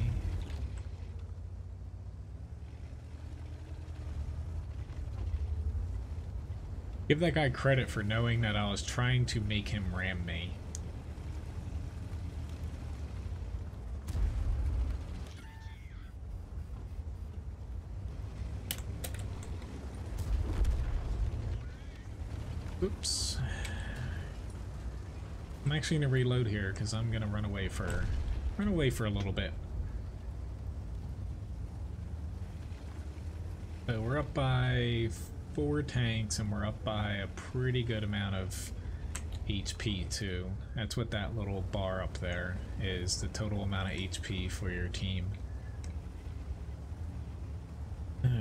Give that guy credit for knowing that I was trying to make him ram me. Oops. I'm actually gonna reload here because I'm gonna run away for a little bit. So we're up by 4 tanks and we're up by a pretty good amount of HP too. That's what that little bar up there is, the total amount of HP for your team.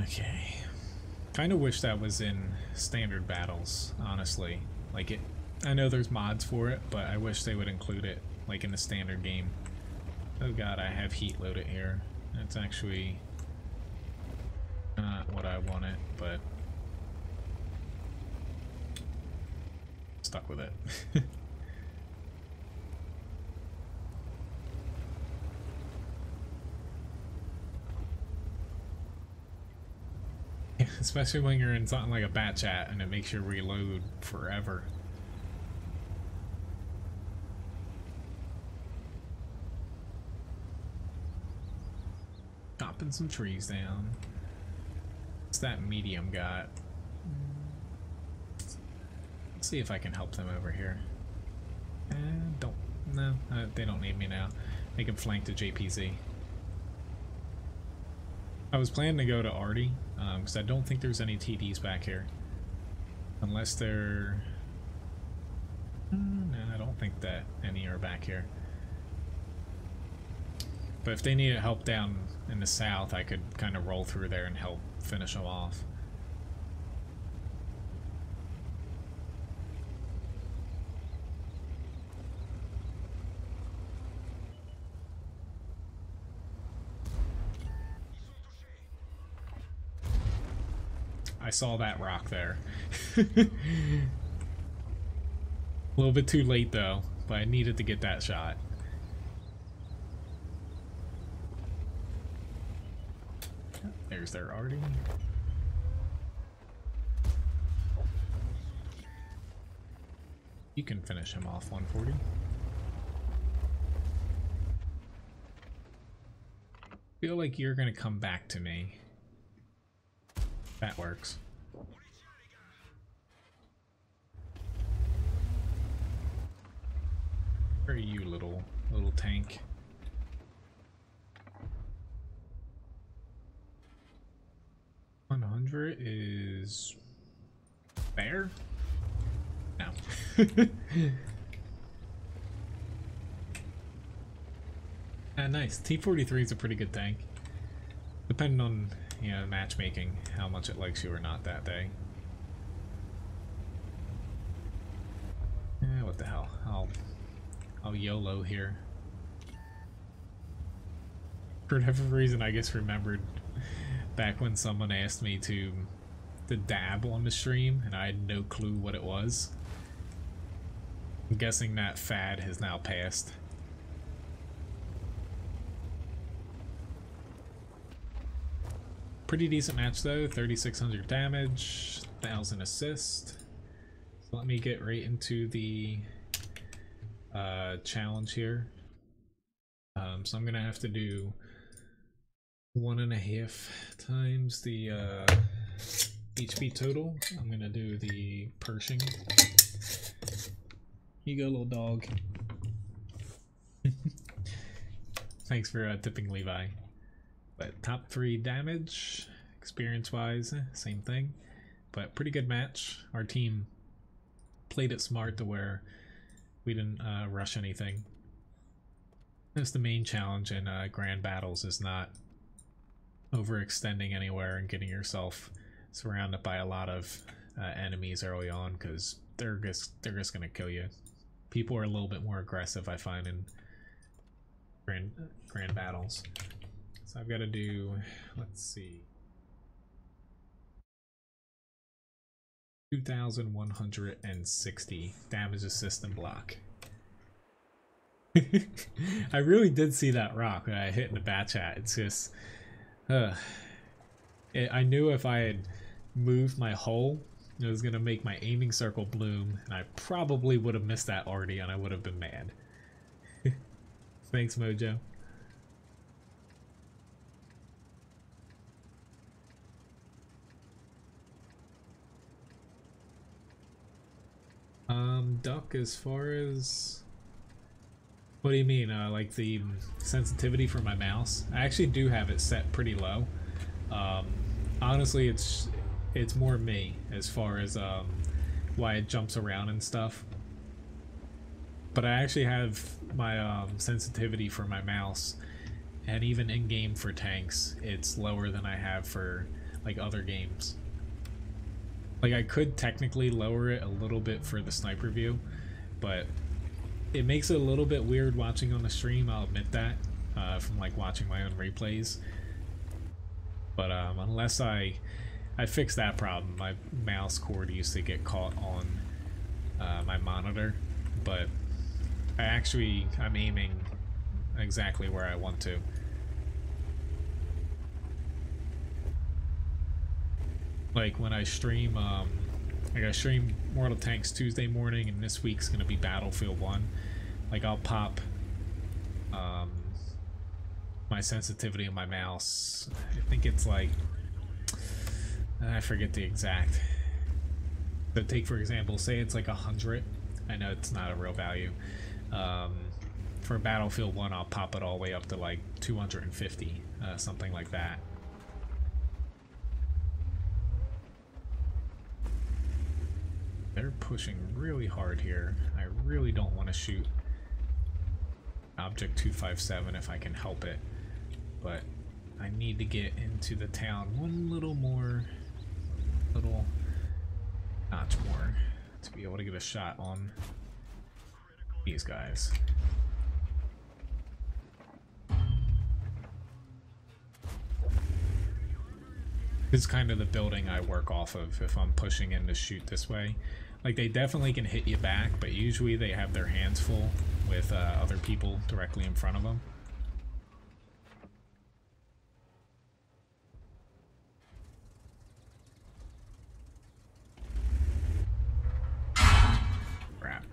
Okay. Kind of wish that was in standard battles, honestly. Like it, I know there's mods for it, but I wish they would include it like in the standard game. Oh god, I have heat loaded here. That's actually not what I wanted, but stuck with it. Especially when you're in something like a bat chat and it makes you reload forever. Chopping some trees down. What's that medium got? Let's see if I can help them over here. They don't need me now. They can flank to JPZ. I was planning to go to Artie, because I don't think there's any TDs back here. Unless they're... no, I don't think that any are back here. But if they needed help down in the south, I could kind of roll through there and help finish them off. I saw that rock there. A little bit too late though, but I needed to get that shot. There's their arty. You can finish him off 140. Feel like you're gonna come back to me. That works. Where are you, little tank? $100 is fair? No. Nice. T-43 is a pretty good tank. Depending on, you know, matchmaking, how much it likes you or not that day. What the hell? I'll YOLO here. For whatever reason, I guess remembered back when someone asked me to dab on the stream, and I had no clue what it was. I'm guessing that fad has now passed. Pretty decent match though, 3,600 damage, 1,000 assist. So let me get right into the challenge here. So I'm gonna have to do 1.5 times the HP total. I'm gonna do the Pershing. You go, little dog. Thanks for tipping Levi. But top 3 damage, experience-wise, same thing. But pretty good match. Our team played it smart to where we didn't rush anything. That's the main challenge in grand battles, is not overextending anywhere and getting yourself surrounded by a lot of enemies early on, because they're just gonna kill you. People are a little bit more aggressive, I find, in grand battles. So I've got to do, let's see, 2,160 damage assist and block. I really did see that rock that I hit in the bat chat. It's just, I knew if I had moved my hull, it was gonna make my aiming circle bloom, and I probably would have missed that already, and I would have been mad. Thanks, Mojo. Duck, as far as... What do you mean? Like the sensitivity for my mouse? I actually do have it set pretty low. Honestly, it's more me as far as why it jumps around and stuff. But I actually have my sensitivity for my mouse, and even in game for tanks, it's lower than I have for like other games. Like, I could technically lower it a little bit for the sniper view, but it makes it a little bit weird watching on the stream, I'll admit that, from like watching my own replays. But unless I fix that problem, my mouse cord used to get caught on my monitor, but I'm aiming exactly where I want to. Like when I stream, like I stream Mortal Tanks Tuesday morning, and this week's gonna be Battlefield 1. Like I'll pop my sensitivity on my mouse. I think it's like, I forget the exact. So take for example, say it's like 100. I know it's not a real value. For Battlefield 1, I'll pop it all the way up to like 250, something like that. They're pushing really hard here. I really don't want to shoot Object 257 if I can help it, but I need to get into the town one little notch more to be able to get a shot on these guys. is kind of the building I work off of if I'm pushing in to shoot this way. Like, they definitely can hit you back, but usually they have their hands full with other people directly in front of them. Crap.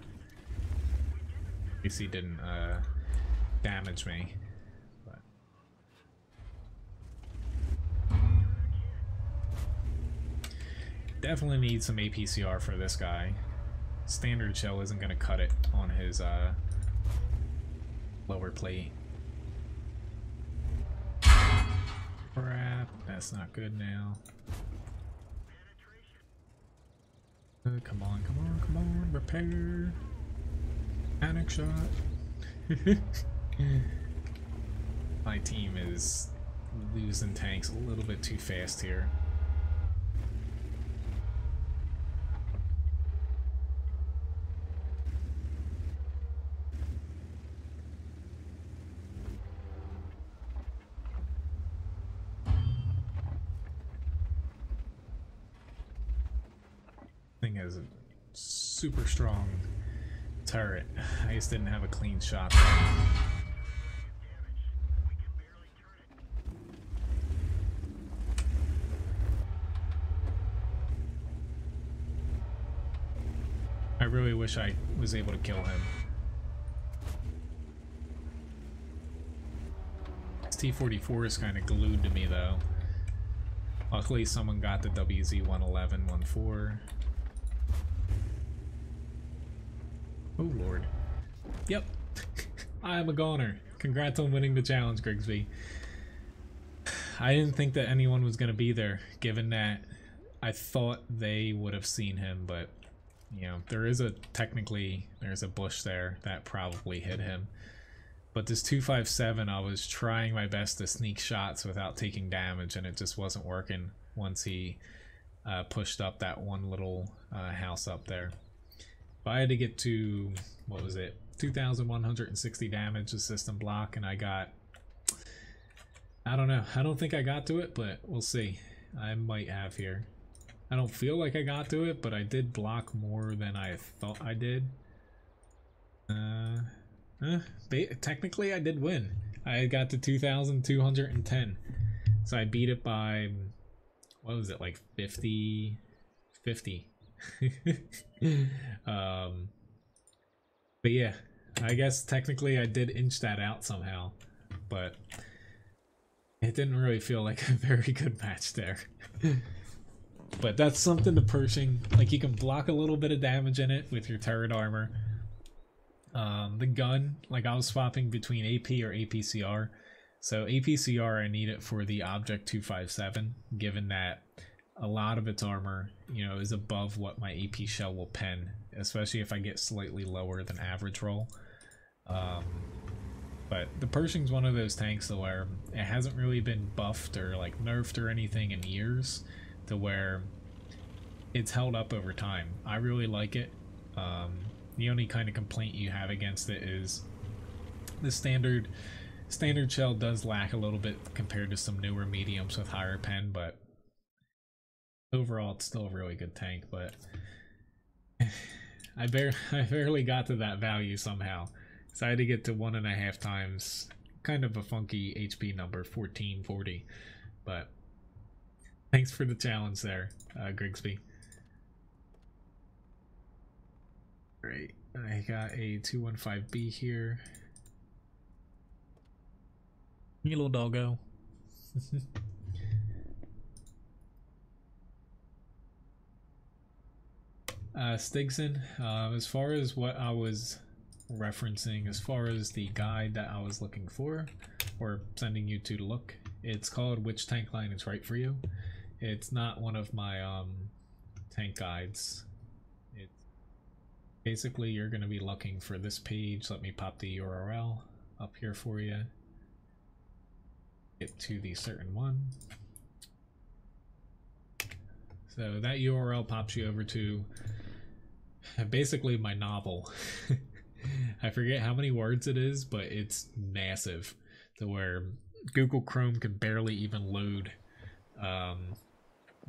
At least he didn't damage me. Definitely need some APCR for this guy. Standard shell isn't going to cut it on his lower plate. Crap, that's not good now. Come on, come on, come on, repair. Panic shot. My team is losing tanks a little bit too fast here. Thing has a super strong turret. I just didn't have a clean shot there. I really wish I was able to kill him. This T-44 is kind of glued to me though. Luckily someone got the WZ-111-14. Oh lord. Yep. I am a goner. Congrats on winning the challenge, Grigsby. I didn't think that anyone was going to be there, given that I thought they would have seen him, but you know, there's a bush there that probably hit him. But this 257, I was trying my best to sneak shots without taking damage, and it just wasn't working once he pushed up that one little house up there. But I had to get to, what was it, 2,160 damage, the system block, and I got, I don't know, I don't think I got to it, but we'll see. I might have here. I don't feel like I got to it, but I did block more than I thought I did. Technically I did win. I got to 2,210. So I beat it by, what was it, like 50? But yeah, I guess technically I did inch that out somehow, but it didn't really feel like a very good match there. But that's something to Pershing. Like, you can block a little bit of damage in it with your turret armor. The gun, like, I was swapping between AP or APCR. So APCR, I need it for the Object 257, given that a lot of its armor, you know, is above what my AP shell will pen, especially if I get slightly lower than average roll. But the Pershing's one of those tanks though where it hasn't really been buffed or like nerfed or anything in years, to where it's held up over time. I really like it. The only kind of complaint you have against it is the standard shell does lack a little bit compared to some newer mediums with higher pen, but overall it's still a really good tank. But I barely got to that value somehow, so I had to get to 1.5 times. Kind of a funky HP number, 1440, but thanks for the challenge there, Grigsby. Great, I got a 215B here. You little doggo. Stigson, as far as what I was referencing, as far as the guide that I was looking for, or sending you to look, it's called Which Tank Line is Right for You. It's not one of my tank guides. It's basically, you're going to be looking for this page. Let me pop the URL up here for you. Get to the certain one. So that URL pops you over to basically my novel. I forget how many words it is, but it's massive to where Google Chrome can barely even load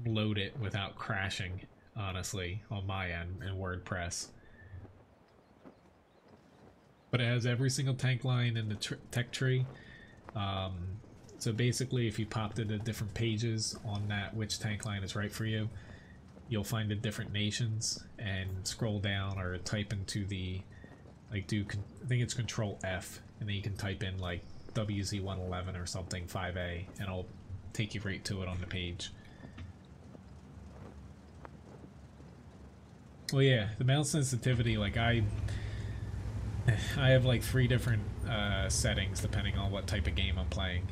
load it without crashing, honestly, on my end in WordPress. But it has every single tank line in the tech tree. So basically, if you popped into different pages on that, which tank line is right for you, you'll find the different nations and scroll down or type into the, like, I think it's Control F, and then you can type in like WZ111 or something 5A, and it'll take you right to it on the page. Well, yeah, the mouse sensitivity, like I have like 3 different settings depending on what type of game I'm playing.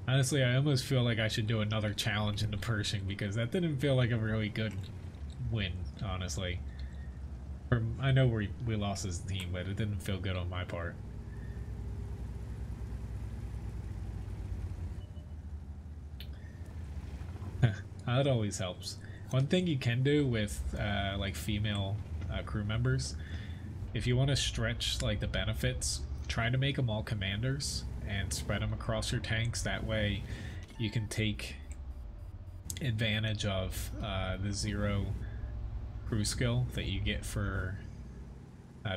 Honestly, I almost feel like I should do another challenge into Pershing, because that didn't feel like a really good win, honestly. I know we lost as a team, but it didn't feel good on my part. That always helps. One thing you can do with like female crew members, if you want to stretch like the benefits, try to make them all commanders and spread them across your tanks. That way you can take advantage of the 0 crew skill that you get for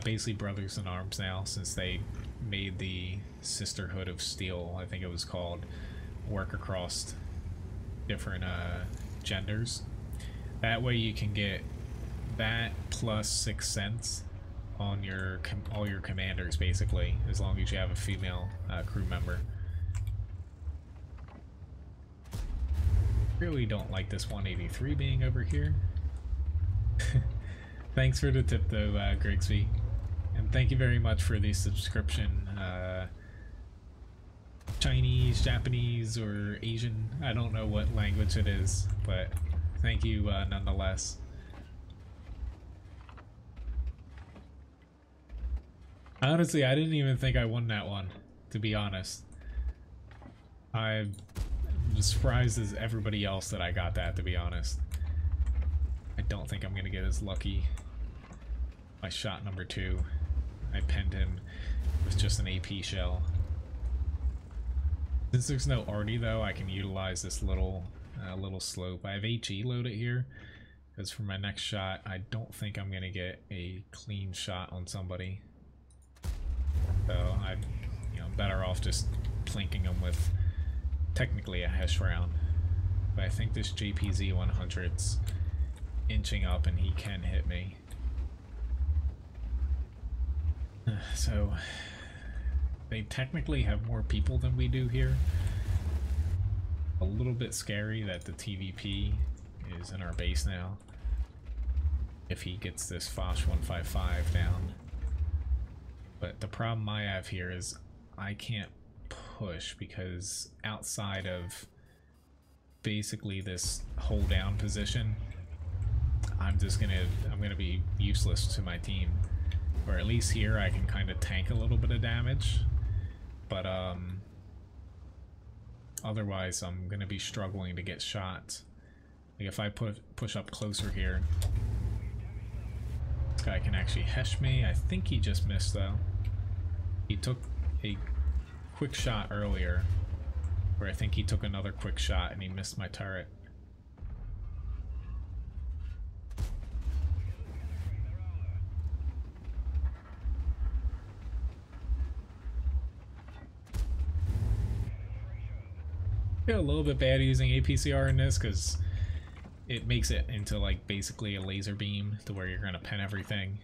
basically Brothers in Arms now, since they made the Sisterhood of Steel, I think it was called, work across different genders. That way you can get that plus 6 cents on your all your commanders, basically, as long as you have a female crew member. Really don't like this 183 being over here. Thanks for the tip though, Grigsby, and thank you very much for the subscription. Chinese, Japanese, or Asian, I don't know what language it is, but thank you nonetheless. Honestly, I didn't even think I won that one, to be honest. I'm as surprised as everybody else that I got that, to be honest. I don't think I'm gonna get as lucky. My shot number 2, I pinned him with just an AP shell. Since there's no arty though, I can utilize this little slope. I have HE loaded here, because for my next shot, I don't think I'm gonna get a clean shot on somebody. So I'm, better off just plinking them with technically a Hesh round. But I think this JPZ 100's inching up and he can hit me. So they technically have more people than we do here. A little bit scary that the TVP is in our base now. If he gets this Foch 155 down. But the problem I have here is I can't push, because outside of basically this hold down position, I'm gonna be useless to my team. Or at least here I can kind of tank a little bit of damage, but otherwise I'm gonna be struggling to get shots. Like if I push up closer here, this guy can actually hesh me. I think he just missed though. He took a quick shot earlier, where I think he took another quick shot and he missed my turret. Feel a little bit bad using APCR in this, because it makes it into like basically a laser beam to where you're gonna pen everything.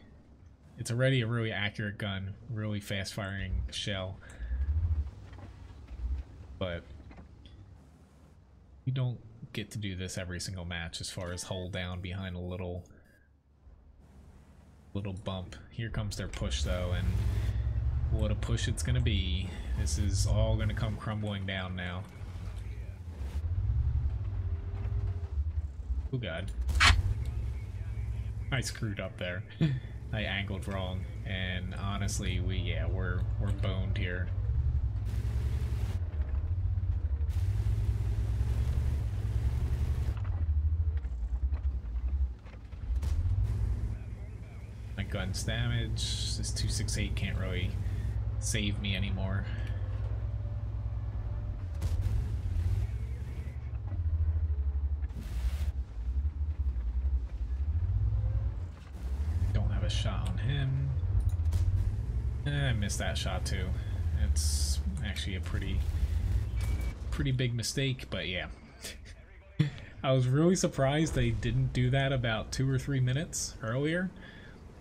It's already a really accurate gun, really fast firing shell, but you don't get to do this every single match as far as hold down behind a little bump. Here comes their push though, and what a push it's gonna be. This is all gonna come crumbling down now. Oh god. I screwed up there. I angled wrong, and honestly, we're boned here. My gun's damaged. This 268 can't really save me anymore. I missed that shot too. It's actually a pretty big mistake, but yeah. I was really surprised they didn't do that about 2 or 3 minutes earlier,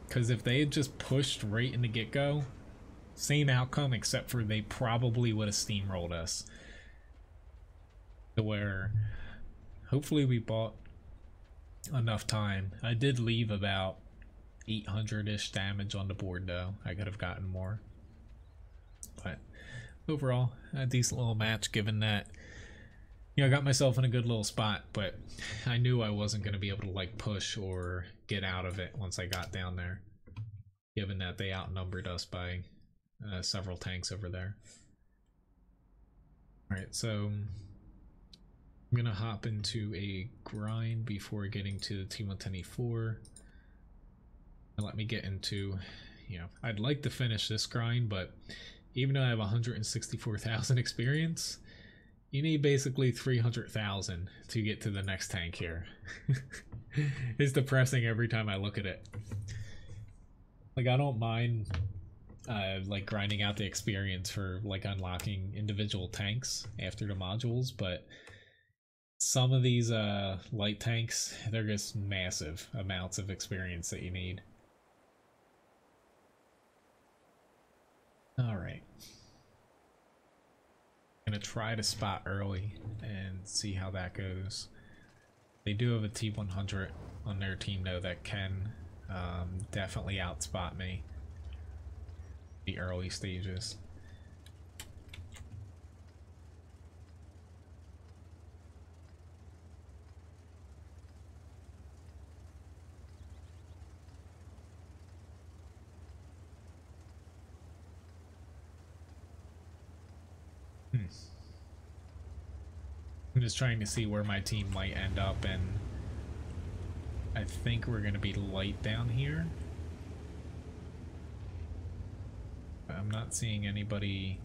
because if they had just pushed right in the get-go, same outcome, except for they probably would have steamrolled us. To where hopefully we bought enough time. I did leave about 800-ish damage on the board though. I could have gotten more. But overall, a decent little match, given that, you know, I got myself in a good little spot, but I knew I wasn't going to be able to like push or get out of it once I got down there, given that they outnumbered us by several tanks over there. Alright, so I'm going to hop into a grind before getting to the T110E4. And let me get into, you know, I'd like to finish this grind, but even though I have 164,000 experience, you need basically 300,000 to get to the next tank here. It's depressing every time I look at it. Like, I don't mind like grinding out the experience for like unlocking individual tanks after the modules, but some of these light tanks, they're just massive amounts of experience that you need. Alright. I'm gonna try to spot early and see how that goes. They do have a T100 on their team though that can definitely outspot me the early stages. I'm just trying to see where my team might end up, and I think we're going to be light down here. I'm not seeing anybody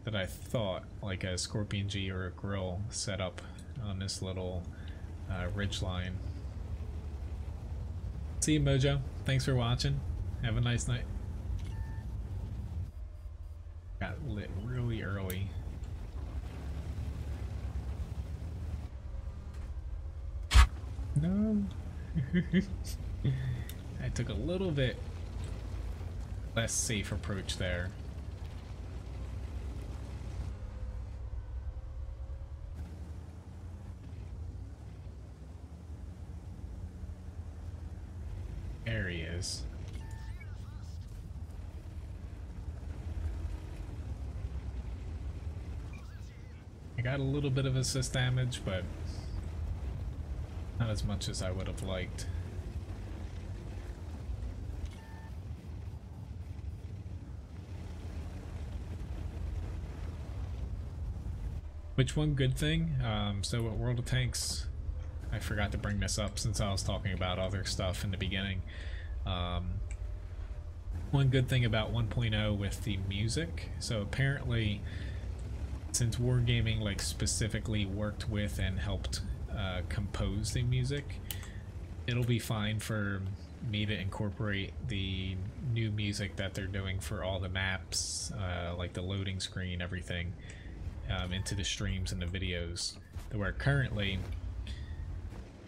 that I thought, like a Scorpion G or a Grill, set up on this little ridge line. See you, Mojo. Thanks for watching. Have a nice night. Got lit really early. No. I took a little bit less safe approach there. There he is. I got a little bit of assist damage, but not as much as I would have liked. Which one good thing, so at World of Tanks, I forgot to bring this up since I was talking about other stuff in the beginning. One good thing about 1.0 with the music, so apparently since Wargaming like specifically worked with and helped compose the music, it'll be fine for me to incorporate the new music that they're doing for all the maps, like the loading screen, everything, into the streams and the videos. Where currently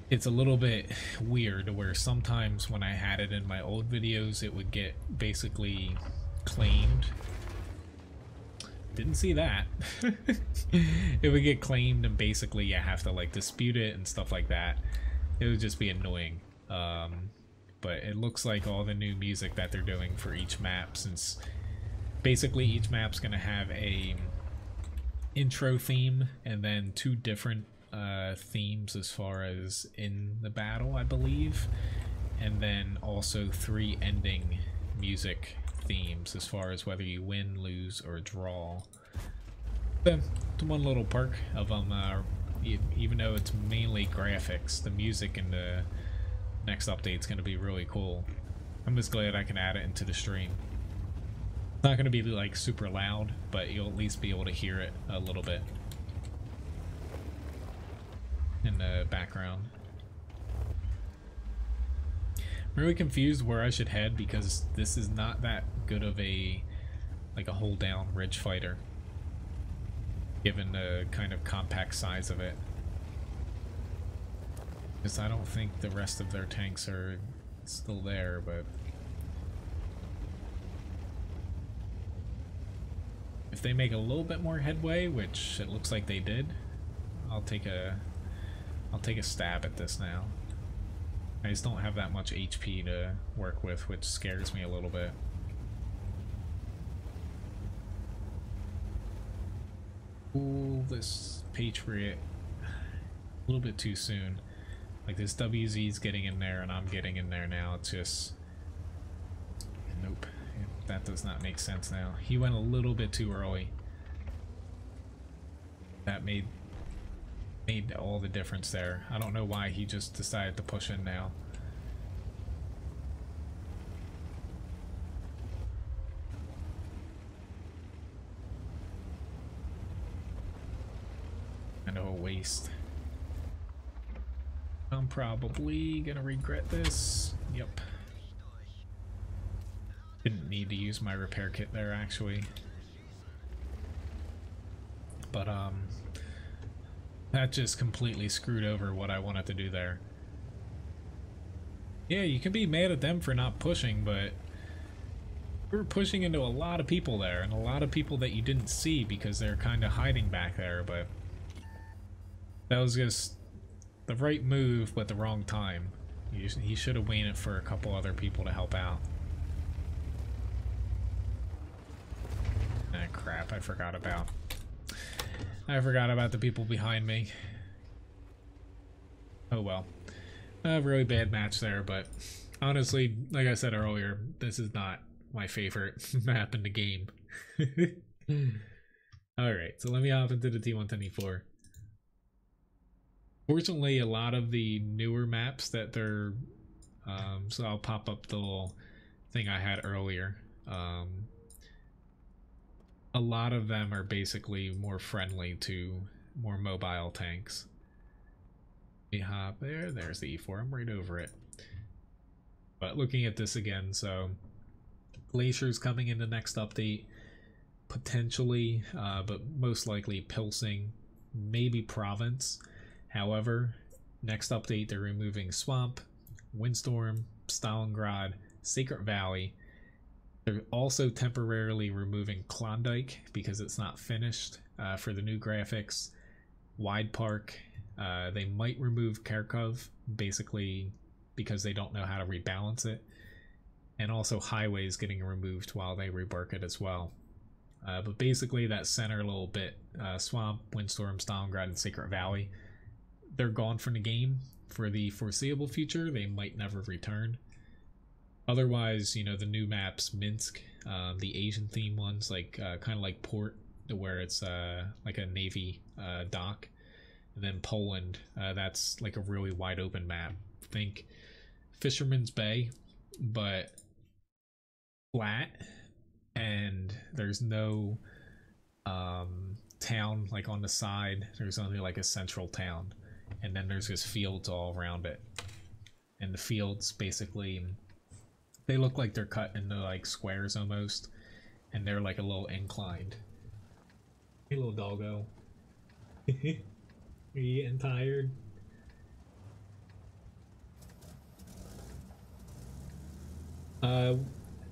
it's a little bit weird, where sometimes when I had it in my old videos it would get basically claimed. Didn't see that. It would get claimed and basically you have to like dispute it and stuff like that. It would just be annoying. But it looks like all the new music that they're doing for each map, since basically each map's gonna have a intro theme and then 2 different themes as far as in the battle, I believe, and then also 3 ending music themes as far as whether you win, lose, or draw. The one little perk of them, even though it's mainly graphics, the music in the next update is going to be really cool. I'm just glad I can add it into the stream. It's not going to be like super loud, but you'll at least be able to hear it a little bit in the background. I'm really confused where I should head because this is not that good of a like a hold down ridge fighter, given the kind of compact size of it. Because I don't think the rest of their tanks are still there, but if they make a little bit more headway, which it looks like they did, I'll take a stab at this now. I just don't have that much HP to work with, which scares me a little bit. Ooh, this Patriot, a little bit too soon. Like, this WZ's getting in there and I'm getting in there now. It's just, nope, that does not make sense now. He went a little bit too early. That made all the difference there. I don't know why he just decided to push in now. Kind of a waste. I'm probably gonna regret this. Yep. Didn't need to use my repair kit there, actually. But that just completely screwed over what I wanted to do there. Yeah, you can be mad at them for not pushing, but we were pushing into a lot of people there, and a lot of people that you didn't see because they're kind of hiding back there, but that was just the right move, but the wrong time. He should have waited for a couple other people to help out. Ah, crap, I forgot about the people behind me. Oh well. A really bad match there, but honestly, like I said earlier, this is not my favorite map in the game. Alright, so let me hop into the T124. Fortunately, a lot of the newer maps that they're so I'll pop up the little thing I had earlier. A lot of them are basically more friendly to more mobile tanks. We hop there, there's the E4, I'm right over it. But looking at this again, so Glacier's coming in the next update, potentially, but most likely Pilsing, maybe Province. However, next update they're removing Swamp, Windstorm, Stalingrad, Sacred Valley. They're also temporarily removing Klondike because it's not finished for the new graphics. Wide Park, they might remove Kharkov, basically because they don't know how to rebalance it. And also Highway is getting removed while they rework it as well. But basically that center little bit, Swamp, Windstorm, Stalingrad, and Sacred Valley, they're gone from the game for the foreseeable future. They might never return. Otherwise, you know, the new maps, Minsk, the Asian theme ones, like kind of like Port, where it's like a Navy dock. And then Poland, that's like a really wide open map. Think Fisherman's Bay, but flat, and there's no town like on the side. There's only like a central town, and then there's just fields all around it. And the fields basically, they look like they're cut into like squares almost, and they're like a little inclined. Hey little doggo. Are you getting tired?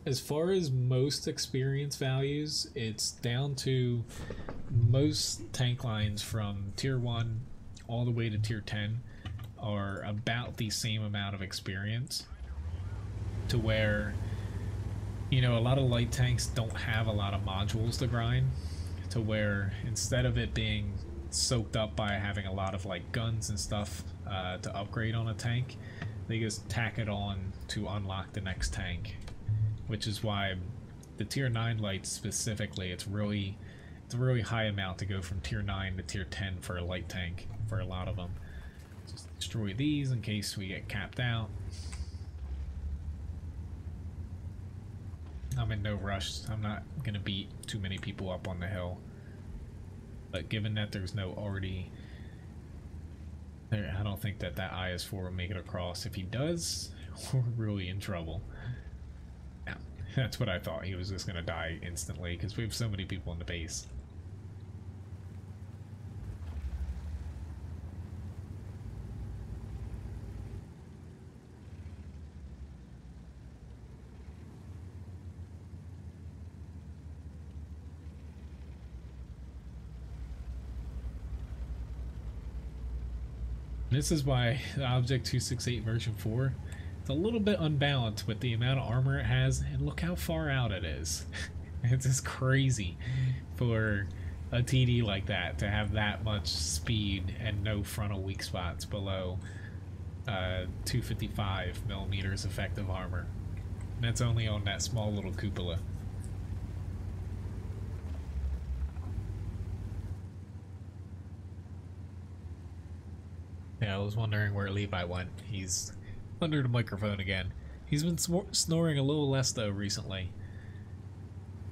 As far as most experience values, it's down to most tank lines from tier 1 all the way to tier 10 are about the same amount of experience, to where, you know, a lot of light tanks don't have a lot of modules to grind, to where instead of it being soaked up by having a lot of like guns and stuff to upgrade on a tank, they just tack it on to unlock the next tank. Which is why the tier 9 lights specifically, it's a really high amount to go from tier 9 to tier 10 for a light tank for a lot of them. Just destroy these in case we get capped out. I'm in no rush. I'm not gonna beat too many people up on the hill. But given that there's no already there, I don't think that IS-4 will make it across. If he does, we're really in trouble. Now, That's what I thought. He was just gonna die instantly because we have so many people in the base. This is why the Object 268 version 4 is a little bit unbalanced with the amount of armor it has, and look how far out it is. It's just crazy for a TD like that to have that much speed and no frontal weak spots below 255 millimeters effective armor. And that's only on that small little cupola. Yeah, I was wondering where Levi went. He's under the microphone again. He's been snoring a little less though recently.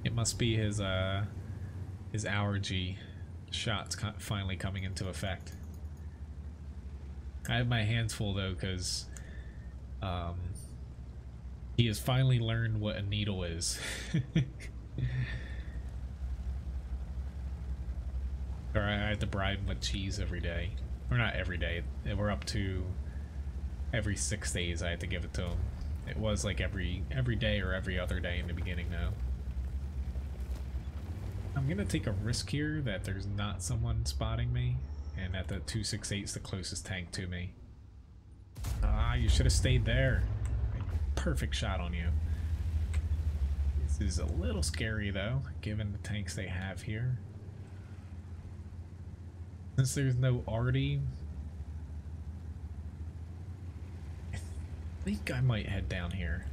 It must be his allergy shots finally coming into effect. I have my hands full though because he has finally learned what a needle is. Or I had to bribe him with cheese every day. Or not every day. We're up to every 6 days I had to give it to him. It was like every day or every other day in the beginning now. I'm gonna take a risk here that there's not someone spotting me, and that the 268 is the closest tank to me. Ah, you should have stayed there. Perfect shot on you. This is a little scary though, given the tanks they have here. Since there's no arty, I think I might head down here.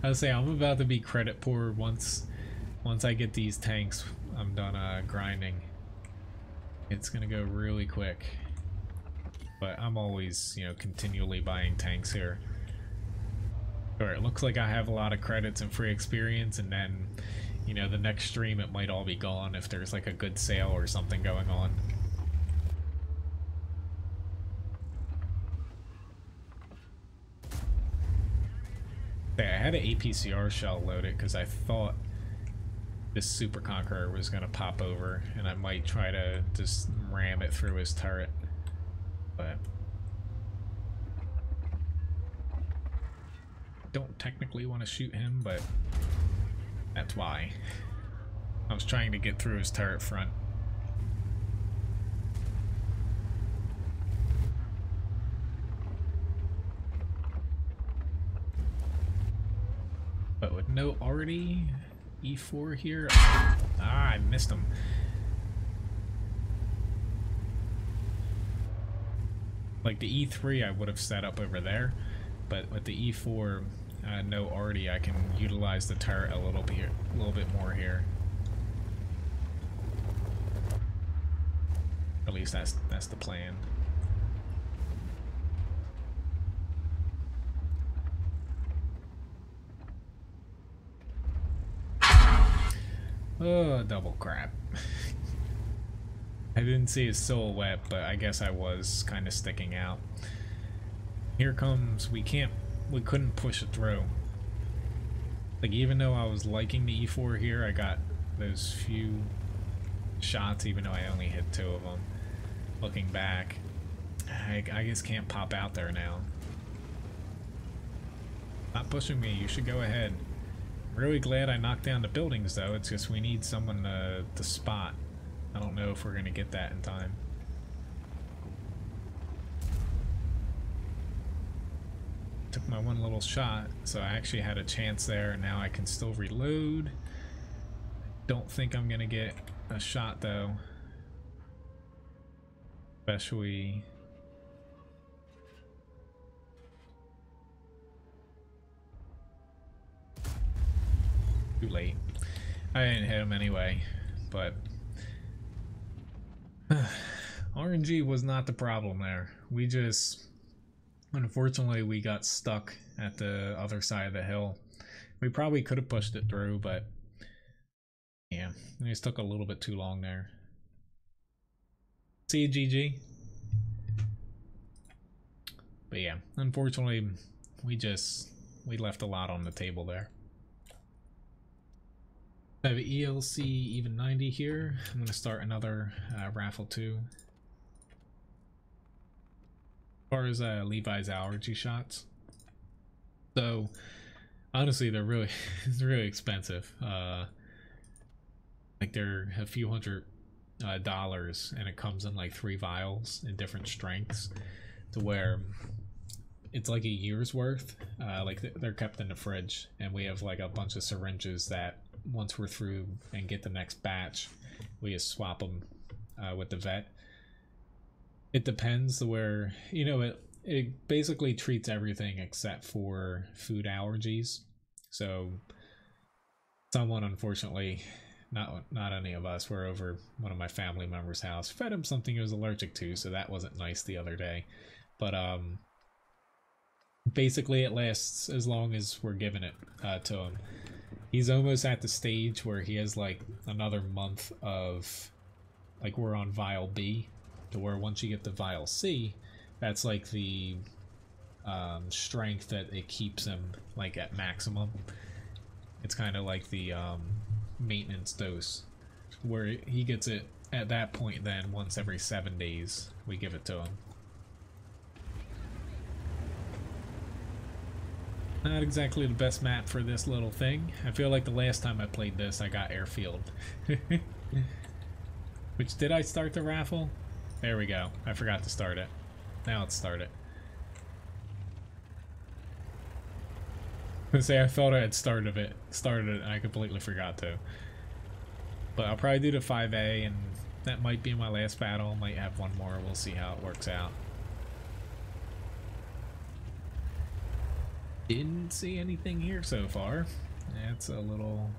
I would say I'm about to be credit poor once I get these tanks. I'm done grinding. It's gonna go really quick, but I'm always, you know, continually buying tanks here. Or it looks like I have a lot of credits and free experience, and then, you know, the next stream it might all be gone if there's like a good sale or something going on. Yeah, I had an APCR shell loaded because I thought this Super Conqueror was going to pop over and I might try to just ram it through his turret. But don't technically want to shoot him, but that's why. I was trying to get through his turret front. But with no already E4 here, I missed him. Like the E3 I would have set up over there, but with the E4 no arty, I can utilize the turret a little bit more here. At least that's the plan. Oh, double crap. I didn't see his silhouette, but I guess I was kind of sticking out. Here comes, we couldn't push it through. Like, even though I was liking the E4 here, I got those few shots, even though I only hit 2 of them. Looking back, I just can't pop out there now. Not pushing me, you should go ahead. Really glad I knocked down the buildings though, it's just we need someone to spot. I don't know if we're gonna get that in time. Took my one little shot, so I actually had a chance there, and now I can still reload. Don't think I'm gonna get a shot though. Especially... too late. I didn't hit him anyway, but RNG was not the problem there. We just, unfortunately, we got stuck at the other side of the hill. We probably could have pushed it through, but yeah, it just took a little bit too long there. See you, GG. But yeah, unfortunately, we left a lot on the table there. I have ELC even 90 here. I'm going to start another raffle too. As far as Levi's allergy shots. So, honestly, they're really, it's really expensive. Like they're a few $100 and it comes in like 3 vials in different strengths to where it's like a year's worth. Like they're kept in the fridge, and we have like a bunch of syringes that once we're through and get the next batch, we just swap them with the vet. It depends where, you know, it basically treats everything except for food allergies. So someone, unfortunately, not any of us, were over one of my family members' house, fed him something he was allergic to, so that wasn't nice the other day. But basically it lasts as long as we're giving it to him. He's almost at the stage where he has like another month of, like, we're on vial B, to where once you get to vial C, that's like the strength that it keeps him like at maximum. It's kind of like the maintenance dose, where he gets it at that point. Then once every 7 days we give it to him. Not exactly the best map for this little thing. I feel like the last time I played this I got airfield. Which, did I start the raffle? There we go. I forgot to start it. Now let's start it. I thought I had started it and I completely forgot to. But I'll probably do the 5A, and that might be my last battle. Might have one more. We'll see how it works out. Didn't see anything here so far. That's a little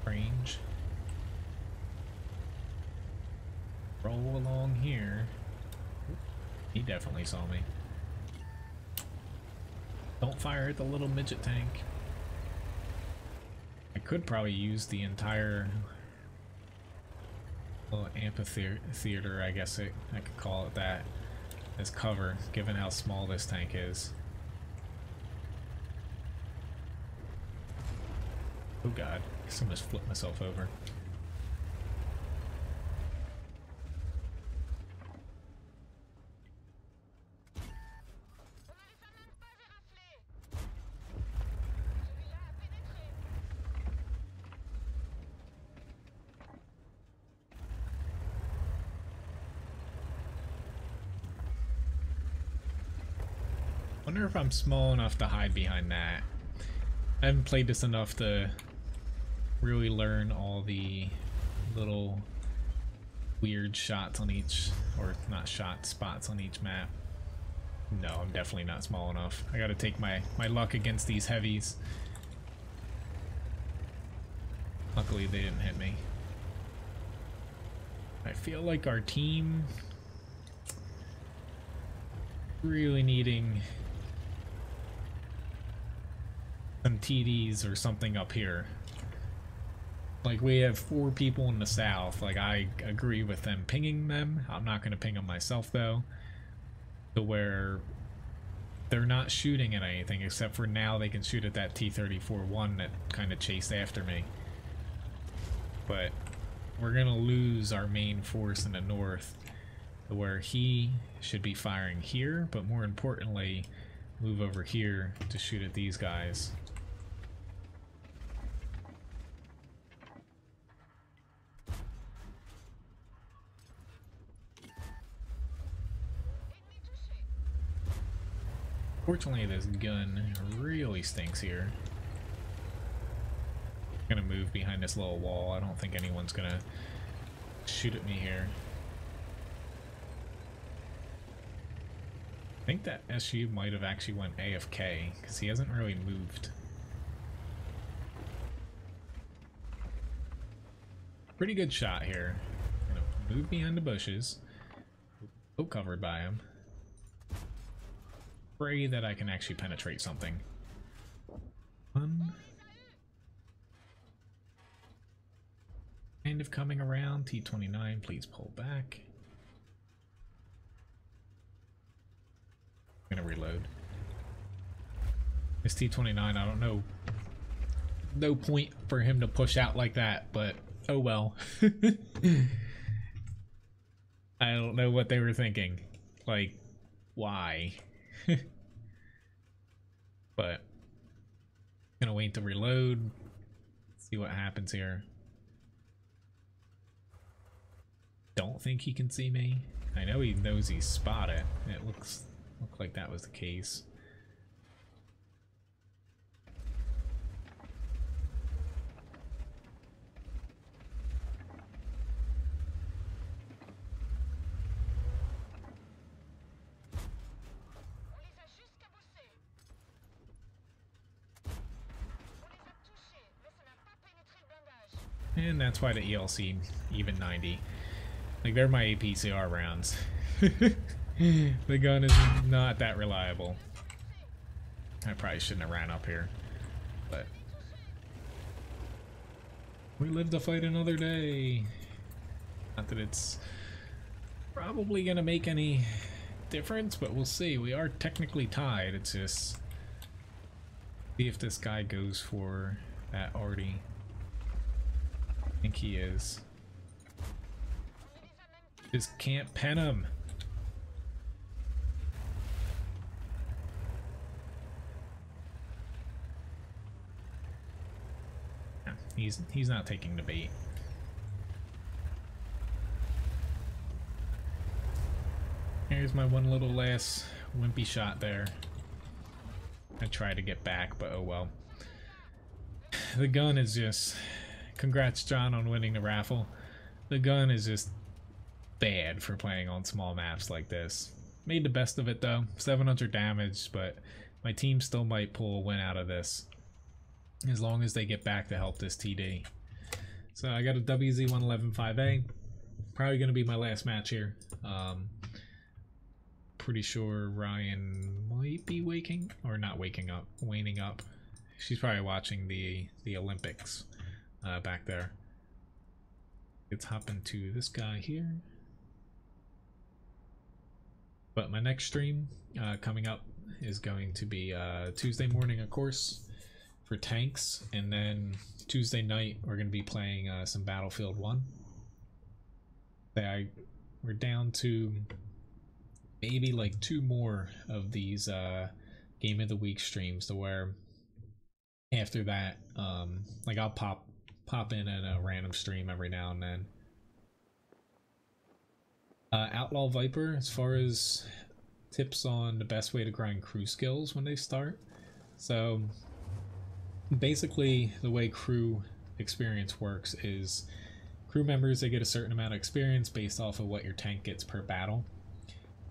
strange. Roll along here. He definitely saw me. Don't fire at the little midget tank. I could probably use the entire little amphitheater, I guess I could call it that, as cover, given how small this tank is. Oh god, I guess I almost flipped myself over. I wonder if I'm small enough to hide behind that. I haven't played this enough to really learn all the little weird shots on each, or not shots, spots on each map. No, I'm definitely not small enough. I gotta take my luck against these heavies. Luckily they didn't hit me. I feel like our team really needing some TDs or something up here. Like, we have 4 people in the south. Like, I agree with them pinging them. I'm not going to ping them myself, though. To where they're not shooting at anything, except for now they can shoot at that T-34-1 that kind of chased after me. But we're going to lose our main force in the north, to where he should be firing here, but more importantly, move over here to shoot at these guys. Fortunately, this gun really stinks here. I'm gonna move behind this little wall. I don't think anyone's gonna shoot at me here. I think that SU might have actually went AFK, because he hasn't really moved. Pretty good shot here. I'm gonna move behind the bushes. Oh, covered by him. Pray that I can actually penetrate something. Kind of coming around. T-29, please pull back. I'm gonna ST-29, I don't know. No point for him to push out like that, but oh well. I don't know what they were thinking. Like, why? But gonna wait to reload. See what happens here. Don't think he can see me. I know he knows he's spotted. It looked like that was the case. And that's why the ELC even 90. Like, they're my APCR rounds. The gun is not that reliable. I probably shouldn't have ran up here, but we live to fight another day. Not that it's probably gonna make any difference, but we'll see. We are technically tied. It's just see if this guy goes for that arty. I think he is. Just can't pen him. He's not taking the bait. Here's my one little last wimpy shot there. I tried to get back, but oh well. The gun is just... Congrats, John, on winning the raffle. The gun is just bad for playing on small maps like this. Made the best of it though. 700 damage, but my team still might pull a win out of this. As long as they get back to help this TD. So I got a WZ-111-5A. Probably going to be my last match here. Pretty sure Ryan might be waking, or not waking up, waning up. She's probably watching the Olympics back there. Let's hop into this guy here. But my next stream coming up is going to be Tuesday morning, of course, for tanks, and then Tuesday night we're going to be playing some Battlefield 1. We're down to maybe like 2 more of these Game of the Week streams, to where after that, like I'll pop in a random stream every now and then. Outlaw Viper, as far as tips on the best way to grind crew skills when they start. So basically the way crew experience works is crew members, they get a certain amount of experience based off of what your tank gets per battle.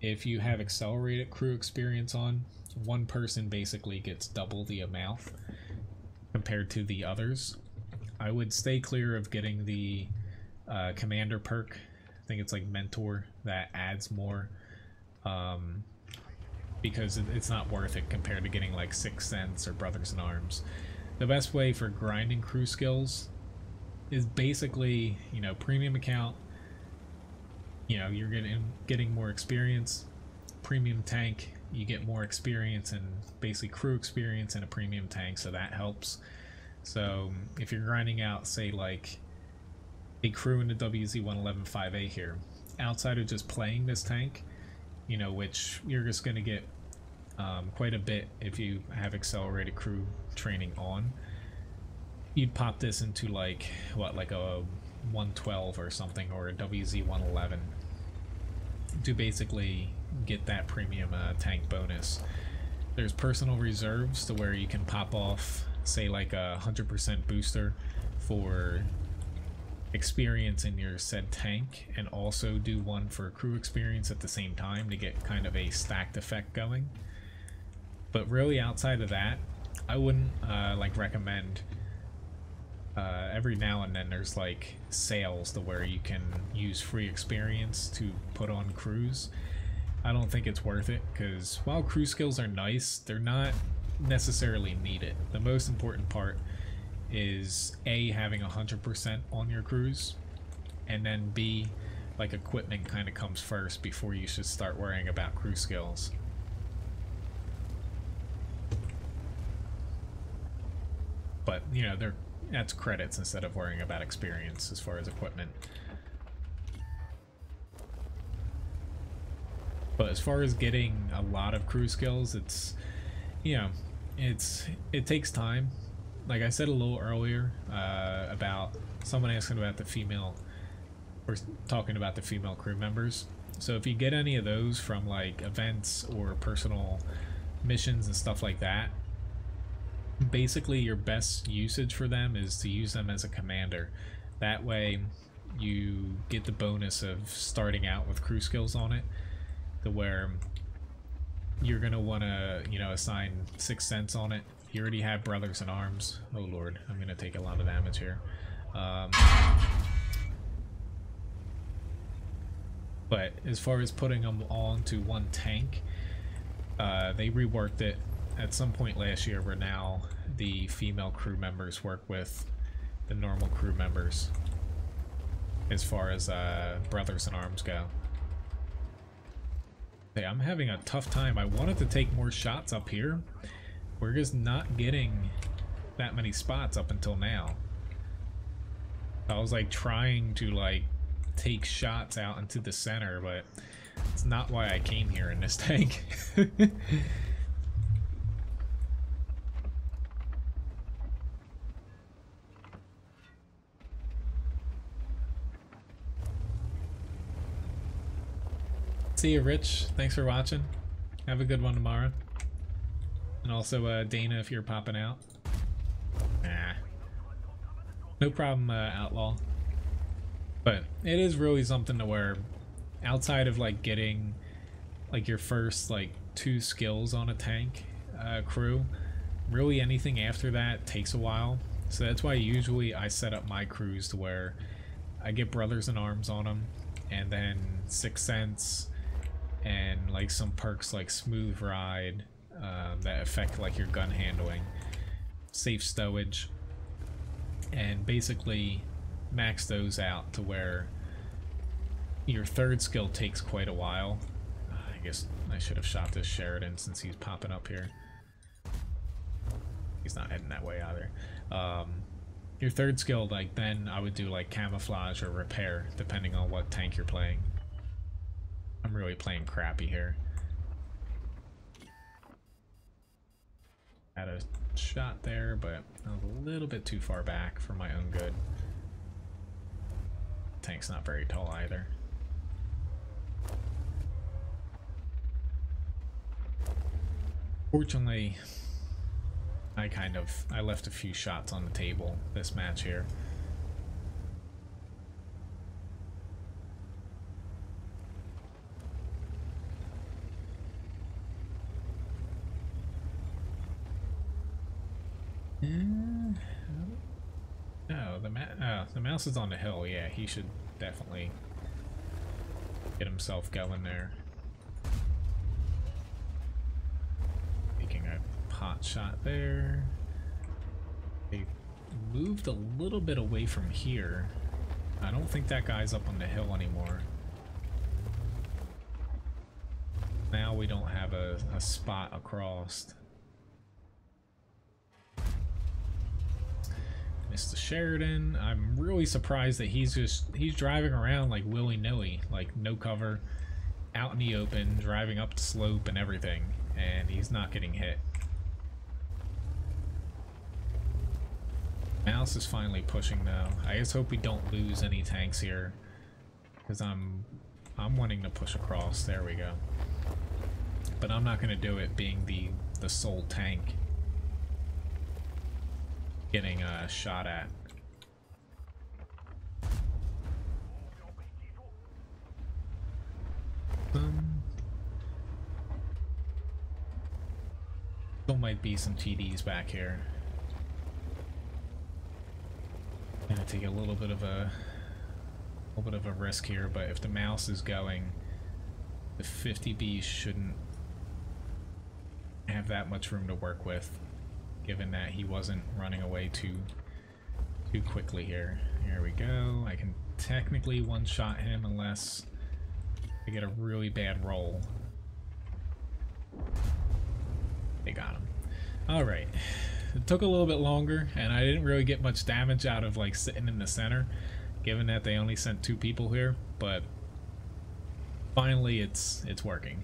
If you have accelerated crew experience on, one person basically gets double the amount compared to the others. I would stay clear of getting the commander perk. I think it's like mentor, that adds more, because it's not worth it compared to getting like 6th Sense or Brothers in Arms. The best way for grinding crew skills is basically, you know, premium account. You know, you're getting more experience. Premium tank, you get more experience and basically crew experience in a premium tank, so that helps. So if you're grinding out, say like a crew in the WZ-111-5A here, outside of just playing this tank, you know, which you're just going to get quite a bit if you have accelerated crew training on, you'd pop this into like, what, like a 112 or something, or a WZ-111 to basically get that premium tank bonus. There's personal reserves to where you can pop off, say like a 100% booster for experience in your said tank, and also do one for crew experience at the same time to get kind of a stacked effect going. But really outside of that, I wouldn't like recommend. Every now and then there's like sales to where you can use free experience to put on crews. I don't think it's worth it, because while crew skills are nice, they're not necessarily needed. The most important part is A, having 100% on your crews, and then B, like equipment kind of comes first before you should start worrying about crew skills. But, you know, that's credits instead of worrying about experience as far as equipment. But as far as getting a lot of crew skills, it's, you know, it takes time. Like I said a little earlier, about someone asking about the female, or talking about the female crew members. So if you get any of those from like events or personal missions and stuff like that, basically your best usage for them is to use them as a commander. That way you get the bonus of starting out with crew skills on it, to where you're gonna want to, you know, assign 6 cents on it. You already have brothers in arms. Oh lord, I'm gonna take a lot of damage here. But as far as putting them all into one tank, they reworked it at some point last year, where now the female crew members work with the normal crew members as far as brothers in arms go. Hey, I'm having a tough time. I wanted to take more shots up here. We're just not getting that many spots up until now. I was like trying to like take shots out into the center, but it's not why I came here in this tank. See you, Rich. Thanks for watching. Have a good one tomorrow. And also, Dana, if you're popping out. Nah. No problem, Outlaw. But it is really something to where, outside of like getting like your first like 2 skills on a tank crew, really anything after that takes a while. So that's why usually I set up my crews to where I get brothers in arms on them, and then 6 cents, and like some perks like smooth ride that affect like your gun handling, safe stowage, and basically max those out to where your 3rd skill takes quite a while. I guess I should have shot this Sheridan since he's popping up here. He's not heading that way either. Your 3rd skill, like, then I would do like camouflage or repair depending on what tank you're playing. I'm really playing crappy here. Had a shot there, but I was a little bit too far back for my own good. Tank's not very tall either. Fortunately, I left a few shots on the table this match here. No, the mouse is on the hill. Yeah, he should definitely get himself going there. Taking a pot shot there. They moved a little bit away from here. I don't think that guy's up on the hill anymore. Now we don't have a spot across. Mr. Sheridan, I'm really surprised that he's driving around like willy-nilly, like no cover, out in the open, driving up the slope and everything, and he's not getting hit. Mouse is finally pushing though. I just hope we don't lose any tanks here, because I'm wanting to push across. There we go. But I'm not going to do it, being the sole tank getting shot at. Still might be some TDs back here. Gonna take a little bit of a risk here, but if the mouse is going, the 50B shouldn't have that much room to work with, given that he wasn't running away too quickly here. Here we go. I can technically one-shot him unless I get a really bad roll. They got him. Alright. It took a little bit longer, and I didn't really get much damage out of like sitting in the center, given that they only sent 2 people here, but finally it's working.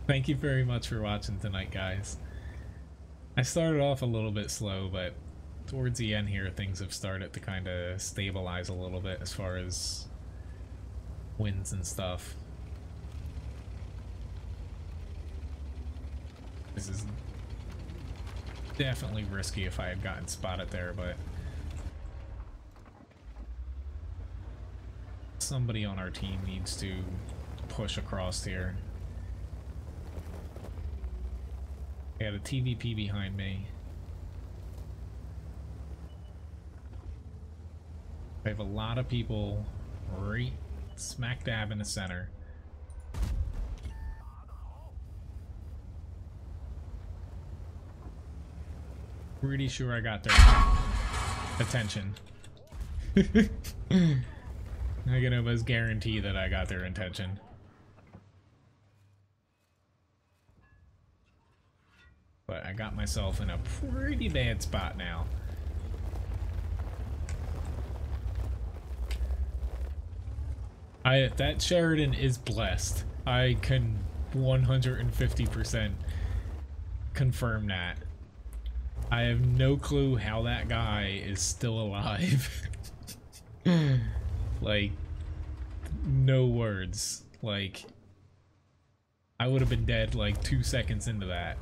Thank you very much for watching tonight, guys. I started off a little bit slow, but towards the end here things have started to kind of stabilize a little bit as far as wins and stuff. This is definitely risky if I had gotten spotted there, but somebody on our team needs to push across here. I got a TVP behind me. I have a lot of people right smack dab in the center. Pretty sure I got their attention. I can almost guarantee that I got their attention. But I got myself in a pretty bad spot now. That Sheridan is blessed. I can 150% confirm that. I have no clue how that guy is still alive. Like, no words. Like, I would have been dead like 2 seconds into that.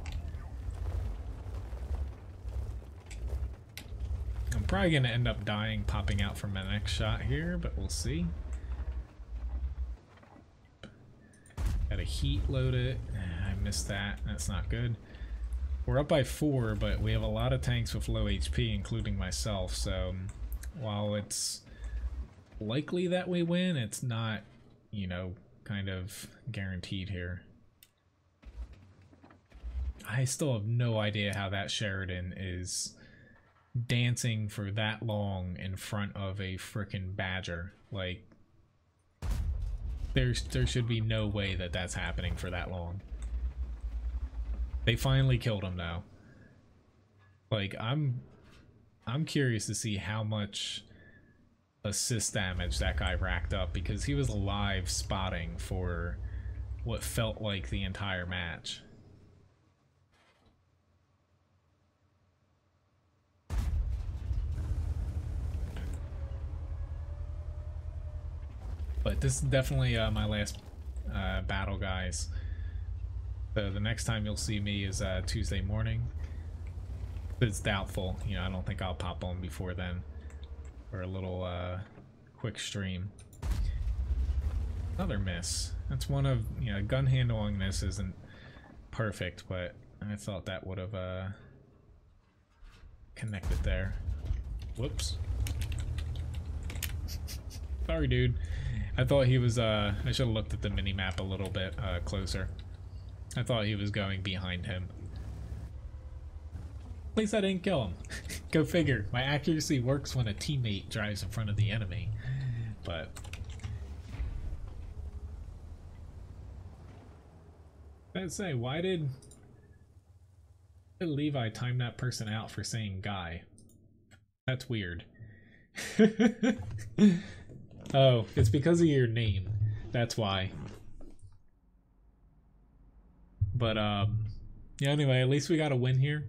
I'm probably gonna end up dying popping out from my next shot here, but we'll see. Gotta heat load it. I missed that. That's not good. We're up by 4, but we have a lot of tanks with low HP, including myself, so while it's likely that we win, it's not, you know, kind of guaranteed here. I still have no idea how that Sheridan is dancing for that long in front of a frickin' Badger. Like, there should be no way that that's happening for that long. They finally killed him though. Like, I'm curious to see how much assist damage that guy racked up, because he was alive spotting for what felt like the entire match. But this is definitely my last battle, guys. So the next time you'll see me is Tuesday morning. It's doubtful. You know, I don't think I'll pop on before then for a little quick stream. Another miss. That's one of, you know, gun handling this isn't perfect, but I thought that would have connected there. Whoops. Sorry, dude. I thought he was, I should have looked at the mini-map a little bit closer. I thought he was going behind him. At least I didn't kill him. Go figure. My accuracy works when a teammate drives in front of the enemy. But I'd say, why did Levi time that person out for saying guy? That's weird. Oh, it's because of your name. That's why. But yeah, anyway, at least we got a win here.